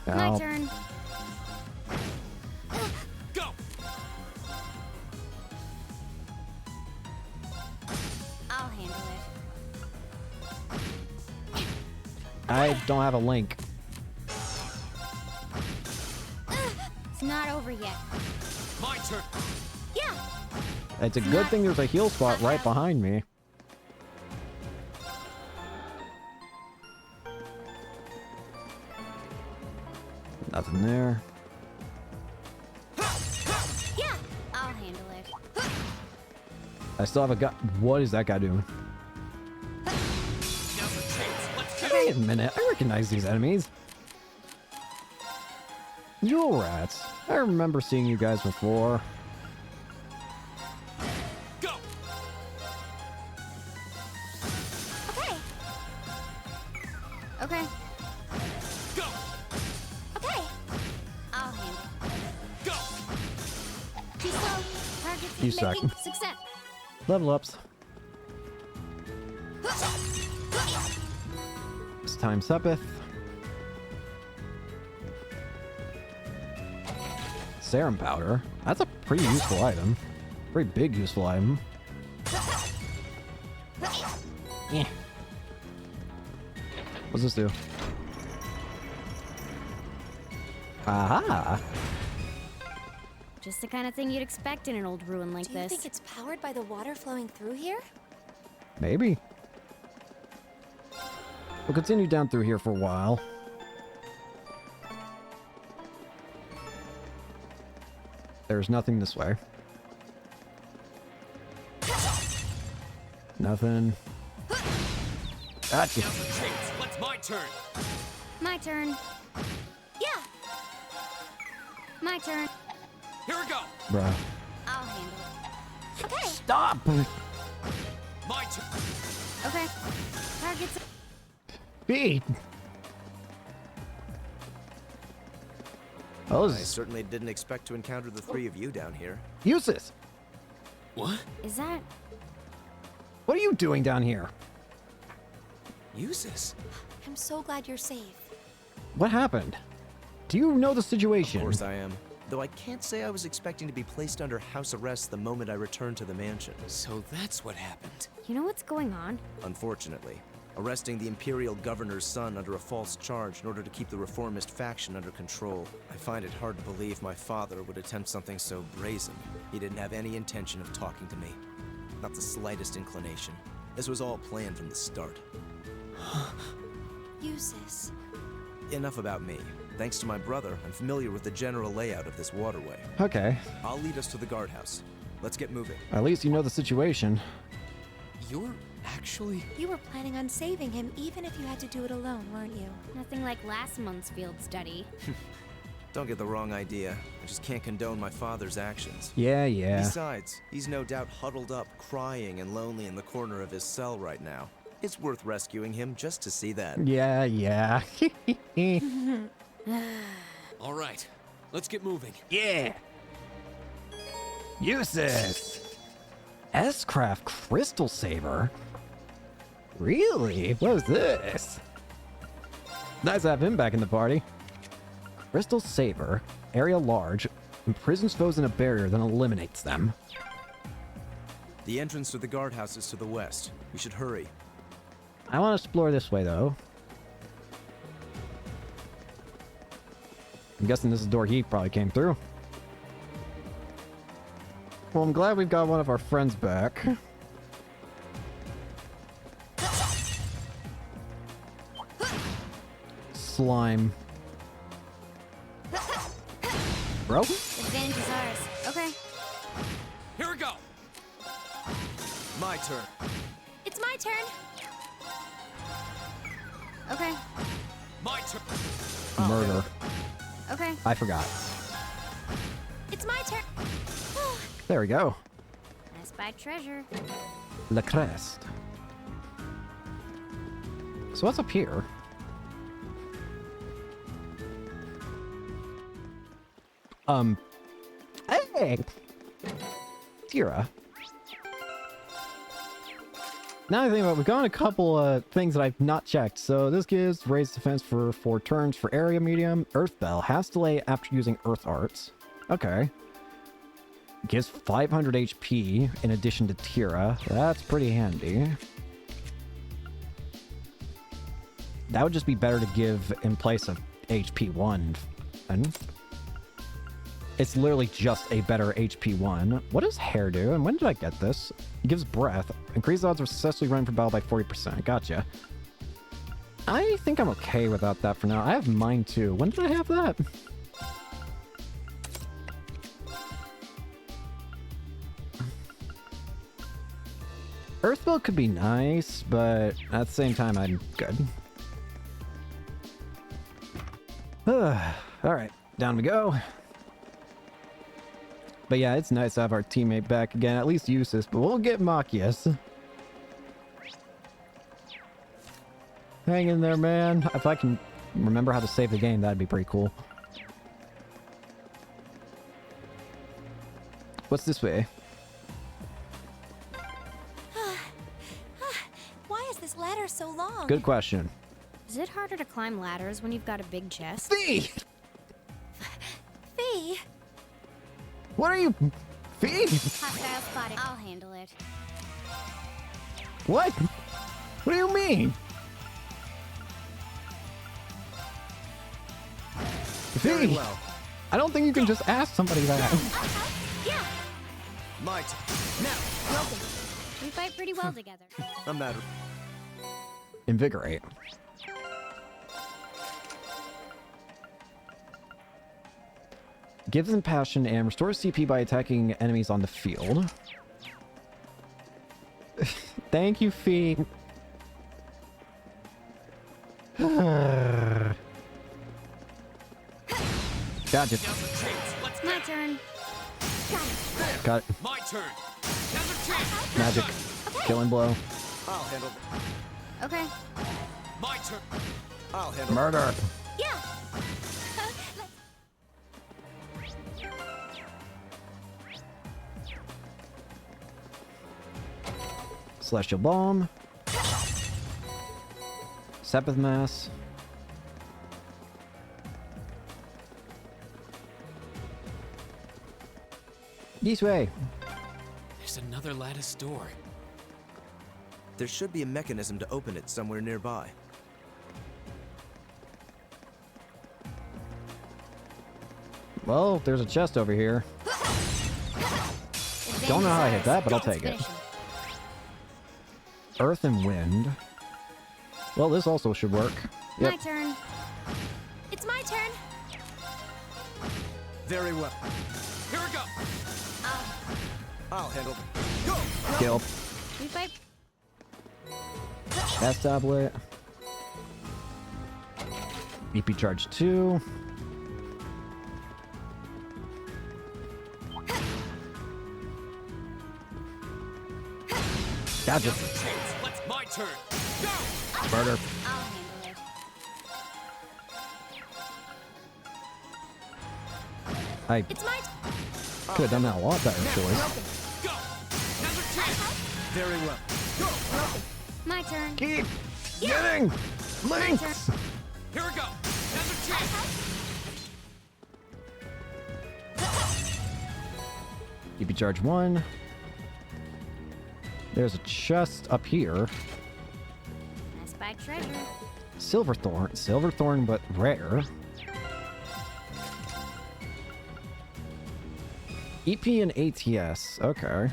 My turn. Go. I'll handle it. I don't have a link. It's not over yet. My turn. Yeah. It's a good thing there's a heal spot right behind me. Nothing there. Yeah, I'll handle it. I still have a guy. What is that guy doing? Now's the chance. Let's go. Wait a minute, I recognize these enemies. Jewel Rats. I remember seeing you guys before. Go! Okay. Okay. Go! Okay. I'll handle it. Go! Too slow. Target's You suck. making success. Level ups. It's time Sepith. Serum powder. That's a pretty useful item. Pretty big useful item. Yeah. What's this do? Aha! Just the kind of thing you'd expect in an old ruin like Do you this. think it's powered by the water flowing through here? Maybe. We'll continue down through here for a while. There's nothing this way. Nothing. Gotcha. Now's the chase. What's my turn? My turn. Yeah. My turn. Here we go. Bruh. I'll handle it. Okay. Stop! My turn. Okay. Target's Beat! Oh, I this is certainly didn't expect to encounter the three of you down here. useless! What? Is that... What are you doing down here? Uses? I'm so glad you're safe. What happened? Do you know the Of situation? course I am. Though I can't say I was expecting to be placed under house arrest the moment I returned to the mansion. So that's what happened. You know what's going on? Unfortunately, arresting the Imperial Governor's son under a false charge in order to keep the reformist faction under control. I find it hard to believe my father would attempt something so brazen. He didn't have any intention of talking to me. Not the slightest inclination. This was all planned from the start. Eustace. Enough about me. Thanks to my brother, I'm familiar with the general layout of this waterway. Okay. I'll lead us to the guardhouse. Let's get moving. At least you know the situation. You're actually... You were planning on saving him even if you had to do it alone, weren't you? Nothing like last month's field study. Don't get the wrong idea. I just can't condone my father's actions. Yeah. Besides, he's no doubt huddled up, crying and lonely in the corner of his cell right now. It's worth rescuing him just to see that. Yeah. All right, let's get moving. Yeah. Uses. S-Craft Crystal Saber? Really? What is this? Nice to have him back in the party. Crystal Saber, area large, imprisons foes in a barrier, then eliminates them. The entrance to the guardhouse is to the west. We should hurry. I want to explore this way, though. I'm guessing this is the door he probably came through. Well, I'm glad we've got one of our friends back. Slime. Bro? Advantage is ours. Okay. Here we go. My turn. It's my turn. Okay. My turn. Murder. Okay. I forgot. It's my turn. There we go. I spy treasure. La Crest. So what's up here? Hey! Tira. Now I think about it, we've got a couple things that I've not checked. So this gives raised defense for 4 turns for area medium. Earth Bell has delay after using Earth Arts. Okay. Gives 500 HP in addition to Tira. That's pretty handy. That would just be better to give in place of HP 1. And it's literally just a better HP 1. What does hair do? And when did I get this? It gives breath. Increase odds of successfully running for battle by 40%. Gotcha. I think I'm okay without that for now. I have mine too. When did I have that? Earthbell could be nice, but at the same time, I'm good. Alright, down we go. But yeah, it's nice to have our teammate back again. At least Eustace, but we'll get Machias. Hang in there, man. If I can remember how to save the game, that'd be pretty cool. What's this way? Why is this ladder so long? Good question. Is it harder to climb ladders when you've got a big chest? Fee! Fee! What are you... Fee? Hostile spotted. I'll handle it. What? What do you mean? Very Fee! well. I don't think you can just ask somebody that. Yeah. My turn. Now. Welcome. We fight pretty well together. A matter. Invigorate. Gives them passion and restores CP by attacking enemies on the field. Thank you, Fee. Gotcha. My turn. Got it. My turn. Magic. Killing blow. I'll handle. Okay. My turn. I'll handle. Murder. Yeah. Celestial Bomb. Sepith Mass. This way. There's another lattice door. There should be a mechanism to open it somewhere nearby. Well, there's a chest over here. Don't know how I hit that, but I'll take it. Earth and wind. Well, this also should work. Yep. My turn. It's my turn. Very well. Here we go. I'll handle. Kill. We fight. Cast tablet. EP charge 2. Gotcha. It's my turn. Go. Murder. I'll handle it. I It's my could have done that a lot better choice. Go. Another chance. Very well. Go. My turn. Keep getting links. Here we go. Another chance. EP charge 1. There's a chest up here. I spy treasure. Silverthorn. Silverthorn, but rare. EP and ATS. Okay.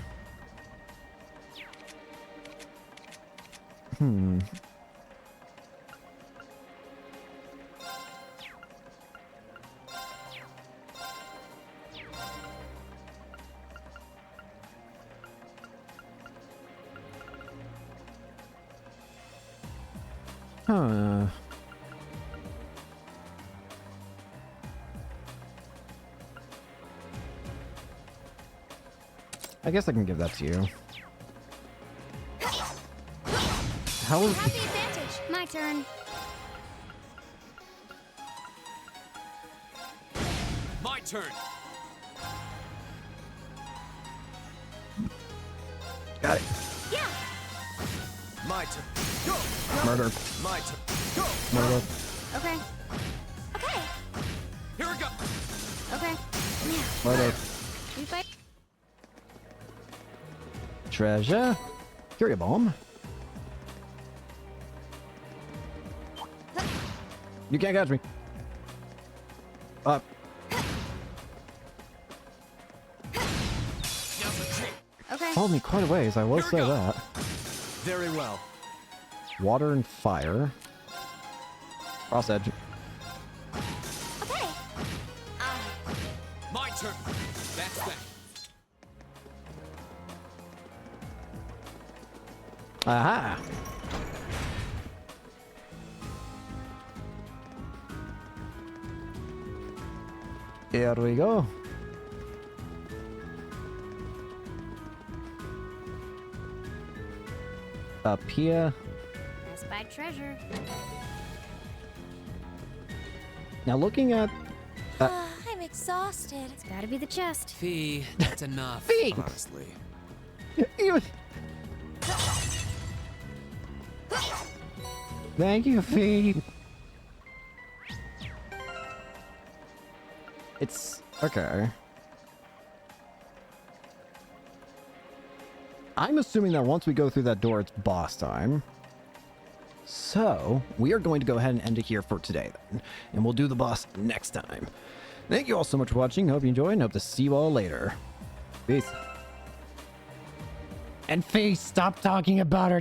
Huh. I guess I can give that to you. How You have the advantage. My turn. My turn. Got it. Yeah. My turn. Go. Murder. My turn. Go. Murder. Okay. Okay. Here we go. Okay. Yeah. Murder. We fight. Treasure. Curia bomb. You can't catch me. Up. Okay. Followed me quite a ways, I will say that. Very well. Water and fire. Cross edge. Okay. My turn. That's that. Aha! Here we go. Up here. Best by treasure. Now looking at... I'm exhausted. It's gotta be the chest. Fee, that's enough. Fee! Honestly. Thank you, Fee. It's... okay. I'm assuming that once we go through that door, it's boss time. So, we are going to go ahead and end it here for today, then. And we'll do the boss next time. Thank you all so much for watching. Hope you enjoyed, and hope to see you all later. Peace. And Fee, stop talking about her